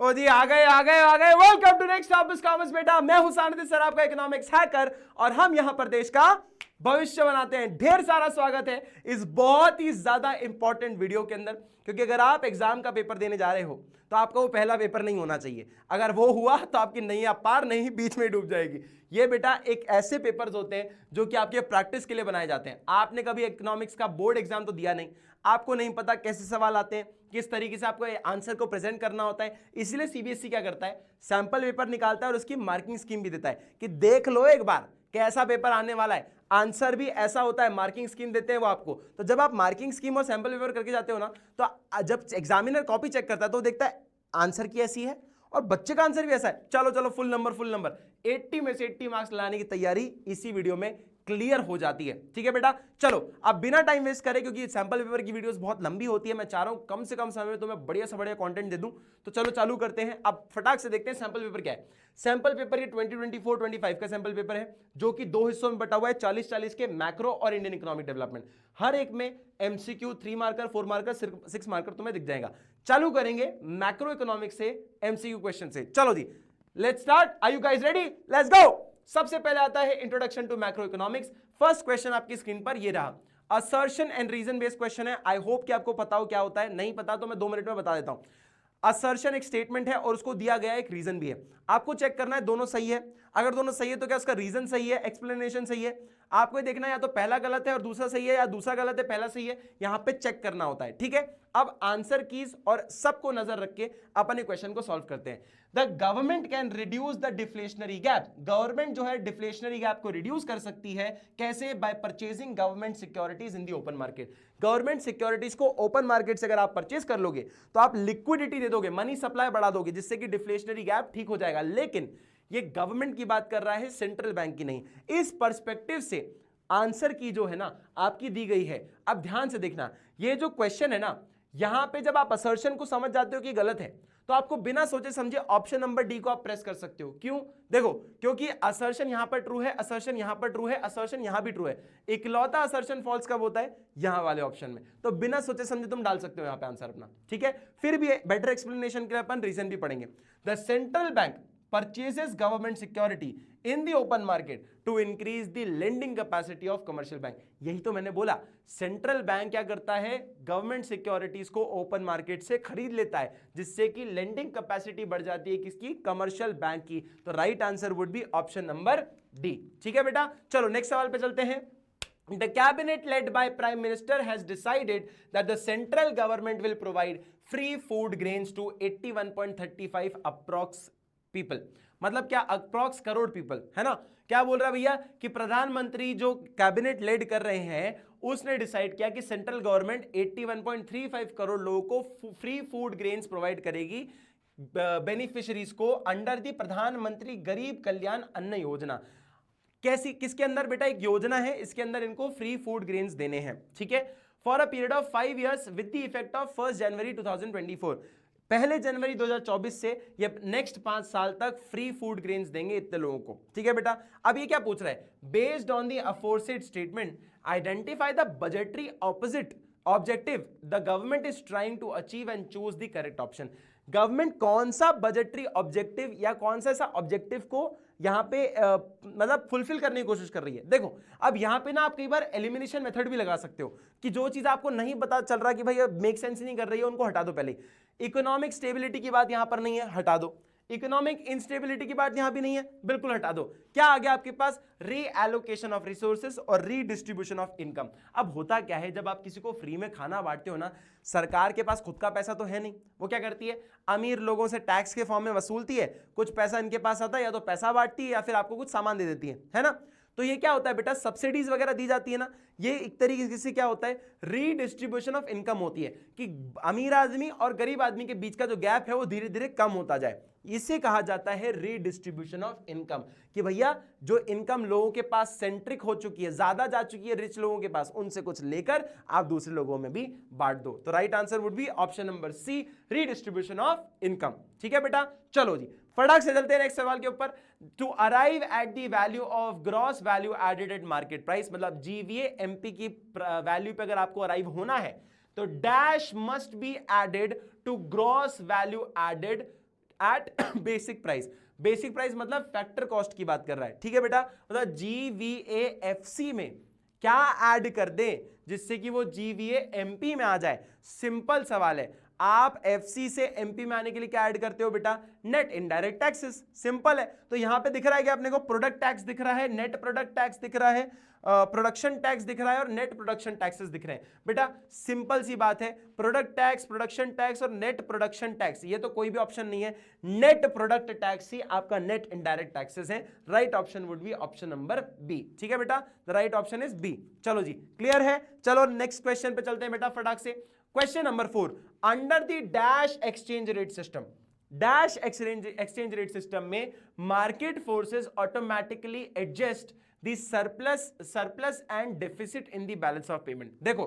ओ जी आ गए welcome to next topic commerce बेटा। मैं हूं सानिध्य सर, आपका इकोनॉमिक्स हैकर, और हम यहां पर देश का भविष्य बनाते हैं। ढेर सारा स्वागत है इस बहुत ही ज्यादा इंपॉर्टेंट वीडियो के अंदर, क्योंकि अगर आप एग्जाम का पेपर देने जा रहे हो तो आपका वो पहला पेपर नहीं होना चाहिए। अगर वो हुआ तो आपकी नैया पार नहीं, बीच में डूब जाएगी। ये बेटा एक ऐसे पेपर्स होते हैं जो कि आपके प्रैक्टिस के लिए बनाए जाते हैं। आपने कभी इकोनॉमिक्स का बोर्ड एग्जाम तो दिया नहीं, आपको नहीं पता कैसे सवाल आते हैं, किस तरीके से आपको आंसर को प्रेजेंट करना होता है। इसलिए सीबीएसई क्या करता है, सैंपल पेपर निकालता है और उसकी मार्किंग स्कीम भी देता है कि देख लो एक बार कैसा पेपर आने वाला है। आंसर भी ऐसा होता है, मार्किंग स्कीम देते हैं वो आपको। तो जब आप मार्किंग स्कीम और सैंपल पेपर करके जाते हो ना, तो जब एग्जामिनर कॉपी चेक करता है तो देखता है आंसर की ऐसी है और बच्चे का आंसर भी ऐसा है। चलो चलो फुल नंबर 80 में से 80 मार्क्स लाने की तैयारी इसी वीडियो में क्लियर हो जाती है। ठीक है बेटा, चलो अब बिना टाइम वेस्ट करें, क्योंकि सैंपल पेपर की वीडियोस बहुत लंबी होती है, मैं चाह रहा हूं कम से कम समय में तुम्हें बढ़िया से बढ़िया कंटेंट दे दूं। तो चलो चालू करते हैं। अब फटाक से देखते हैं सैंपल पेपर क्या है। सैंपल पेपर ये 2024-25 का सैंपल पेपर है, जो कि दो हिस्सों में बटा हुआ है, 40-40 के, मैक्रो और इंडियन इकोनॉमिक डेवलपमेंट। हर एक में एमसीक्यू 3 मार्कर, 4 मार्कर, 6 मार्कर तुम्हें दिख जाएगा। चालू करेंगे मैक्रो इकोनॉमिक से, एमसीक्यू क्वेश्चन से। चलो जी, let's start. Are you guys ready? Let's go. सबसे पहले आता है introduction to macro economics. First question आपकी स्क्रीन पर ये रहा, assertion and reason based question है। आई होप कि आपको पता हो क्या होता है, नहीं पता तो मैं 2 मिनट में बता देता हूं। असर्शन एक स्टेटमेंट है और उसको दिया गया एक रीजन भी है। आपको चेक करना है दोनों सही है। अगर दोनों सही है तो क्या उसका रीजन सही है, एक्सप्लेनेशन सही है। आपको ये देखना है या तो पहला गलत है और दूसरा सही है, या दूसरा गलत है पहला सही है। यहां पे चेक करना होता है। ठीक है, अब आंसर कीज और सबको नजर रख के अपने क्वेश्चन को सॉल्व करते हैं। The government can reduce the deflationary gap. Government जो है डिफ्लेशनरी गैप को रिड्यूस कर सकती है। कैसे? Bye purchasing government securities in the open market. Government securities को ओपन मार्केट से अगर आप परचेज कर लोगे तो आप लिक्विडिटी दे दोगे, मनी सप्लाई बढ़ा दोगे, जिससे कि डिफ्लेशनरी गैप ठीक हो जाएगा। लेकिन ये गवर्नमेंट की बात कर रहा है, सेंट्रल बैंक की नहीं। इस पर्सपेक्टिव से आंसर की जो है ना आपकी दी गई है। अब ध्यान से देखना, ये जो क्वेश्चन है ना, यहां पे जब आप असर्शन को समझ जाते हो कि गलत है, तो आपको बिना सोचे समझे ऑप्शन नंबर डी को आप प्रेस कर सकते हो। क्यों? देखो, क्योंकि असर्शन यहां पर ट्रू है, असर्शन यहां पर ट्रू है, असर्शन यहां भी ट्रू है। इकलौता असर्शन फॉल्स कब होता है? यहां वाले ऑप्शन में। तो बिना सोचे समझे तुम डाल सकते हो यहां पे आंसर अपना। ठीक है, फिर भी बेटर एक्सप्लेनेशन के लिए अपन रीजन भी पढ़ेंगे। The central bank purchases government security in the open market to increase the lending capacity of commercial bank। यही तो मैंने बोला, सेंट्रल बैंक क्या करता है, गवर्नमेंट सिक्योरिटीज को ओपन मार्केट से खरीद लेता है, जिससे कि लेंडिंग कैपेसिटी बढ़ जाती है किसकी? कमर्शियल बैंक की। तो right answer would be option number D. ठीक है बेटा, चलो नेक्स्ट सवाल पे चलते हैं। The cabinet led by Prime Minister has decided that the central government will provide free food grains to 81.35 approx people. मतलब क्या? अप्रॉक्स करोड़ पीपल, है ना। क्या बोल रहा है भैया कि प्रधानमंत्री जो कैबिनेट लेड कर रहे हैं, उसने डिसाइड किया कि सेंट्रल गवर्नमेंट 81.35 करोड़ लोगों को फ्री फूड ग्रेन्स प्रोवाइड करेगी, बेनिफिशियरीज को, अंडर दी प्रधानमंत्री गरीब कल्याण अन्न योजना। कैसी? किसके अंदर बेटा? एक योजना है, इसके अंदर इनको फ्री फूड ग्रेन्स देने हैं। ठीक है, for a period of 5 years with the effect of 1 जनवरी 2024। पहले जनवरी 2024 से ये नेक्स्ट 5 साल तक फ्री फूड ग्रेन्स देंगे इतने लोगों को। ठीक है बेटा, अब ये क्या पूछ रहा है? Based on the aforesaid statement identify the budgetary opposite objective the government is trying to achieve and choose the correct option. Government कौन सा बजटरी ऑब्जेक्टिव या कौन सा ऐसा ऑब्जेक्टिव को यहां पे मतलब फुलफिल करने की कोशिश कर रही है? देखो, अब यहां पे ना आप कई बार एलिमिनेशन मेथड भी लगा सकते हो कि जो चीज आपको नहीं पता चल रहा कि भाई मेक सेंस नहीं कर रही है, उनको हटा दो पहले। इकोनॉमिक स्टेबिलिटी की बात यहां पर नहीं है, हटा दो। इकोनॉमिक इंस्टेबिलिटी की बात यहां भी नहीं है, बिल्कुल हटा दो। क्या आ गया आपके पास? रीएलोकेशन ऑफ रिसोर्सेस और रीडिस्ट्रीब्यूशन ऑफ इनकम। अब होता क्या है, जब आप किसी को फ्री में खाना बांटते हो ना, सरकार के पास खुद का पैसा तो है नहीं, वो क्या करती है? अमीर लोगों से टैक्स के फॉर्म में वसूलती है, कुछ पैसा इनके पास आता है, या तो पैसा बांटती है या फिर आपको कुछ सामान दे देती है ना। तो ये क्या होता है बेटा? सब्सिडीज वगैरह दी जाती है ना, ये एक तरीके से क्या होता है? रीडिस्ट्रीब्यूशन ऑफ इनकम होती है, कि अमीर आदमी और गरीब आदमी के बीच का जो गैप है वो धीरे धीरे कम होता जाए। इसे कहा जाता है रीडिस्ट्रीब्यूशन ऑफ इनकम, कि भैया जो इनकम लोगों के पास सेंट्रिक हो चुकी है, ज्यादा जा चुकी है रिच लोगों के पास, उनसे कुछ लेकर आप दूसरे लोगों में भी बांट दो। तो right answer would be option number C, redistribution of income. ठीक है बेटा, चलो जी फटाक से चलते हैं नेक्स्ट सवाल के ऊपर। To arrive at the value of gross value added at market price, मतलब जीवीए एमपी की वैल्यू पे अगर आपको अराइव होना है तो dash must be added to gross value added at basic price. Basic price मतलब फैक्टर कॉस्ट की बात कर रहा है, ठीक है बेटा। मतलब GVAFC में क्या ऐड कर दें जिससे कि वो GVAMP में आ जाए। सिंपल सवाल है, आप FC से MP में आने के लिए क्या ऐड करते हो बेटा, नेट इनडायरेक्ट टैक्सेस। सिंपल है। तो यहां पे दिख रहा है कि अपने को प्रोडक्ट टैक्स दिख रहा है, नेट प्रोडक्ट टैक्स दिख रहा है, प्रोडक्शन टैक्स दिख रहा है और नेट प्रोडक्शन टैक्सेस दिख रहे हैं। बेटा सिंपल सी बात है, प्रोडक्ट टैक्स, प्रोडक्शन टैक्स और नेट प्रोडक्शन टैक्स, ये तो कोई भी ऑप्शन नहीं है, नेट प्रोडक्ट टैक्स ही आपका नेट इनडायरेक्ट टैक्सेस है। Right option would be option number B, ठीक है बेटा, the right option is B. चलो जी क्लियर है। चलो नेक्स्ट क्वेश्चन पे चलते हैं बेटा फटाक से। Question number 4, under the dash exchange rate system, dash exchange rate system में market forces automatically adjust the surplus and deficit in the balance of payment. देखो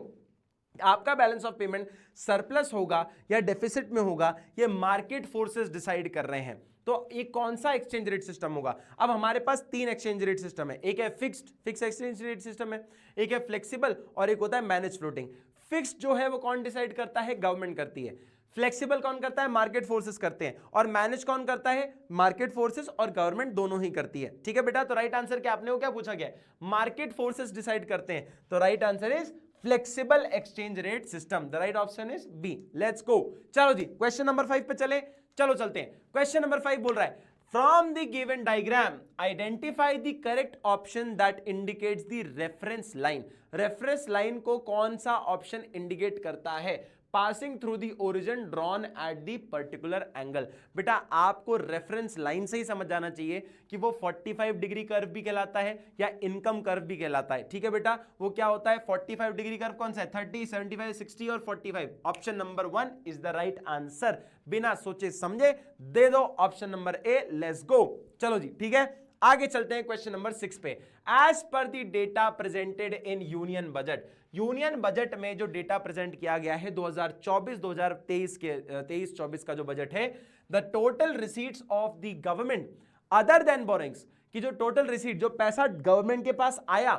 आपका बैलेंस ऑफ पेमेंट सरप्लस होगा या डेफिसिट में होगा, ये मार्केट फोर्सेस डिसाइड कर रहे हैं। तो ये कौन सा एक्सचेंज रेट सिस्टम होगा। अब हमारे पास 3 एक्सचेंज रेट सिस्टम है, एक है फिक्स एक्सचेंज रेट सिस्टम है, एक है फ्लेक्सिबल और एक होता है मैनेज फ्लोटिंग। फिक्स जो है वो कौन डिसाइड करता है, गवर्नमेंट करती है। फ्लेक्सिबल कौन करता है, मार्केट फोर्सेस करते हैं। और मैनेज कौन करता है, मार्केट फोर्सेस और गवर्नमेंट दोनों ही करती है, ठीक है बेटा। तो राइट आंसर क्या, आपने वो क्या पूछा गया, मार्केट फोर्सेस डिसाइड करते हैं। तो right answer is flexible exchange rate system, the right option is B. Let's go. चलो जी क्वेश्चन नंबर 5 पे चले, चलो चलते हैं। क्वेश्चन नंबर 5 बोल रहा है, From the given diagram, identify the correct option that indicates the reference line. Reference line को कौन सा ऑप्शन इंडिकेट करता है, passing through the origin drawn at the particular angle. बेटा आपको रेफरेंस लाइन से ही समझ जाना चाहिए कि वो 45 डिग्री कर्व भी कहलाता है या इनकम कर्व भी कहलाता है, ठीक है बेटा। वो क्या होता है, 45 डिग्री कर्व कौन सा है, 30, 75, 60 और 45। Option number 1 is the right answer. बिना सोचे समझे दे दो option number A, let's go. चलो जी ठीक है, आगे चलते हैं क्वेश्चन नंबर 6 पे। As per the data presented in union budget, union budget में जो डेटा प्रेजेंट किया गया है 2024-2023 के 23-24 का जो बजट है, the total receipts of the government other than borings, की जो टोटल रिसीट, जो पैसा गवर्नमेंट के पास आया,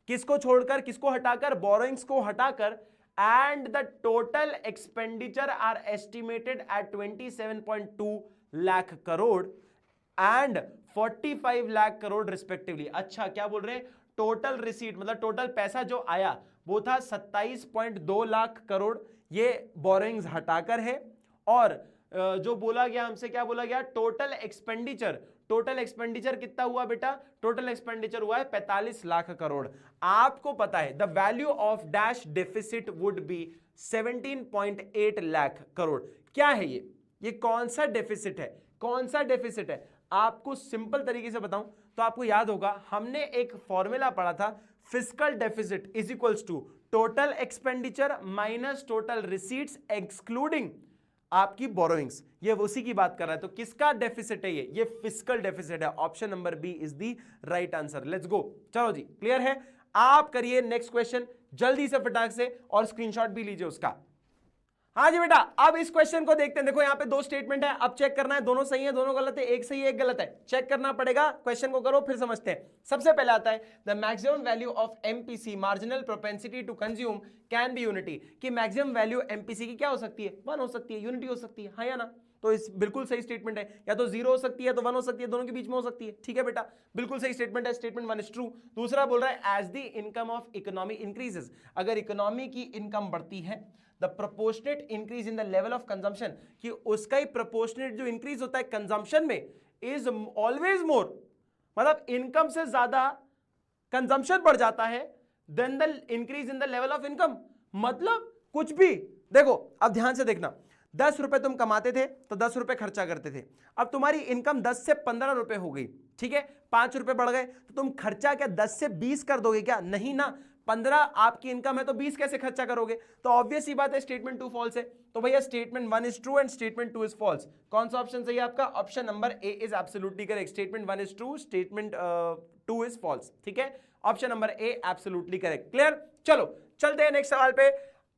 किसको छोड़कर, किसको हटाकर, बोरिंग्स को हटाकर, and the total expenditure are estimated at 27.2 lakh crore and 45 lakh crore respectively. अच्छा क्या बोल रहे हैं, टोटल रिसीट मतलब टोटल पैसा जो आया वो था 27.2 लाख करोड़, ये बोरिंग्स हटाकर है। और जो बोला गया हमसे, क्या बोला गया, टोटल एक्सपेंडिचर, टोटल एक्सपेंडिचर कितना हुआ बेटा, टोटल एक्सपेंडिचर हुआ है 45 लाख करोड़। आपको पता है the value of dash deficit would be 17.8 lakh crore. क्या है ये कौन सा डेफिसिट है, कौन सा डेफिसिट है। आपको सिंपल तरीके से बताऊं तो आपको याद होगा, हमने एक फॉर्मूला पढ़ा था, fiscal deficit is equals to total expenditure minus total receipts excluding आपकी बोरोइंग्स। ये उसी की बात कर रहा है। तो किसका डेफिसिट है ये फिस्कल डेफिसिट है। Option number B is the right answer. Let's go. चलो जी क्लियर है, आप करिए नेक्स्ट क्वेश्चन जल्दी से फटाक से और स्क्रीनशॉट भी लीजिए उसका। हाँ जी बेटा, अब इस क्वेश्चन को देखते हैं। देखो यहाँ पे 2 स्टेटमेंट है, अब चेक करना है दोनों सही है दोनों गलत है, एक सही है एक गलत है, चेक करना पड़ेगा। क्वेश्चन को करो फिर समझते हैं। सबसे पहले आता है the maximum value of MPC marginal propensity to consume can be unity, कि मैक्सिमम वैल्यू एमपीसी की क्या हो सकती है, 1 हो सकती है, यूनिटी हो सकती है, हाँ या ना। तो इस बिल्कुल सही स्टेटमेंट है, या तो 0 हो सकती है तो 1 हो सकती है, दोनों के बीच में हो सकती है, ठीक है बेटा, बिल्कुल सही स्टेटमेंट है, स्टेटमेंट 1 इज ट्रू। दूसरा बोल रहा है as the income of economy increases, अगर इकोनॉमी की इनकम बढ़ती है, the proportionate increase in the level of consumption, कि उसका ही प्रोपोर्शनेट जो इंक्रीज होता है कंजम्पशन में इज ऑलवेज मोर, मतलब इनकम से ज्यादा कंजम्पशन बढ़ जाता है then the increase in the level of income. मतलब कुछ भी देखो, अब ध्यान से देखना, 10 रुपए तुम कमाते थे तो 10 रुपए खर्चा करते थे, अब तुम्हारी इनकम 10 से 15 रुपए हो गई, ठीक है, 5 रुपए बढ़ गए, तो तुम खर्चा क्या 10 से 20 कर दोगे क्या, नहीं ना, 15 आपकी इनकम है तो 20 कैसे खर्चा करोगे। तो ऑब्वियस ही बात है स्टेटमेंट 2 फॉल्स है। तो भैया statement 1 is true and statement 2 is false. कौन सा ऑप्शन सही है आपका, option number A is absolutely correct. Statement 1 is true, statement 2 is false, ठीक है, option number A absolutely correct. Clear, चलो चलते हैं नेक्स्ट सवाल पे।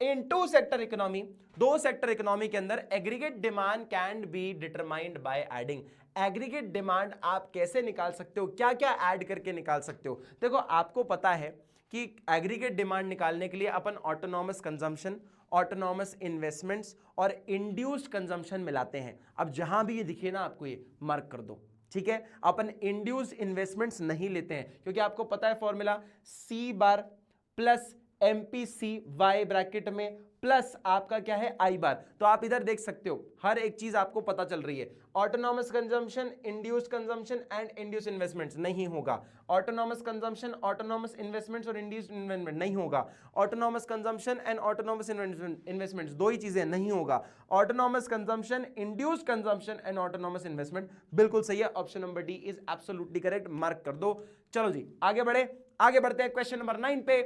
In 2 sector economy, 2 sector economy के अंदर aggregate demand can be determined by adding. Aggregate demand आप कैसे निकाल सकते हो, क्या क्या ऐड करके निकाल सकते हो। देखो आपको पता है कि एग्रीगेट डिमांड निकालने के लिए अपन ऑटोनॉमस कंजम्पशन ऑटोनॉमस इन्वेस्टमेंट्स और इंड्यूस्ड कंजम्पशन मिलाते हैं। अब जहां भी ये दिखे ना आपको, ये मार्क कर दो, ठीक है। अपन इंड्यूस्ड इन्वेस्टमेंट्स नहीं लेते हैं क्योंकि आपको पता है फॉर्मूला सी बार प्लस एमपीसी वाई ब्रैकेट में प्लस आपका क्या है आई बार। तो आप इधर देख सकते हो हर एक चीज आपको पता चल रही है। Autonomous consumption, induced consumption and induced investments नहीं होगा। ऑटोनॉमस कंजम्पशन, ऑटोनॉमस इन्वेस्टमेंट्स और इंड्यूस्ड इन्वेस्टमेंट नहीं होगा। Autonomous consumption and autonomous investments दो ही चीजें नहीं होगा। Autonomous consumption, induced consumption and autonomous investment बिल्कुल सही है। Option number D is absolutely correct, mark कर दो। चलो जी आगे बढ़ते हैं क्वेश्चन नंबर 9 पे।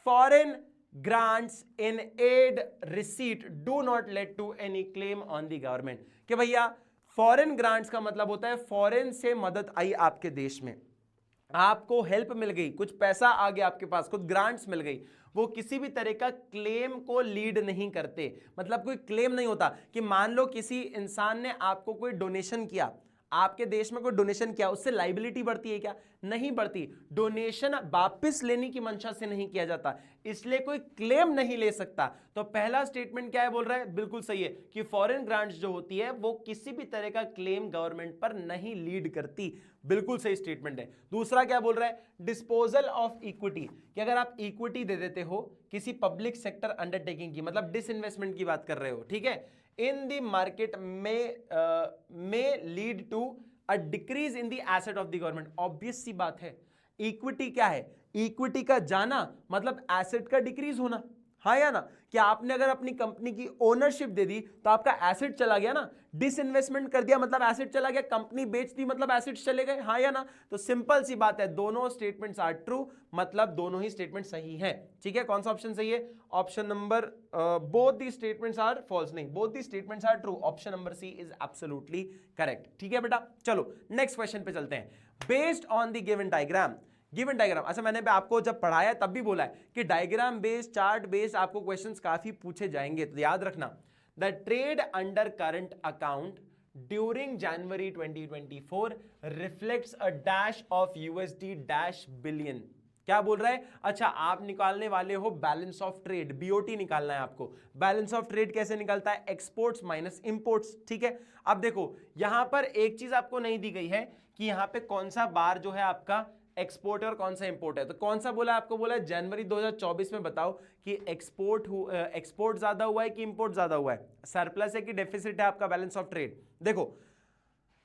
Foreign grants in aid receipt do not lead to any claim on the government। कि भैया फॉरेन ग्रांट्स का मतलब होता है फॉरेन से मदद आई आपके देश में, आपको हेल्प मिल गई, कुछ पैसा आ गया आपके पास, कुछ ग्रांट्स मिल गई, वो किसी भी तरह का क्लेम को लीड नहीं करते। मतलब कोई क्लेम नहीं होता कि मान लो किसी इंसान ने आपको कोई डोनेशन किया, आपके देश में कोई डोनेशन किया, उससे लाइबिलिटी बढ़ती है क्या? नहीं बढ़ती। डोनेशन वापस लेने की मंशा से नहीं किया जाता, इसलिए कोई क्लेम नहीं ले सकता। तो पहला स्टेटमेंट क्या है बोल रहा है, बिल्कुल सही है कि फॉरेन ग्रांट्स जो होती है वो किसी भी तरह का क्लेम गवर्नमेंट पर नहीं लीड करती, बिल्कुल सही स्टेटमेंट है। दूसरा क्या बोल रहा है, डिस्पोजल ऑफ इक्विटी, कि अगर आप इक्विटी दे देते हो किसी पब्लिक सेक्टर अंडरटेकिंग की, मतलब डिसइन्वेस्टमेंट की बात कर रहे हो, ठीक है, इन द मार्केट में lead to a decrease in the asset of the government. Obvious सी बात है, इक्विटी क्या है, इक्विटी का जाना मतलब एसेट का डिक्रीज होना, हाँ या ना? कि आपने अगर अपनी कंपनी की ओनरशिप दे दी तो आपका एसेट चला गया ना, डिसइन्वेस्टमेंट कर दिया मतलब एसेट चला गया, कंपनी बेच दी मतलब एसेट्स चले गए, हाँ या ना? तो सिंपल सी बात है, दोनों स्टेटमेंट्स आर ट्रू, मतलब दोनों ही स्टेटमेंट सही हैं, ठीक है। कौन सा ऑप्शन सही है? Option number both the statements are false, नहीं, both the statements are true. Option number C is absolutely correct, ठीक है बेटा। चलो नेक्स्ट क्वेश्चन पे चलते हैं। Based on the given diagram, given diagram, अच्छा मैंने आपको जब पढ़ाया तब भी बोला है कि डायग्राम बेस्ड, चार्ट बेस्ड आपको क्वेश्चंस काफी पूछे जाएंगे, तो याद रखना। The trade under current account during January 2024 reflects a dash of USD dash billion. क्या बोल रहा है? अच्छा आप निकालने वाले हो बैलेंस ऑफ ट्रेड, बीओटी निकालना है आपको। बैलेंस ऑफ ट्रेड कैसे निकलता है? एक्सपोर्ट्स माइनस इंपोर्ट्स, ठीक है। अब देखो यहां पर एक चीज आपको नहीं दी गई है कि यहां पे कौन सा बार जो है आपका एक्सपोर्ट है और कौन सा इंपोर्ट है। तो कौन सा बोला आपको? बोला है जनवरी 2024 में बताओ कि एक्सपोर्ट ज्यादा हुआ है कि इंपोर्ट ज्यादा हुआ है, सरप्लस है कि डेफिसिट है आपका बैलेंस ऑफ ट्रेड। देखो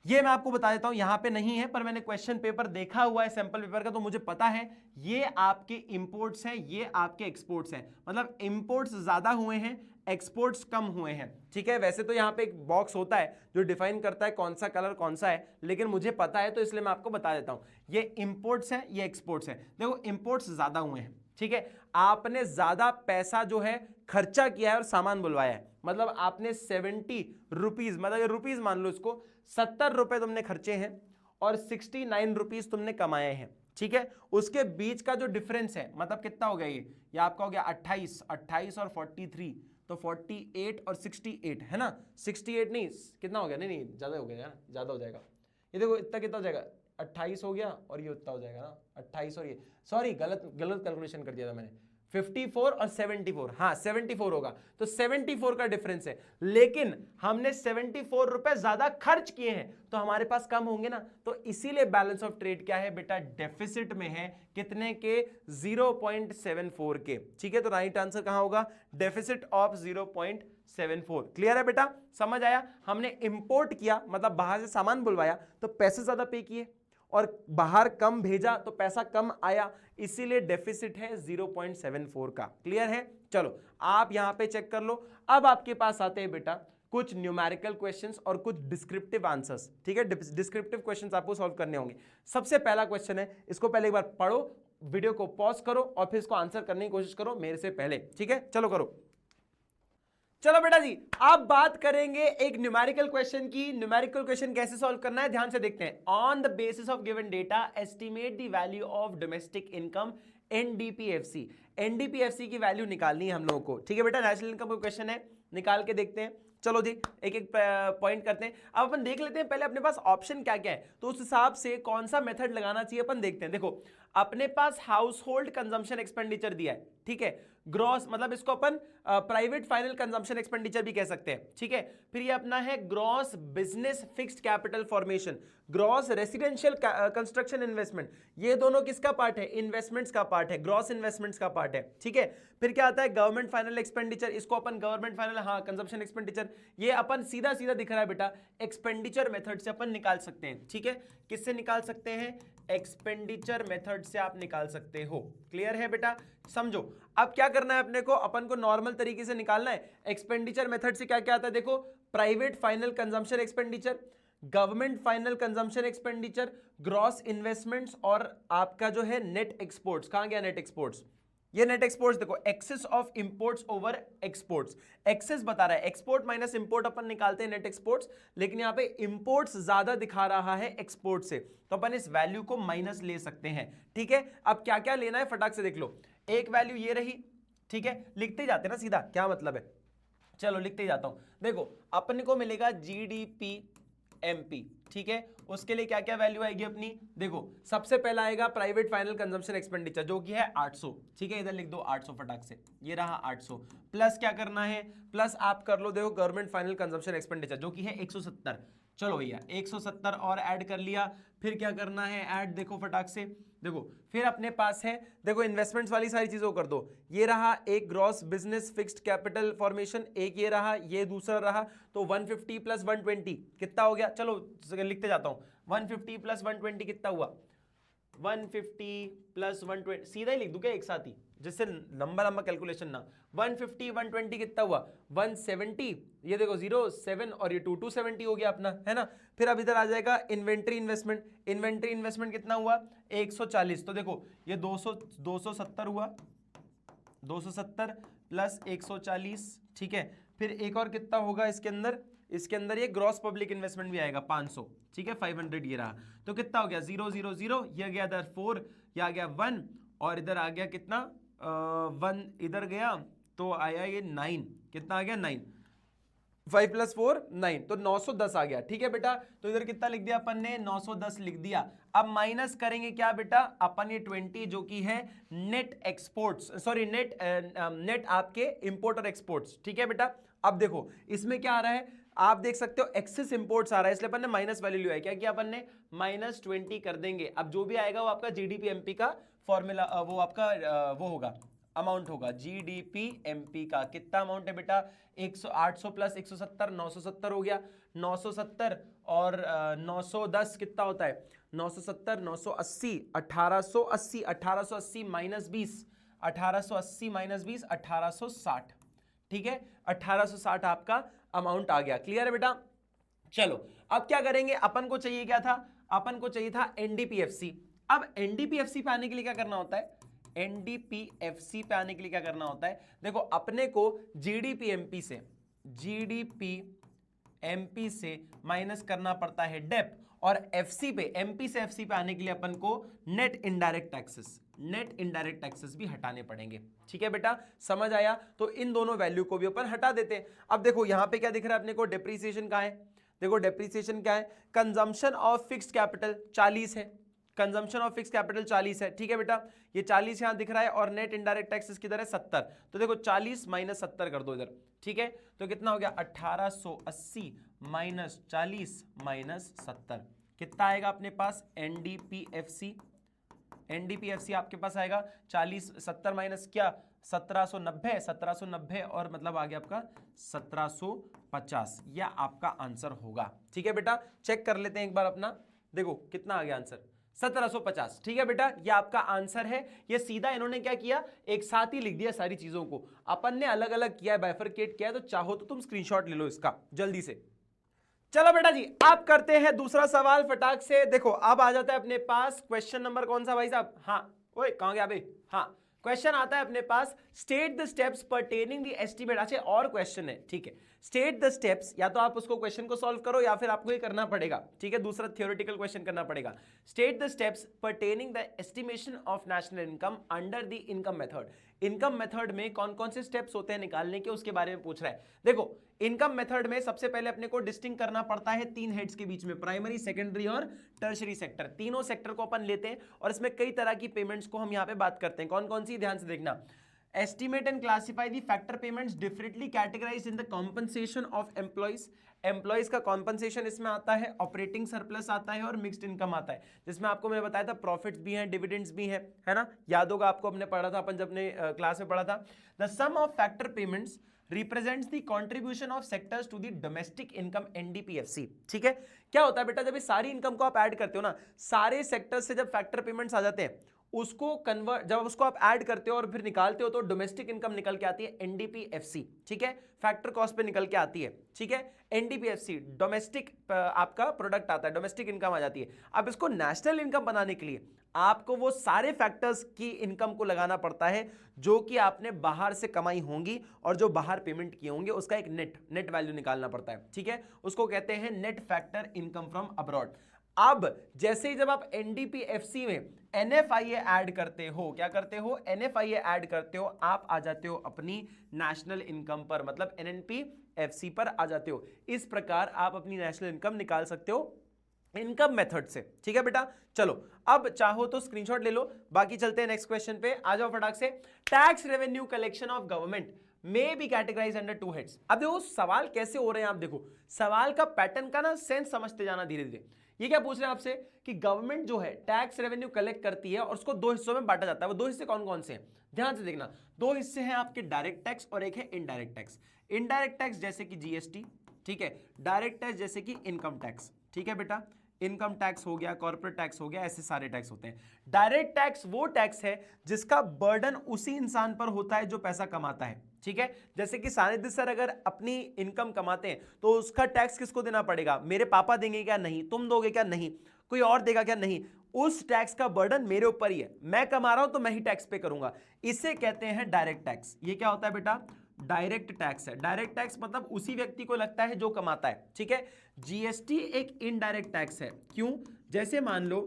ये मैं आपको बता देता हूं, यहां पे नहीं है पर मैंने क्वेश्चन पेपर देखा हुआ है सैंपल पेपर का, तो मुझे पता है ये आपके इंपोर्ट्स हैं, ये आपके एक्सपोर्ट्स हैं, मतलब इंपोर्ट्स ज्यादा हुए हैं, एक्सपोर्ट्स कम हुए हैं, ठीक है। वैसे तो यहां पे एक बॉक्स होता है जो डिफाइन करता है कौन सा कलर कौन सा है, लेकिन मुझे पता है तो इसलिए मैं आपको बता देता हूं, ये इंपोर्ट्स है, ये एक्सपोर्ट्स है। देखो इंपोर्ट्स ज्यादा हुए हैं, ठीक है, आपने ज्यादा पैसा जो है खर्चा किया है और सामान बुलवाया है, मतलब आपने 70 रुपीज, मतलब रुपीज मान लो इसको, 70 रुपए तुमने खर्चे हैं और 69 रुपीज तुमने कमाए हैं, ठीक है। उसके बीच का जो डिफरेंस है मतलब कितना हो गया, ये आपका हो गया 28 और 43, तो 48 और 68 है ना, 68 नहीं कितना हो गया, नहीं ज्यादा हो गया ना, ज्यादा हो जाएगा, ये देखो इतना कितना हो जाएगा, 28 हो गया और ये उतना हो जाएगा ना, 28 और ये, सॉरी गलत कैलकुलेशन कर दिया था मैंने, 54 और 74, हाँ 74 होगा, तो 74 का डिफरेंस है, लेकिन हमने 74 रुपए ज्यादा खर्च किए हैं तो हमारे पास कम होंगे ना, तो इसीलिए बैलेंस ऑफ ट्रेड क्या है बेटा, डेफिसिट में है, कितने के, 0.74 के, ठीक है। तो राइट आंसर कहां होगा, डेफिसिट ऑफ 0.74। क्लियर है बेटा, समझ आया? हमने इंपोर्ट किया मतलब बाहर से सामान बुलवाया तो पैसे ज्यादा पे किए, और बाहर कम भेजा तो पैसा कम आया, इसीलिए डेफिसिट है 0.74 का। क्लियर है? चलो आप यहां पे चेक कर लो। अब आपके पास आते हैं बेटा कुछ न्यूमेरिकल क्वेश्चंस और कुछ डिस्क्रिप्टिव आंसर्स, ठीक है। डिस्क्रिप्टिव क्वेश्चंस आपको सॉल्व करने होंगे। सबसे पहला क्वेश्चन है, इसको पहले एक बार पढ़ो, वीडियो को पॉज करो और फिर इसको आंसर करने की कोशिश करो मेरे से पहले, ठीक है। चलो करो। चलो बेटा जी अब बात करेंगे एक न्यूमेरिकल क्वेश्चन की। न्यूमेरिकल क्वेश्चन कैसे सॉल्व करना है ध्यान से देखते हैं। On the basis of given data estimate the value of domestic income NDPFC. NDPFC की वैल्यू निकालनी है हम लोगों को, ठीक है बेटा। नेशनल इनकम का क्वेश्चन है, निकाल के देखते हैं। चलो जी एक एक पॉइंट करते हैं। अब अपन देख लेते हैं पहले अपने पास ऑप्शन क्या क्या है, तो उस हिसाब से कौन सा मेथड लगाना चाहिए अपन देखते हैं। देखो अपने पास हाउस होल्ड कंजम्पशन एक्सपेंडिचर दिया है, ठीक है, ग्रॉस मतलब इसको अपन प्राइवेट फाइनल कंजम्पशन एक्सपेंडिचर भी कह सकते हैं, ठीक है। फिर ये अपना है gross business fixed capital formation, gross residential construction investment, ये दोनों किसका पार्ट है, इन्वेस्टमेंट्स का पार्ट है, ग्रॉस इन्वेस्टमेंट्स का पार्ट है, ठीक है। फिर क्या आता है गवर्नमेंट फाइनल एक्सपेंडिचर, इसको अपन गवर्नमेंट फाइनल हाँ कंजम्पशन एक्सपेंडिचर, ये अपन सीधा सीधा दिख रहा है बेटा एक्सपेंडिचर मेथड से अपन निकाल सकते हैं, ठीक है। किससे निकाल सकते हैं, एक्सपेंडिचर मेथड से आप निकाल सकते हो। क्लियर है बेटा, समझो। अब क्या करना है अपने को, अपन को नॉर्मल तरीके से निकालना है। एक्सपेंडिचर मेथड से क्या क्या आता है देखो, private final consumption expenditure, government final consumption expenditure, gross investments और आपका जो है नेट एक्सपोर्ट्स। कहां गया नेट एक्सपोर्ट्स, ये नेट एक्सपोर्ट्स देखो, excess of imports over exports, excess बता रहा है, एक्सपोर्ट माइनस इंपोर्ट अपन निकालते हैं नेट एक्सपोर्ट्स, लेकिन यहां पे इंपोर्ट्स ज्यादा दिखा रहा है एक्सपोर्ट से, तो अपन इस वैल्यू को माइनस ले सकते हैं, ठीक है। अब क्या क्या लेना है फटाक से देख लो, एक वैल्यू ये रही, ठीक है, लिखते जाते ना सीधा, क्या मतलब है, चलो लिखते जाता हूं। देखो अपने को मिलेगा जीडीपी एमपी, ठीक है, उसके लिए क्या क्या वैल्यू आएगी अपनी, देखो सबसे पहला आएगा प्राइवेट फाइनल कंजम्पशन एक्सपेंडिचर जो कि है 800, ठीक है, इधर लिख दो 800 फटाक से, ये रहा 800, प्लस क्या करना है, प्लस आप कर लो देखो गवर्नमेंट फाइनल कंजम्पशन एक्सपेंडिचर जो कि है 170, चलो भैया 170 और ऐड कर लिया, फिर क्या करना है ऐड, देखो फटाक से देखो, फिर अपने पास है देखो इन्वेस्टमेंट्स वाली सारी चीजों को कर दो, ये रहा एक gross business fixed capital formation, एक ये रहा, ये दूसरा रहा, तो 150 प्लस 120 कितना हो गया, चलो लिखते जाता हूं, 150 प्लस 120 कितना हुआ, 150 प्लस 120 सीधा ही लिख दूं क्या एक साथ ही, जिससे लंबा लंबा कैलकुलेशन ना, 150 120 कितना हुआ 170, ये देखो 07 और ये 270 हो गया अपना, है ना। फिर अब इधर आ जाएगा इन्वेंट्री इन्वेस्टमेंट, इन्वेंट्री इन्वेस्टमेंट कितना हुआ 140, तो देखो ये 270 हुआ, 270 प्लस 140, ठीक है। फिर एक और कितना होगा इसके अंदर ये ग्रॉस पब्लिक इन्वेस्टमेंट भी आएगा 500, ठीक है, 500 ये रहा, तो कितना हो गया 000, ये गया इधर 4, ये आ गया 1 और इधर आ गया कितना 1 इधर गया, तो आया ये 9, कितना आ गया 9, 5 प्लस 4 9, तो 910 आ गया, ठीक है बेटा। तो इधर कितना लिख दिया अपन ने 910 लिख दिया। अब माइनस करेंगे क्या बेटा, अपन ये 20 जो कि है नेट एक्सपोर्ट्स, सॉरी नेट आपके इंपोर्ट और एक्सपोर्ट्स, ठीक है बेटा। अब देखो इसमें क्या आ रहा है, आप देख सकते हो एक्सेस इंपोर्ट्स आ रहा है, इसलिए अपन ने माइनस वैल्यू लिया है, क्या किया अपन ने -20 कर देंगे। अब जो भी आएगा वो आपका जीडीपी एमपी का फॉर्मूला, वो आपका वो होगा अमाउंट होगा जीडीपी एमपी का, कितना अमाउंट है बेटा 800 प्लस 170 970 हो गया, 970 और 910 कितना होता है 970 980 1880, 1880 माइनस 20, 1880 माइनस 20 1860, ठीक है, 1860 आपका अमाउंट आ गया। क्लियर है बेटा, चलो अब क्या करेंगे, अपन को चाहिए क्या था, अपन को चाहिए था एनडीपीएफसी। अब एनडीपीएफसी पे आने के लिए क्या करना होता है, एनडीपीएफसी पे आने के लिए क्या करना होता है, देखो अपने को जीडीपी एमपी से माइनस करना पड़ता है डेप, और एफसी पे एमपी से एफसी पे आने के लिए अपन को नेट इनडायरेक्ट टैक्सेस भी हटाने पड़ेंगे, ठीक है बेटा, समझ आया। तो इन दोनों वैल्यू को भी अपन हटा देते हैं। अब देखो यहां पे क्या दिख रहा है अपने को, डेप्रीसिएशन का है, देखो डेप्रीसिएशन क्या है, कंजम्पशन ऑफ फिक्स्ड कैपिटल 40 है, कंजम्पशन ऑफ फिक्स कैपिटल 40 है, ठीक है बेटा, ये 40 यहां दिख रहा है, और नेट इनडायरेक्ट टैक्सेस किधर है 70, तो देखो 40 माइनस 70 कर दो इधर, ठीक है, तो कितना हो गया 1880 माइनस 40 माइनस 70, कितना आएगा अपने पास एनडीपीएफसी आपके पास आएगा 40 70 माइनस क्या 1790 और मतलब आ गया आपका 1750, यह आपका आंसर होगा, ठीक है बेटा। चेक कर लेते हैं एक बार अपना, देखो कितना आ गया आंसर 1750, ठीक है बेटा, ये आपका आंसर है। ये सीधा इन्होंने क्या किया, एक साथ ही लिख दिया सारी चीजों को, अपन ने अलग अलग किया है, बाइफरकेट किया है, तो चाहो तो तुम स्क्रीनशॉट ले लो इसका जल्दी से। चलो बेटा जी आप करते हैं दूसरा सवाल फटाक से, देखो अब आ जाता है अपने पास क्वेश्चन नंबर कौन सा भाई साहब, हाँ ओए कहां गया भाई, हाँ क्वेश्चन आता है अपने पास, state the steps pertaining the estimate. अच्छा और क्वेश्चन है, ठीक है, स्टेट द स्टेप्स, या तो आप उसको क्वेश्चन को सॉल्व करो या फिर आपको ये करना पड़ेगा, ठीक है, दूसरा थ्योरेटिकल क्वेश्चन करना पड़ेगा। State the steps pertaining the estimation of national income under the income method. Income method में कौन कौन से स्टेप्स होते हैं निकालने के, उसके बारे में पूछ रहा है। देखो इनकम मेथड में सबसे पहले अपने को डिस्टिंग करना पड़ता है तीन हेड्स के बीच में, प्राइमरी सेकेंडरी और टर्शरी सेक्टर, तीनों सेक्टर को अपन लेते हैं और इसमें कई तरह की पेमेंट्स को हम यहां पे बात करते हैं। कौन कौन सी, ध्यान से देखना, estimate and classify the factor payments differently categorized in the compensation of employees. Employees का कॉम्पनसेशन इसमें आता है, ऑपरेटिंग सरप्लस आता है और मिक्स्ड इनकम आता है, जिसमें आपको मैंने बताया था प्रॉफिट्स भी हैं, डिविडेंड्स भी हैं, है ना, याद होगा आपको, हमने पढ़ा था, अपन जब ने क्लास में पढ़ा था. The sum of factor payments represents the contribution of sectors to the domestic income NDPFC. ठीक है, क्या होता है बेटा, जब ये सारी इनकम को आप ऐड करते हो ना, सारे सेक्टर से जब फैक्टर पेमेंट्स आ जाते हैं, उसको कन्वर्ट, जब उसको आप ऐड करते हो और फिर निकालते हो तो डोमेस्टिक इनकम निकल के आती है एनडीपीएफसी. ठीक है, फैक्टर कॉस्ट पे निकल के आती है. ठीक है, एनडीपीएफसी डोमेस्टिक आपका प्रोडक्ट आता है, डोमेस्टिक इनकम आ जाती है. अब इसको नेशनल इनकम बनाने के लिए आपको वो सारे फैक्टर्स की इनकम को लगाना पड़ता है जो कि आपने बाहर से कमाई होंगी और जो बाहर पेमेंट किए होंगे, उसका एक नेट वैल्यू निकालना पड़ता है. ठीक है, उसको कहते हैं net factor income from abroad. अब जैसे ही जब आप एनडीपीएफसी में एनएफआईए ऐड करते हो, क्या करते हो, एनएफआईए ऐड करते हो, आप आ जाते हो अपनी नेशनल इनकम पर, मतलब एनएनपीएफसी पर आ जाते हो. इस प्रकार आप अपनी नेशनल इनकम निकाल सकते हो इनकम मेथड से. ठीक है बेटा, चलो अब चाहो तो स्क्रीनशॉट ले लो, बाकी चलते हैं नेक्स्ट क्वेश्चन पे. आ जाओ फटाक से. Tax revenue collection of government may be categorised under two heads. अब देखो सवाल कैसे हो रहे हैं, आप देखो सवाल का पैटर्न का ना सेंस समझते जाना धीरे धीरे. ये क्या पूछ रहे हैं आपसे कि गवर्नमेंट जो है टैक्स रेवेन्यू कलेक्ट करती है और उसको दो हिस्सों में बांटा जाता है. वो दो हिस्से कौन कौन से हैं, ध्यान से देखना. दो हिस्से हैं आपके, डायरेक्ट टैक्स और एक है इनडायरेक्ट टैक्स. इनडायरेक्ट टैक्स जैसे कि जीएसटी, ठीक है, डायरेक्ट टैक्स जैसे कि इनकम टैक्स. ठीक है बेटा, इनकम टैक्स हो गया, कॉर्पोरेट टैक्स हो गया, ऐसे सारे टैक्स होते हैं. डायरेक्ट टैक्स वो टैक्स है जिसका बर्डन उसी इंसान पर होता है जो पैसा कमाता है. ठीक है, जैसे कि सानिध्य सर अगर अपनी इनकम कमाते हैं तो उसका टैक्स किसको देना पड़ेगा, मेरे पापा देंगे क्या, नहीं. तुम दोगे क्या, नहीं. कोई और देगा क्या, नहीं. उस टैक्स का बर्डन मेरे ऊपर ही है, मैं कमा रहा हूं तो मैं ही टैक्स पे करूंगा. इसे कहते हैं डायरेक्ट टैक्स. ये क्या होता है बेटा, डायरेक्ट टैक्स है. डायरेक्ट टैक्स मतलब उसी व्यक्ति को लगता है जो कमाता है. ठीक है, जीएसटी एक इनडायरेक्ट टैक्स है. क्यों, जैसे मान लो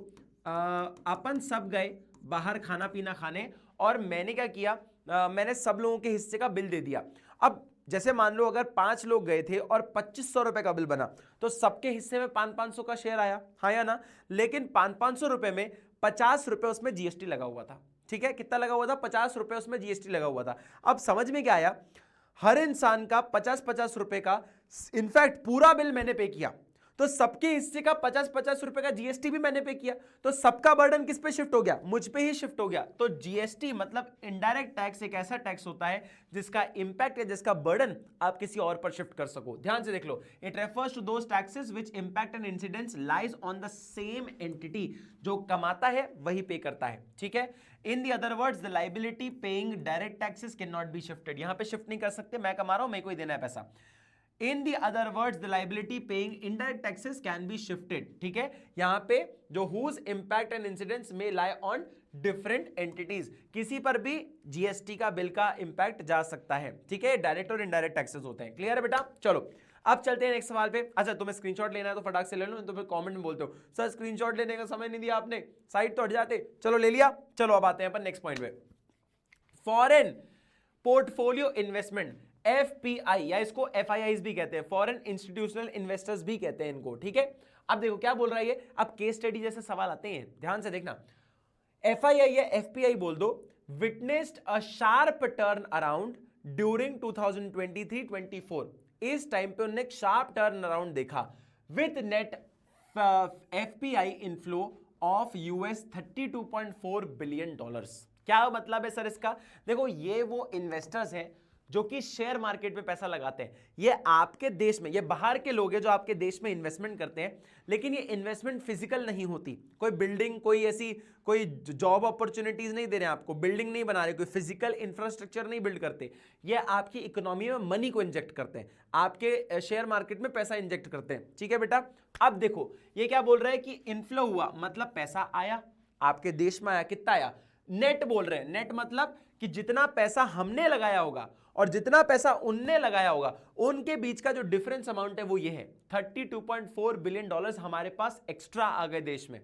अपन सब गए बाहर खाना पीना खाने और मैंने क्या किया, मैंने सब लोगों के हिस्से का बिल दे दिया. अब जैसे मान लो अगर 5 लोग गए थे और 2500 रुपए का बिल बना तो सबके हिस्से में 500 का शेयर आया, हाँ या ना. लेकिन 500 रुपए में 50 रुपए उसमें जीएसटी लगा हुआ था. ठीक है, कितना लगा हुआ था, 50 रुपए उसमें जीएसटी लगा हुआ था. अब समझ में क्या आया, हर इंसान का 50-50 रुपए का, इनफैक्ट पूरा बिल मैंने पे किया तो सबके हिस्से का 50-50 रुपए का जीएसटी भी मैंने पे किया, तो सबका बर्डन किस पे शिफ्ट हो गया, मुझ पे ही शिफ्ट हो गया. तो जीएसटी मतलब इनडायरेक्ट टैक्स एक ऐसा टैक्स होता है जिसका इंपैक्ट या जिसका बर्डन आप किसी और पर शिफ्ट कर सको. ध्यान से देख लो, it refers to those taxes which impact and incidence lies on the same entity. जो कमाता है वही पे करता है. ठीक है, in the other words the liability paying direct taxes can not be shifted. यहां पे शिफ्ट नहीं कर सकते, मैं कमा रहा हूं, मेरे को ही देना है पैसा. In the other words, the liability paying indirect taxes can be shifted. ठीक है, यहां पे जो whose impact and incidence may lie on different entities, किसी पर भी जीएसटी का बिल का इंपैक्ट जा सकता है. ठीक है, डायरेक्ट और इनडायरेक्ट टैक्सेस होते हैं. क्लियर है बेटा, चलो अब चलते हैं नेक्स्ट सवाल पे. अच्छा, तुम्हें स्क्रीनशॉट लेना है तो फटाक से ले लो, तो फिर कमेंट में बोलते हो सर स्क्रीनशॉट लेने का समय नहीं दिया आपने, साइड तो हट जाते. चलो ले लिया. चलो अब आते हैं अपन नेक्स्ट पॉइंट पे. फॉरेन पोर्टफोलियो इन्वेस्टमेंट, एफपीआई या इसको एफआईआईज भी कहते हैं, फॉरेन इंस्टीट्यूशनल इन्वेस्टर्स भी कहते हैं इनको. ठीक है, अब देखो क्या बोल रहा है ये, अब केस स्टडी जैसे सवाल आते हैं, ध्यान से देखना. एफआईआई या एफपीआई बोल दो, witnessed a sharp turn around during 2023-24. इस टाइम पे उन्होंने शार्प टर्न अराउंड देखा with net FPI inflow of US $32.4 billion. क्या मतलब है सर इसका, देखो ये वो इन्वेस्टर्स हैं जो कि शेयर मार्केट में पैसा लगाते हैं. ये आपके देश में, ये बाहर के लोग हैं जो आपके देश में इन्वेस्टमेंट करते हैं, लेकिन ये इन्वेस्टमेंट फिजिकल नहीं होती. कोई बिल्डिंग, कोई ऐसी कोई जॉब अपॉर्चुनिटीज नहीं दे रहे हैं आपको, बिल्डिंग नहीं बना रहे, कोई फिजिकल इंफ्रास्ट्रक्चर नहीं बिल्ड करते. ये आपकी इकोनॉमी में मनी को इंजेक्ट करते हैं, आपके शेयर मार्केट में पैसा इंजेक्ट करते हैं. ठीक है बेटा, अब देखो ये क्या बोल रहा है कि इनफ्लो हुआ मतलब पैसा आया आपके देश में, आया, कितना आया, नेट बोल रहे हैं. नेट मतलब कि जितना पैसा हमने लगाया होगा और जितना पैसा उनने लगाया होगा, उनके बीच का जो डिफरेंस अमाउंट है वो ये है $32.4 बिलियन हमारे पास एक्स्ट्रा आ गए देश में.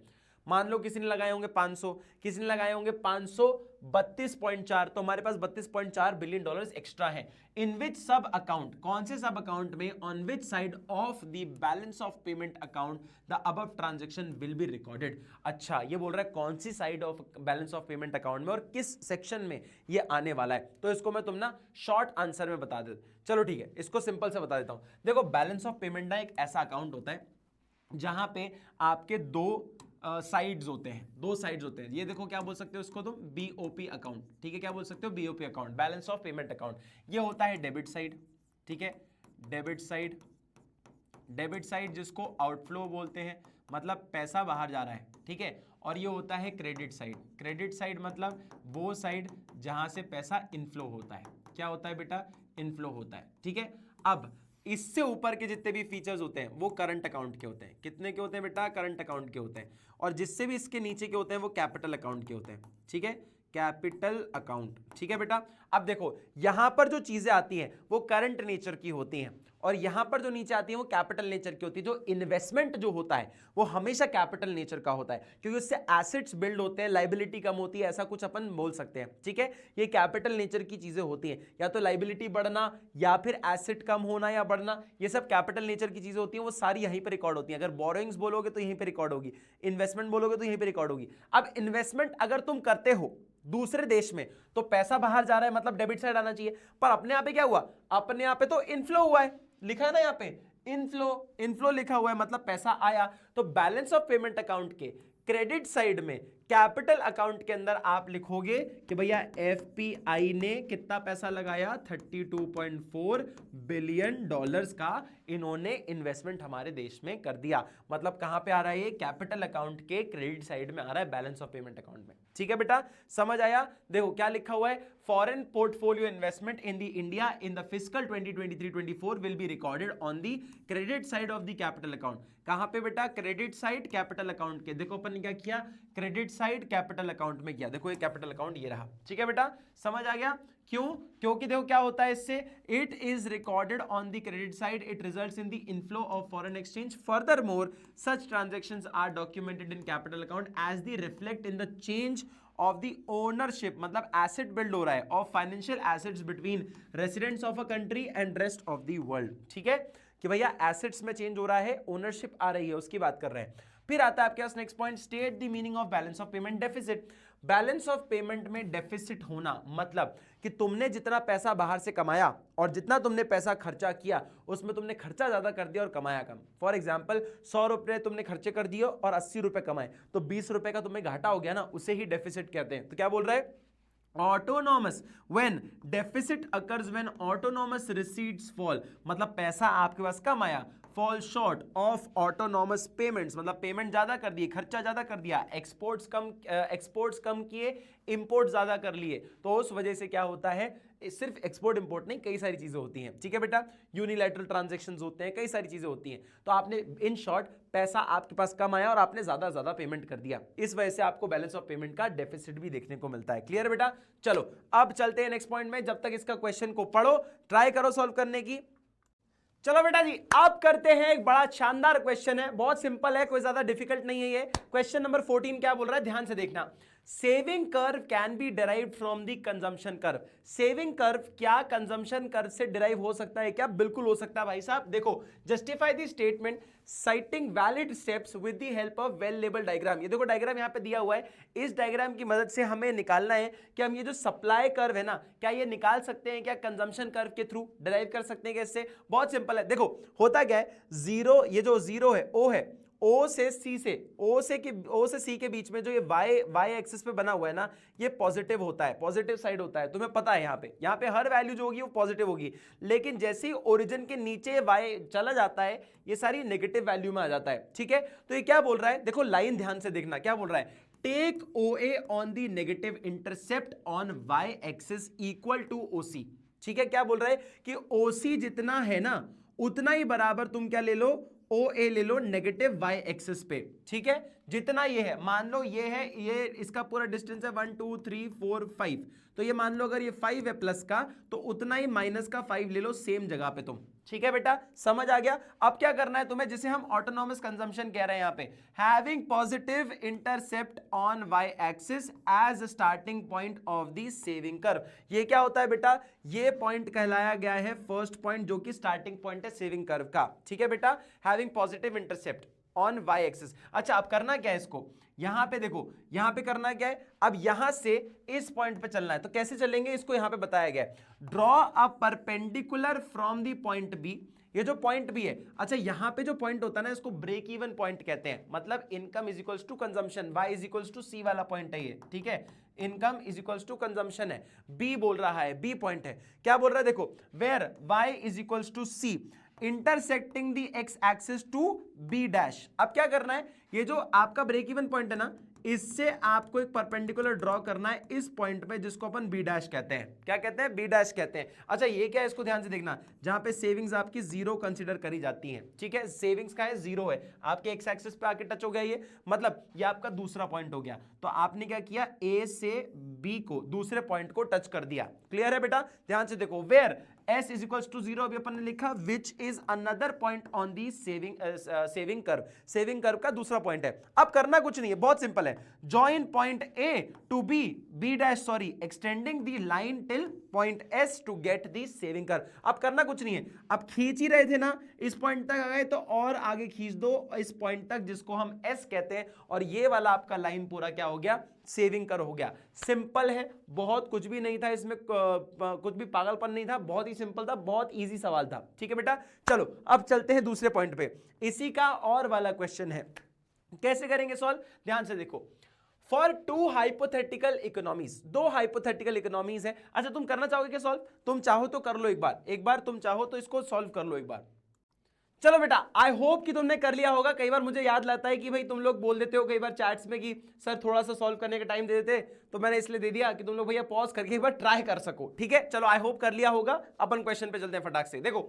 मान लो किसी ने लगाए होंगे 500, किसी ने लगाए होंगे 532.4, तो हमारे पास 32.4 बिलियन डॉलर्स एक्स्ट्रा है। इन विच सब अकाउंट, कौन से सब अकाउंट में, on which side of the balance of payment account the above transaction will be recorded. अच्छा, ये बोल रहा है कौन सी side of balance of payment account में और किस सेक्शन में ये आने वाला है। तो इसको मैं तुम ना शॉर्ट आंसर में बता दे। चलो ठीक है, इसको सिंपल से बता देता हूं। देखो, बैलेंस ऑफ पेमेंट ना एक ऐसा अकाउंट होता है जहां पे आपके दो साइड्स होते हैं, दो साइड्स होते हैं। ये देखो, क्या बोल सकते हो इसको तुम, बीओपी अकाउंट, ठीक है, क्या बोल सकते हो, BOP account, balance of payment account. ये होता है डेबिट साइड, ठीक है, डेबिट साइड, डेबिट साइड जिसको आउटफ्लो बोलते हैं, मतलब पैसा बाहर जा रहा है, ठीक है। और ये होता है क्रेडिट साइड, क्रेडिट साइड मतलब वो साइड जहां से पैसा इनफ्लो होता है। क्या होता है बेटा, इनफ्लो होता है, ठीक है। अब इससे ऊपर के जितने भी फीचर्स होते हैं वो करंट अकाउंट के होते हैं। कितने के होते हैं बेटा, करंट अकाउंट के होते हैं। और जिससे भी इसके नीचे के होते हैं वो कैपिटल अकाउंट के होते हैं, ठीक है, कैपिटल अकाउंट, ठीक है बेटा। अब देखो, यहां पर जो चीजें आती हैं वो करंट नेचर की होती हैं और यहां पर जो नीचे आती है वो कैपिटल नेचर की होती है। जो इन्वेस्टमेंट जो होता है वो हमेशा कैपिटल नेचर का होता है, क्योंकि उससे एसेट्स बिल्ड होते हैं, लाइबिलिटी कम होती है, ऐसा कुछ अपन बोल सकते हैं, ठीक है। ये कैपिटल नेचर की चीजें होती हैं, या तो लाइबिलिटी बढ़ना या फिर एसेट कम होना या बढ़ना, ये सब कैपिटल नेचर की चीजें होती हैं। वो सारी यहीं पर रिकॉर्ड होती हैं। अगर बोरोइंग्स बोलोगे तो यहीं पर रिकॉर्ड होगी, इन्वेस्टमेंट बोलोगे तो यहीं पर रिकॉर्ड होगी। अब इन्वेस्टमेंट अगर तुम करते हो दूसरे देश में तो पैसा बाहर जा रहा है, मतलब डेबिट साइड आना चाहिए, पर अपने यहाँ पे क्या हुआ, अपने यहाँ पे तो इनफ्लो हुआ है, लिखा है ना यहाँ पे इनफ्लो, इनफ्लो लिखा हुआ है, मतलब पैसा आया। तो बैलेंस ऑफ पेमेंट अकाउंट के क्रेडिट साइड में कैपिटल अकाउंट के अंदर आप लिखोगे कि भैया एफपीआई ने कितना पैसा लगाया, 32.4 बिलियन डॉलर्स का इन्होंने इन्वेस्टमेंट हमारे देश में कर दिया। मतलब कहां पे आ रहा है ये, कैपिटल अकाउंट के क्रेडिट साइड में आ रहा है, बैलेंस ऑफ पेमेंट अकाउंट में, ठीक है बेटा, समझ आया। देखो क्या लिखा हुआ है, foreign portfolio investment in the India in the fiscal 2023-24 will be recorded on the credit side of the capital account. कहां पे बेटा, क्रेडिट साइड कैपिटल अकाउंट के। देखो अपन ने क्या किया, क्रेडिट साइड कैपिटल अकाउंट में किया। देखो ये कैपिटल अकाउंट ये रहा, ठीक है बेटा, समझ आ गया। क्यों, क्योंकि देखो क्या होता है इससे, it is recorded on the credit side, it results in the inflow of foreign exchange. Furthermore such transactions are documented in capital account as the reflect in the change of the ownership, मतलब asset build हो रहा है of financial assets between residents of a country and rest of the world, ठीक है, कि भैया assets में change हो रहा है, ओनरशिप आ रही है, उसकी बात कर रहे हैं। फिर आता है आपके पास next point, state the meaning of balance of payment deficit. Balance of payment में डेफिसिट होना मतलब कि तुमने जितना पैसा बाहर से कमाया और जितना तुमने पैसा खर्चा किया उसमें तुमने खर्चा ज्यादा कर दिया और कमाया कम। फॉर एग्जांपल 100 रुपए तुमने खर्चे कर दिए और 80 रुपए कमाए, तो 20 रुपए का तुम्हें घाटा हो गया ना, उसे ही डेफिसिट कहते हैं। तो क्या बोल रहा है, autonomous when deficit occurs when autonomous receipts fall, मतलब पैसा आपके पास कम आया, fall short of autonomous payments, मतलब पेमेंट ज्यादा कर दिए, खर्चा ज्यादा कर दिया, एक्सपोर्ट्स कम किए, इंपोर्ट ज्यादा कर लिए, तो उस वजह से क्या होता है, सिर्फ एक्सपोर्ट इंपोर्ट नहीं, कई सारी चीजें होती हैं, ठीक है बेटा, यूनिलैटरल ट्रांजैक्शंस होते हैं, कई सारी चीजें होती हैं। तो आपने इन शॉर्ट पैसा आपके पास कम आया और आपने ज्यादा पेमेंट कर दिया, इस वजह से आपको बैलेंस ऑफ पेमेंट का डेफिसिट भी देखने को मिलता है। क्लियर बेटा, चलो अब चलते हैं नेक्स्ट पॉइंट में। जब तक इसका क्वेश्चन को पढ़ो, ट्राई करो सॉल्व करने की। चलो बेटा जी, अब करते हैं एक बड़ा शानदार क्वेश्चन है, बहुत सिंपल है, कोई ज्यादा डिफिकल्ट नहीं है ये। क्वेश्चन नंबर 14 क्या बोल रहा है, ध्यान से देखना। Saving curve can be derived from the consumption curve. Saving curve क्या कंजम्पशन कर्व से डिराइव हो सकता है क्या? बिल्कुल हो सकता है भाई साहब। देखो, justify the statement citing valid steps with the help of well label diagram. ये देखो डायग्राम यहां पे दिया हुआ है, इस डायग्राम की मदद से हमें निकालना है कि हम ये जो सप्लाई कर्व है ना, क्या ये निकाल सकते हैं क्या कंजम्पशन कर्व के थ्रू डिराइव कर सकते हैं क्या इससे? बहुत सिंपल है। देखो होता क्या है, जीरो, ये जो जीरो है ओ है, ओ से सी से ओ से सी के बीच में जो ये वाई एक्सिस पे बना हुआ है ना, ये पॉजिटिव होता है, पॉजिटिव साइड होता है, तुम्हें पता है। यहाँ पे हर वैल्यू जो होगी वो पॉजिटिव होगी, लेकिन जैसे ही ओरिजिन के नीचे वाई चला जाता है ये सारी नेगेटिव वैल्यू में आ जाता है, ठीक है। तो ये क्या बोल रहा है, देखो लाइन ध्यान से देखना, क्या बोल रहा है, take OA on the negative intercept on Y axis equal to OC, ठीक है। क्या बोल रहा है कि OC जितना है ना उतना ही बराबर तुम क्या ले लो, OA ले लो नेगेटिव वाई एक्सिस पे, ठीक है। जितना ये है, मान लो ये है, ये इसका पूरा डिस्टेंस है 1 2 3 4 5, तो ये मान लो अगर ये 5 है प्लस का, तो उतना ही माइनस का 5 ले लो सेम जगह पे तुम, ठीक है बेटा, समझ आ गया। अब क्या करना है तुम्हें, जिसे हम ऑटोनॉमस कंजम्पशन कह रहे हैं यहां पे, having positive intercept on Y axis as starting point of the saving curve. ये क्या होता है बेटा, ये पॉइंट कहलाया गया है फर्स्ट पॉइंट, जो कि स्टार्टिंग पॉइंट है सेविंग कर्व का। ठीक है बेटा, having positive intercept on Y axis. अच्छा, अब करना क्या है इसको, यहां पे देखो, यहां पे करना क्या है, अब यहां से इस पॉइंट पे चलना है। तो कैसे चलेंगे, इसको यहां पे बताया गया है, draw a perpendicular from the point B. ये जो पॉइंट बी है, अच्छा यहां पे जो पॉइंट होता है ना, इसको ब्रेक इवन पॉइंट कहते हैं। मतलब income is equals to consumption, Y is equals to C वाला पॉइंट है ये। ठीक है, income is equals to consumption है, बी बोल रहा है, बी पॉइंट है। क्या बोल रहा है देखो, where Y is equals to C intersecting the X axis to B dash. अब क्या करना है, ये जो आपका ब्रेक इवन पॉइंट है ना, इससे आपको एक परपेंडिकुलर ड्रॉ करना है इस पॉइंट पे, जिसको अपन बी डैश कहते हैं। क्या कहते हैं, बी डैश कहते हैं। अच्छा ये क्या है, इसको ध्यान से देखना, जहां पे सेविंग्स आपकी जीरो कंसीडर करी जाती हैं। ठीक है, सेविंग्स का है, जीरो है, आपके एक्स एक्सिस पे आके टच हो गया ये, मतलब ये आपका दूसरा पॉइंट हो गया। तो आपने क्या किया, ए से बी को, दूसरे पॉइंट को टच कर दिया। क्लियर है बेटा, ध्यान से देखो, where S is equals to zero, अभी अपन ने लिखा, which is another point on the saving curve, saving curve का दूसरा पॉइंट है। अब करना कुछ नहीं है, बहुत सिंपल है, join point A to B dash, sorry, extending the line till point S to get the saving curve. अब करना कुछ नहीं है, अब खींच ही रहे थे ना, इस पॉइंट तक आ गए तो और आगे खींच दो इस पॉइंट तक, जिसको हम S कहते हैं, और ये वाला आपका लाइन पूरा क्या हो गया, सेविंग कर्व हो गया। सिंपल है, बहुत कुछ भी नहीं था इसमें, कुछ भी पागलपन नहीं था, बहुत ही सिंपल था, बहुत इजी सवाल था। ठीक है बेटा, चलो अब चलते हैं दूसरे पॉइंट पे। इसी का और वाला क्वेश्चन है, कैसे करेंगे सॉल्व, ध्यान से देखो। फॉर टू हाइपोथेटिकल इकोनॉमीज, दो हाइपोथेटिकल इकोनॉमीज है। अच्छा तुम करना चाहोगे क्या सॉल्व, तुम चाहो तो कर लो एक बार तुम चाहो तो इसको सॉल्व कर लो एक बार। चलो बेटा, आई होप कि तुमने कर लिया होगा। कई बार मुझे याद लाता है कि भाई तुम लोग बोल देते हो कई बार चैट्स में कि सर थोड़ा सा सॉल्व करने का टाइम दे देते, तो मैंने इसलिए दे दिया कि तुम लोग भैया पॉज करके एक बार ट्राई कर सको। ठीक है, चलो आई होप कर लिया होगा। अपन क्वेश्चन पे चलते हैं फटाक से। देखो,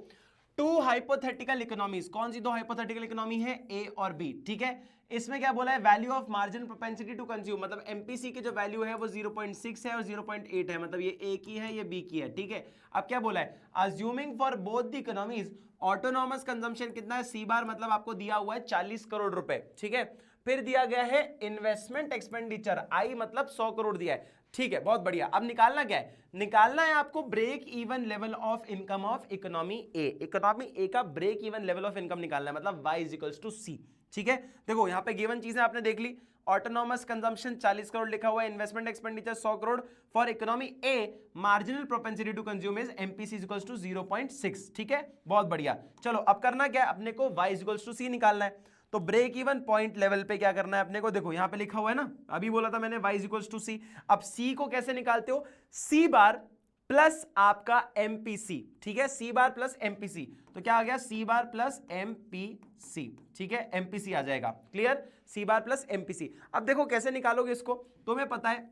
टू हाइपोथेटिकल इकोनॉमीज, कौन सी दो हाइपोथेटिकल इकोनॉमी है, ए और बी। ठीक है, इसमें क्या बोला है, value of margin propensity to consume, मतलब एमपीसी की जो वैल्यू है वो 0.6 है और 0.8 है, मतलब ये ए की है ये बी की है। ठीक है, अब क्या बोला है, assuming for both the economies autonomous consumption कितना है, सी बार, मतलब आपको दिया हुआ है 40 करोड़ रुपए। ठीक है, फिर दिया गया है इन्वेस्टमेंट एक्सपेंडिचर, आई मतलब 100 करोड़ दिया है। ठीक है, बहुत बढ़िया। अब निकालना क्या है, निकालना है आपको break even level of income of economy A. Economy A का break even level of income निकालना है, मतलब y is equals to C. ठीक है, देखो यहां पे गिवन चीजें आपने देख ली, ऑटोनॉमस कंजम्पशन 40 करोड़ लिखा हुआ है, investment expenditure 100 crore. For economy A marginal propensity to consume is MPC is equals to 0.6। ठीक है, बहुत बढ़िया। चलो अब करना क्या है, अपने को y इज इक्वल्स टू सी निकालना है। तो ब्रेक इवन पॉइंट लेवल पे क्या करना है अपने को, देखो यहां पे लिखा हुआ है ना, अभी बोला था मैंने y इज इक्वल्स टू सी। अब c को कैसे निकालते हो, c बार प्लस आपका एमपीसी। ठीक है, सी बार प्लस एमपीसी, तो क्या आ गया, सी बार प्लस एमपीसी। ठीक है, एमपीसी आ जाएगा। क्लियर, सी बार प्लस एमपीसी। अब देखो कैसे निकालोगे इसको, तुम्हें पता है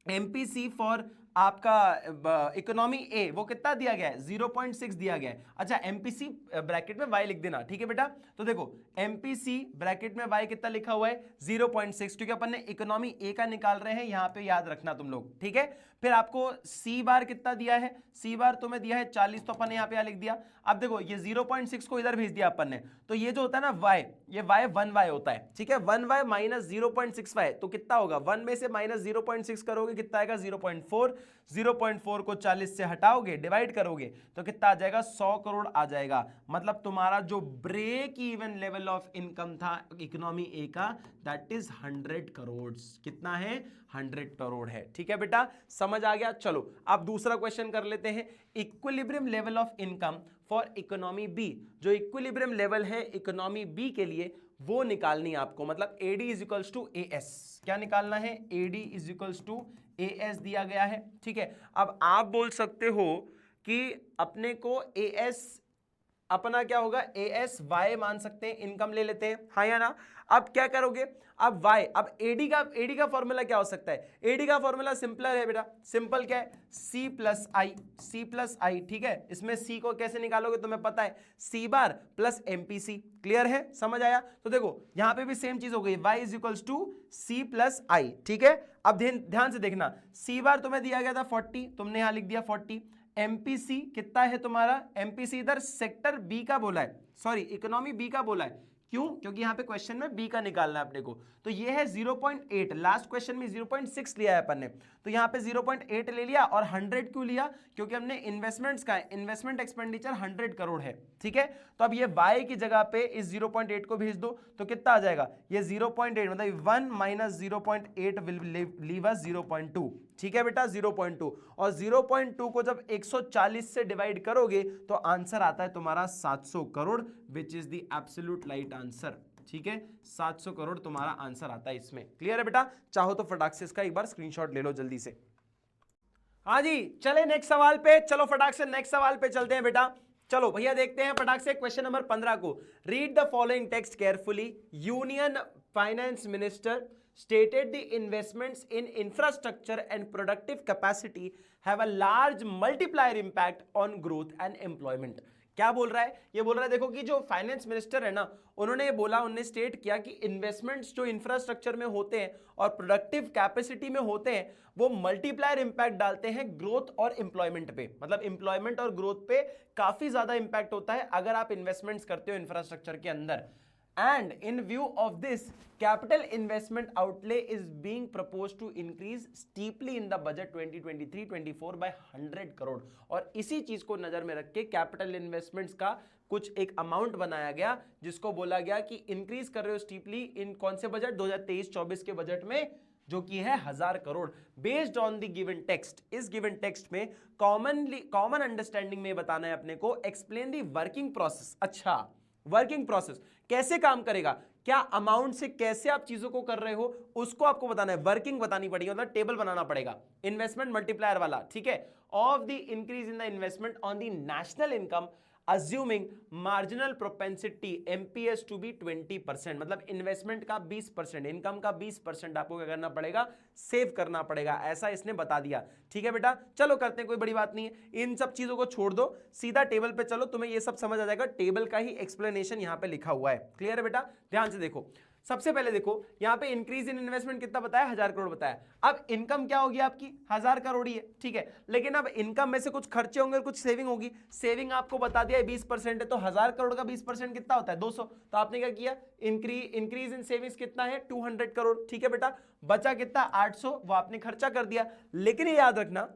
एमपीसी फॉर आपका इकोनॉमी ए वो कितना दिया गया है, 0.6 दिया गया है। अच्छा, एमपीसी ब्रैकेट में y लिख देना। ठीक है बेटा, तो देखो एमपीसी ब्रैकेट में y कितना लिखा हुआ है, 0.6, क्योंकि अपन ने इकोनॉमी ए का निकाल रहे हैं, यहां पे याद रखना तुम लोग। ठीक है, फिर आपको सी बार कितना दिया है, सी बार तुम्हें दिया है 40, तो अपन ने यहां पे लिख दिया। अब देखो ये 0.6 को इधर भेज दिया अपन ने, तो ये जो होता है ना y, ये y 1y होता है। ठीक है, 1y माइनस 0.6y, तो कितना होगा, 1 में से माइनस 0.6 करोगे कितना आएगा, 0.4। 0.4 को 40 से हटाओगे, डिवाइड करोगे, तो कितना आ जाएगा, 100 करोड़ आ जाएगा। मतलब तुम्हारा जो break even level of income था इकोनॉमी ए का, दैट इज 100 करोड़। कितना है, 100 करोड़ है। ठीक है बेटा, समझ आ गया। चलो अब दूसरा क्वेश्चन कर लेते हैं, equilibrium level of income for economy B. जो इक्विलिब्रियम लेवल है इकोनॉमी बी के लिए, वो निकालनी है आपको, मतलब AD is equals to AS। क्या निकालना है, AD is equals to AS दिया गया है। ठीक है, अब आप बोल सकते हो कि अपने को AS अपना क्या होगा, ASY मान सकते हैं, इनकम ले लेते हैं, हाँ या ना। अब क्या करोगे, अब Y, अब AD का फॉर्मूला क्या हो सकता है, AD का फॉर्मूला सिंपलर है बेटा, सिंपल क्या है, C प्लस आई। ठीक है, इसमें C को कैसे निकालोगे तुम्हें पता है, C बार प्लस एमपीसी। क्लियर है, समझ आया। तो देखो यहां पे भी सेम चीज हो गई, y is equals to C plus I. ठीक है, अब ध्यान से देखना, C बार तुम्हें दिया गया था 40, तुमने यहां लिख दिया 40, एमपीसी कितना है तुम्हारा, एमपीसी इधर सेक्टर बी का बोला है, सॉरी इकोनॉमी बी का बोला है, क्यों, क्योंकि यहां पे क्वेश्चन में बी का निकालना है अपने को, तो ये है 0.8, लास्ट क्वेश्चन में 0.6 लिया है अपन ने, तो यहां पे 0.8 ले लिया, और 100 क्यों लिया, क्योंकि हमने इन्वेस्टमेंट्स का इन्वेस्टमेंट एक्सपेंडिचर 100 करोड़ है, ठीक है। तो अब ये y की जगह पे इस 0.8 को भेज दो, तो कितना आ जाएगा, ये 0.8 मतलब 1 माइनस 0.8 विल लीव अस 0.2, ठीक है बेटा 0.2, और 0.2 को जब 140 से डिवाइड करोगे तो आंसर आता है तुम्हारा 700 crore, which is the absolute right answer, ठीक है 700 करोड़ तुम्हारा आंसर आता है इसमें। क्लियर है बेटा, चाहो तो फटाक से इसका एक बार स्क्रीनशॉट ले लो जल्दी से। हाँ जी, चले नेक्स्ट सवाल पे, चलो फटाक से नेक्स्ट सवाल पे चलते हैं बेटा। चलो भैया देखते हैं फटाक से क्वेश्चन नंबर 15 को। Read the following text carefully. Union finance minister stated the investments in infrastructure and productive capacity have a large multiplier impact on growth and employment। क्या बोल रहा है, ये बोल रहा है देखो कि जो फाइनेंस मिनिस्टर है ना, उन्होंने ये बोला, उन्होंने स्टेट किया कि इन्वेस्टमेंट्स जो इंफ्रास्ट्रक्चर में होते हैं और प्रोडक्टिव कैपेसिटी में होते हैं वो मल्टीप्लायर इंपैक्ट डालते हैं ग्रोथ और एम्प्लॉयमेंट पे, मतलब एम्प्लॉयमेंट और ग्रोथ पे काफी ज्यादा इंपैक्ट होता है अगर आप इन्वेस्टमेंट्स करते हो इंफ्रास्ट्रक्चर के अंदर। And in view of this, capital investment outlay is being proposed to increase steeply in the budget 2023-24 by 100 crore. और इसी चीज को नजर में रख के कैपिटल इन्वेस्टमेंट्स का कुछ एक अमाउंट बनाया गया, जिसको बोला गया कि इंक्रीज कर रहे हो स्टीपली इन कौन से बजट, 2023-24 के बजट में, जो कि है 1000 crore. Based on the given text, इस गिवन टेक्स्ट में कॉमन अंडरस्टैंडिंग में बताना है अपने को, एक्सप्लेन द वर्किंग प्रोसेस। अच्छा, वर्किंग प्रोसेस कैसे काम करेगा, क्या अमाउंट से कैसे आप चीजों को कर रहे हो उसको आपको बताना है, वर्किंग बतानी पड़ेगी, मतलब टेबल बनाना पड़ेगा इन्वेस्टमेंट मल्टीप्लायर वाला, ठीक है। Of the increase in the investment on the national income assuming marginal propensity MPS to be 20%, मतलब इन्वेस्टमेंट का 20%, इनकम का 20% आपको क्या करना पड़ेगा, सेव करना पड़ेगा, ऐसा इसने बता दिया। ठीक है बेटा, चलो करते हैं, कोई बड़ी बात नहीं है, इन सब चीजों को छोड़ दो, सीधा टेबल पे चलो, तुम्हें ये सब समझ आ जाएगा, टेबल का ही एक्सप्लेनेशन यहां पे लिखा हुआ है। क्लियर है बेटा, ध्यान से देखो। सबसे पहले देखो यहां पे इंक्रीज इन इन्वेस्टमेंट कितना बताया, 1000 करोड़ बताया। अब इनकम क्या होगी आपकी, 1000 करोड़ ही है, ठीक है, लेकिन अब इनकम में से कुछ खर्चे होंगे और कुछ सेविंग होगी। सेविंग आपको बता दिया 20% है, तो 1000 करोड़ का 20% कितना होता है, 200। तो आपने क्या किया, इंक्रीज इन सेविंग्स कितना है, 200 करोड़। ठीक है बेटा, बचा कितना, 800, वो आपने खर्चा कर दिया। लेकिन ये याद रखना,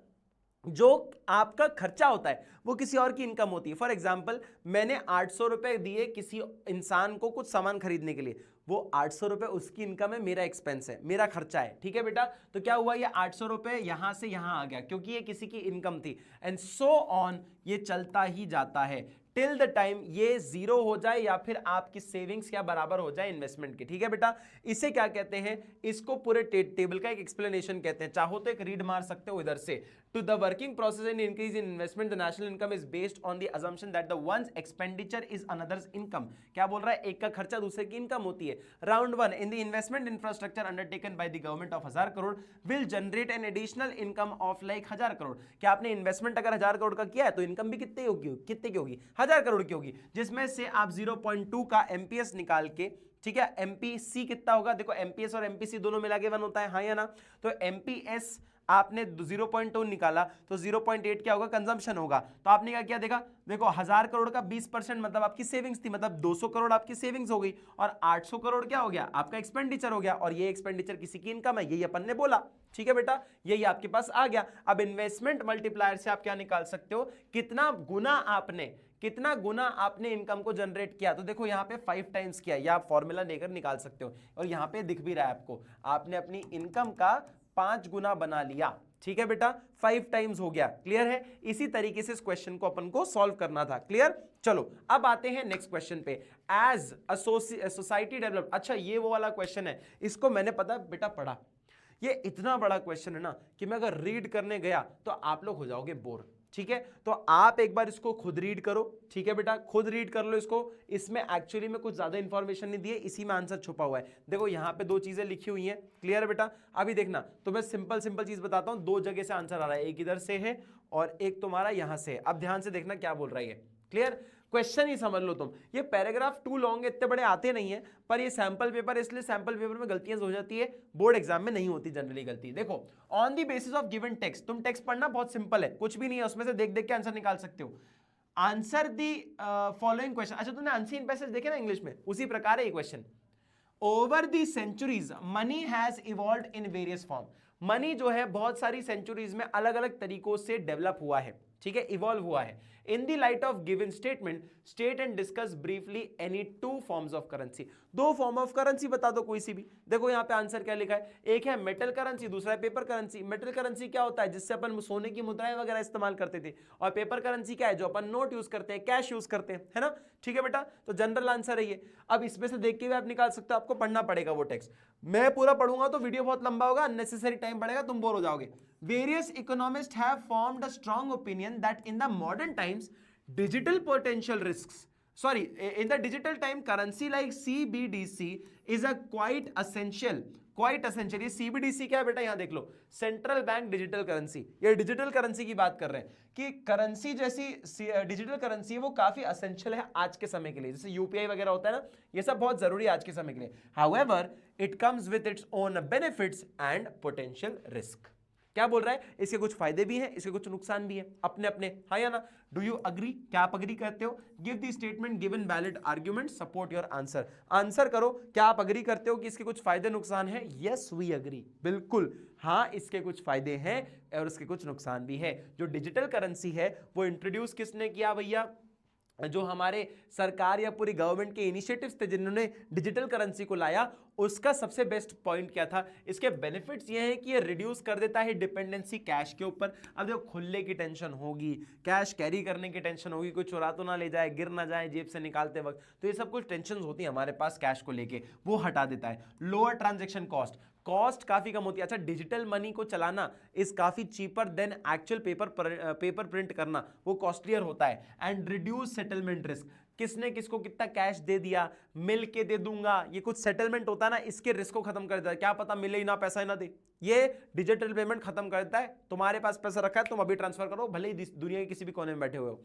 जो आपका खर्चा होता है वो किसी और की इनकम होती है। फॉर एग्जाम्पल, मैंने 800 रुपए दिए किसी इंसान को कुछ सामान खरीदने के लिए, वो 800 रुपए उसकी इनकम है, मेरा एक्सपेंस है, मेरा खर्चा है। ठीक है बेटा, तो क्या हुआ, ये 800 रुपए यहां से यहां आ गया क्योंकि ये किसी की इनकम थी, एंड सो ऑन, ये चलता ही जाता है टिल द टाइम ये जीरो हो जाए या फिर आपकी सेविंग्स क्या बराबर हो जाए इन्वेस्टमेंट के। ठीक है बेटा, इसे क्या कहते हैं, इसको पूरे टेबल का एक एक्सप्लेनेशन कहते हैं। चाहो तो एक रीड मार सकते हो इधर से, to the working process in increase in investment the national income is based on the assumption that the one's expenditure is another's income. क्या बोल रहा है, एक का खर्चा दूसरे की इनकम होती है। Round one, in the investment infrastructure undertaken by the government of 1000 crore will generate an additional income of like 1000 crore. क्या आपने इन्वेस्टमेंट अगर 1000 करोड़ का किया है तो इनकम भी कितनी होगी, कितने की होगी, 1000 करोड़ की होगी, जिसमें से आप 0.2 का एमपीएस निकाल के, ठीक है, एमपीसी कितना होगा, देखो एमपीएस और एमपीसी दोनों मिला के 1 होता है, हाँ या ना, तो एमपीएस आपने 0.2 निकाला तो 0.8 क्या होगा, कंजम्पशन होगा। तो आपने क्या किया, देखो 1000 करोड़ का 20% मतलब आपकी सेविंग्स थी, मतलब 200 करोड़ आपकी सेविंग्स हो गई, और 800 करोड़ क्या हो गया, आपका एक्सपेंडिचर हो गया, और ये एक्सपेंडिचर किसी की इनकम है, यही अपन ने बोला। ठीक है बेटा, यही आपके पास आ गया। अब इन्वेस्टमेंट मल्टीप्लायर से आप क्या निकाल सकते हो, कितना गुना आपने इनकम को जनरेट किया। तो देखो यहां पे 5 टाइम्स किया, या आप फॉर्मूला लेकर निकाल सकते हो, और यहां पे दिख भी रहा है आपको, आपने अपनी इनकम का 5 गुना बना लिया। ठीक है बेटा, 5 टाइम्स हो गया। क्लियर है, इसी तरीके से इस क्वेश्चन को अपन को सॉल्व करना था। क्लियर, चलो अब आते हैं नेक्स्ट क्वेश्चन पे। एज सोसाइटी डेवलप, अच्छा ये वो वाला क्वेश्चन है, इसको मैंने पता बेटा पढ़ा, ये इतना बड़ा क्वेश्चन है ना कि मैं अगर रीड करने गया तो आप लोग हो जाओगे बोर। ठीक है, तो आप एक बार इसको खुद रीड करो। ठीक है बेटा, खुद रीड कर लो इसको, इसमें एक्चुअली में कुछ ज्यादा इंफॉर्मेशन नहीं दी है, इसी में आंसर छुपा हुआ है। देखो यहाँ पे 2 चीजें लिखी हुई हैं। क्लियर है बेटा, अभी देखना, तो मैं सिंपल चीज बताता हूं, 2 जगह से आंसर आ रहा है, एक इधर से है और एक तुम्हारा यहां से है। अब ध्यान से देखना क्या बोल रहा है। क्लियर, क्वेश्चन ही समझ लो तुम। ये पैराग्राफ टू लॉन्ग है, इतने बड़े आते नहीं है, पर ये सैंपल पेपर, इसलिए सैंपल पेपर में गलतियां हो जाती है, बोर्ड एग्जाम में नहीं होती जनरली गलती। देखो, on the basis of given text, तुम टेक्स्ट पढ़ना बहुत सिंपल है, कुछ भी नहीं है उसमें से देख देख के आंसर निकाल सकते हो। Answer the following question. अच्छा, तुमने अनसीन पैसेज देखे ना इंग्लिश में, उसी प्रकार है ये question. Over the centuries money has evolved in various form. Money जो है बहुत सारी सेंचुरीज में अलग अलग तरीकों से डेवलप हुआ है, ठीक है, इवॉल्व हुआ है। In the light of given statement state and discuss briefly any two forms of currency. दो फॉर्म ऑफ करेंसी बता दो कोई सी भी। देखो यहां पे आंसर क्या लिखा है, एक है मेटल करेंसी, दूसरा है पेपर करेंसी। मेटल करेंसी क्या होता है, जिससे अपन सोने की मुद्राएं वगैरह इस्तेमाल करते थे, और पेपर करेंसी क्या है, जो अपन नोट यूज करते हैं, कैश यूज करते हैं, है ना। ठीक है बेटा, तो जनरल आंसर है ये। अब इसमें से देख के भी आप निकाल सकते हो, आपको पढ़ना पड़ेगा वो टेक्स्ट। मैं पूरा पढ़ूंगा तो वीडियो बहुत लंबा होगा, अननेसेसरी टाइम पड़ेगा, तुम बोर हो जाओगे। Various economists have formed a strong opinion that in the modern times, digital potential risks, sorry, in the digital time, currency like CBDC is a quite essential. ये CBDC क्या है बेटा, यहां देख लो, सेंट्रल बैंक डिजिटल करेंसी। ये digital currency की बात कर रहे हैं कि करेंसी जैसी डिजिटल करेंसी है वो काफी असेंशियल है आज के समय के लिए। जैसे यूपीआई वगैरह होता है ना, ये सब बहुत जरूरी है आज के समय के लिए। However it comes with its own benefits and potential risk. क्या बोल रहा है, इसके कुछ फायदे भी हैं, इसके कुछ नुकसान भी हैं, अपने अपने, हाँ या ना। डू यू अग्री, क्या आप अग्री करते हो? Give the statement given valid argument support your answer. Answer करो, क्या आप अग्री करते हो कि इसके कुछ फायदे नुकसान हैं? यस वी अग्री, बिल्कुल, हाँ इसके कुछ फायदे हैं और इसके कुछ नुकसान भी है। जो डिजिटल करेंसी है वो इंट्रोड्यूस किसने किया भैया? जो हमारे सरकार या पूरी गवर्नमेंट के इनिशिएटिव्स थे जिन्होंने डिजिटल करेंसी को लाया, उसका सबसे बेस्ट पॉइंट क्या था? इसके बेनिफिट्स ये हैं कि ये रिड्यूस कर देता है डिपेंडेंसी कैश के ऊपर। अब देखो, खुले की टेंशन होगी, कैश कैरी करने की टेंशन होगी, कोई चुरा तो ना ले जाए, गिर ना जाए जेब से निकालते वक्त, तो ये सब कुछ टेंशन होती है हमारे पास कैश को लेके, वो हटा देता है। लोअर ट्रांजेक्शन कॉस्ट काफी कम होती है। अच्छा, डिजिटल मनी को चलाना इज काफी cheaper than actual paper print करना, वो कॉस्टलियर होता है। एंड रिड्यूस सेटलमेंट रिस्क, किसने किसको कितना कैश दे दिया, मिल के दे दूंगा, ये कुछ सेटलमेंट होता है ना, इसके रिस्क को खत्म कर देता है। क्या पता मिले ही ना, पैसा ही ना दे, ये डिजिटल पेमेंट खत्म कर देता है। तुम्हारे पास पैसा रखा है, तुम अभी ट्रांसफर करो, भले ही दुनिया के किसी भी कोने में बैठे हुए हो।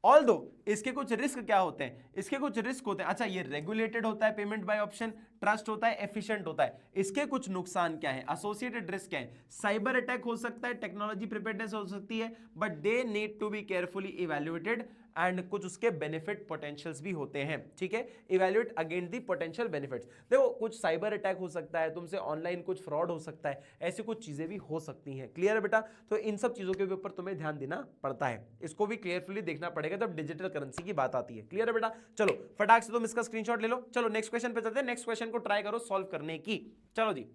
ऑल्दो इसके कुछ रिस्क क्या होते हैं? इसके कुछ रिस्क होते हैं। अच्छा, ये रेगुलेटेड होता है, पेमेंट बाय ऑप्शन, ट्रस्ट होता है, एफिशिएंट होता है। इसके कुछ नुकसान क्या है, एसोसिएटेड रिस्क क्या है? साइबर अटैक हो सकता है, टेक्नोलॉजी प्रिपेयर्डनेस हो सकती है, but they need to be carefully evaluated. And कुछ उसके बेनिफिट पोटेंशियल्स भी होते हैं, ठीक है, evaluate against the potential benefits. देखो, कुछ साइबर अटैक हो सकता है, तुमसे ऑनलाइन कुछ फ्रॉड हो सकता है, ऐसी कुछ चीजें भी हो सकती हैं। क्लियर है बेटा? तो इन सब चीजों के ऊपर तुम्हें ध्यान देना पड़ता है, इसको भी क्लियरफुली देखना पड़ेगा जब डिजिटल करेंसी की बात आती है। क्लियर है बेटा? चलो फटाक से तुम इसका स्क्रीनशॉट ले लो। चलो नेक्स्ट क्वेश्चन पे चलते हैं, नेक्स्ट क्वेश्चन को ट्राई करो सॉल्व करने की। चलो जी,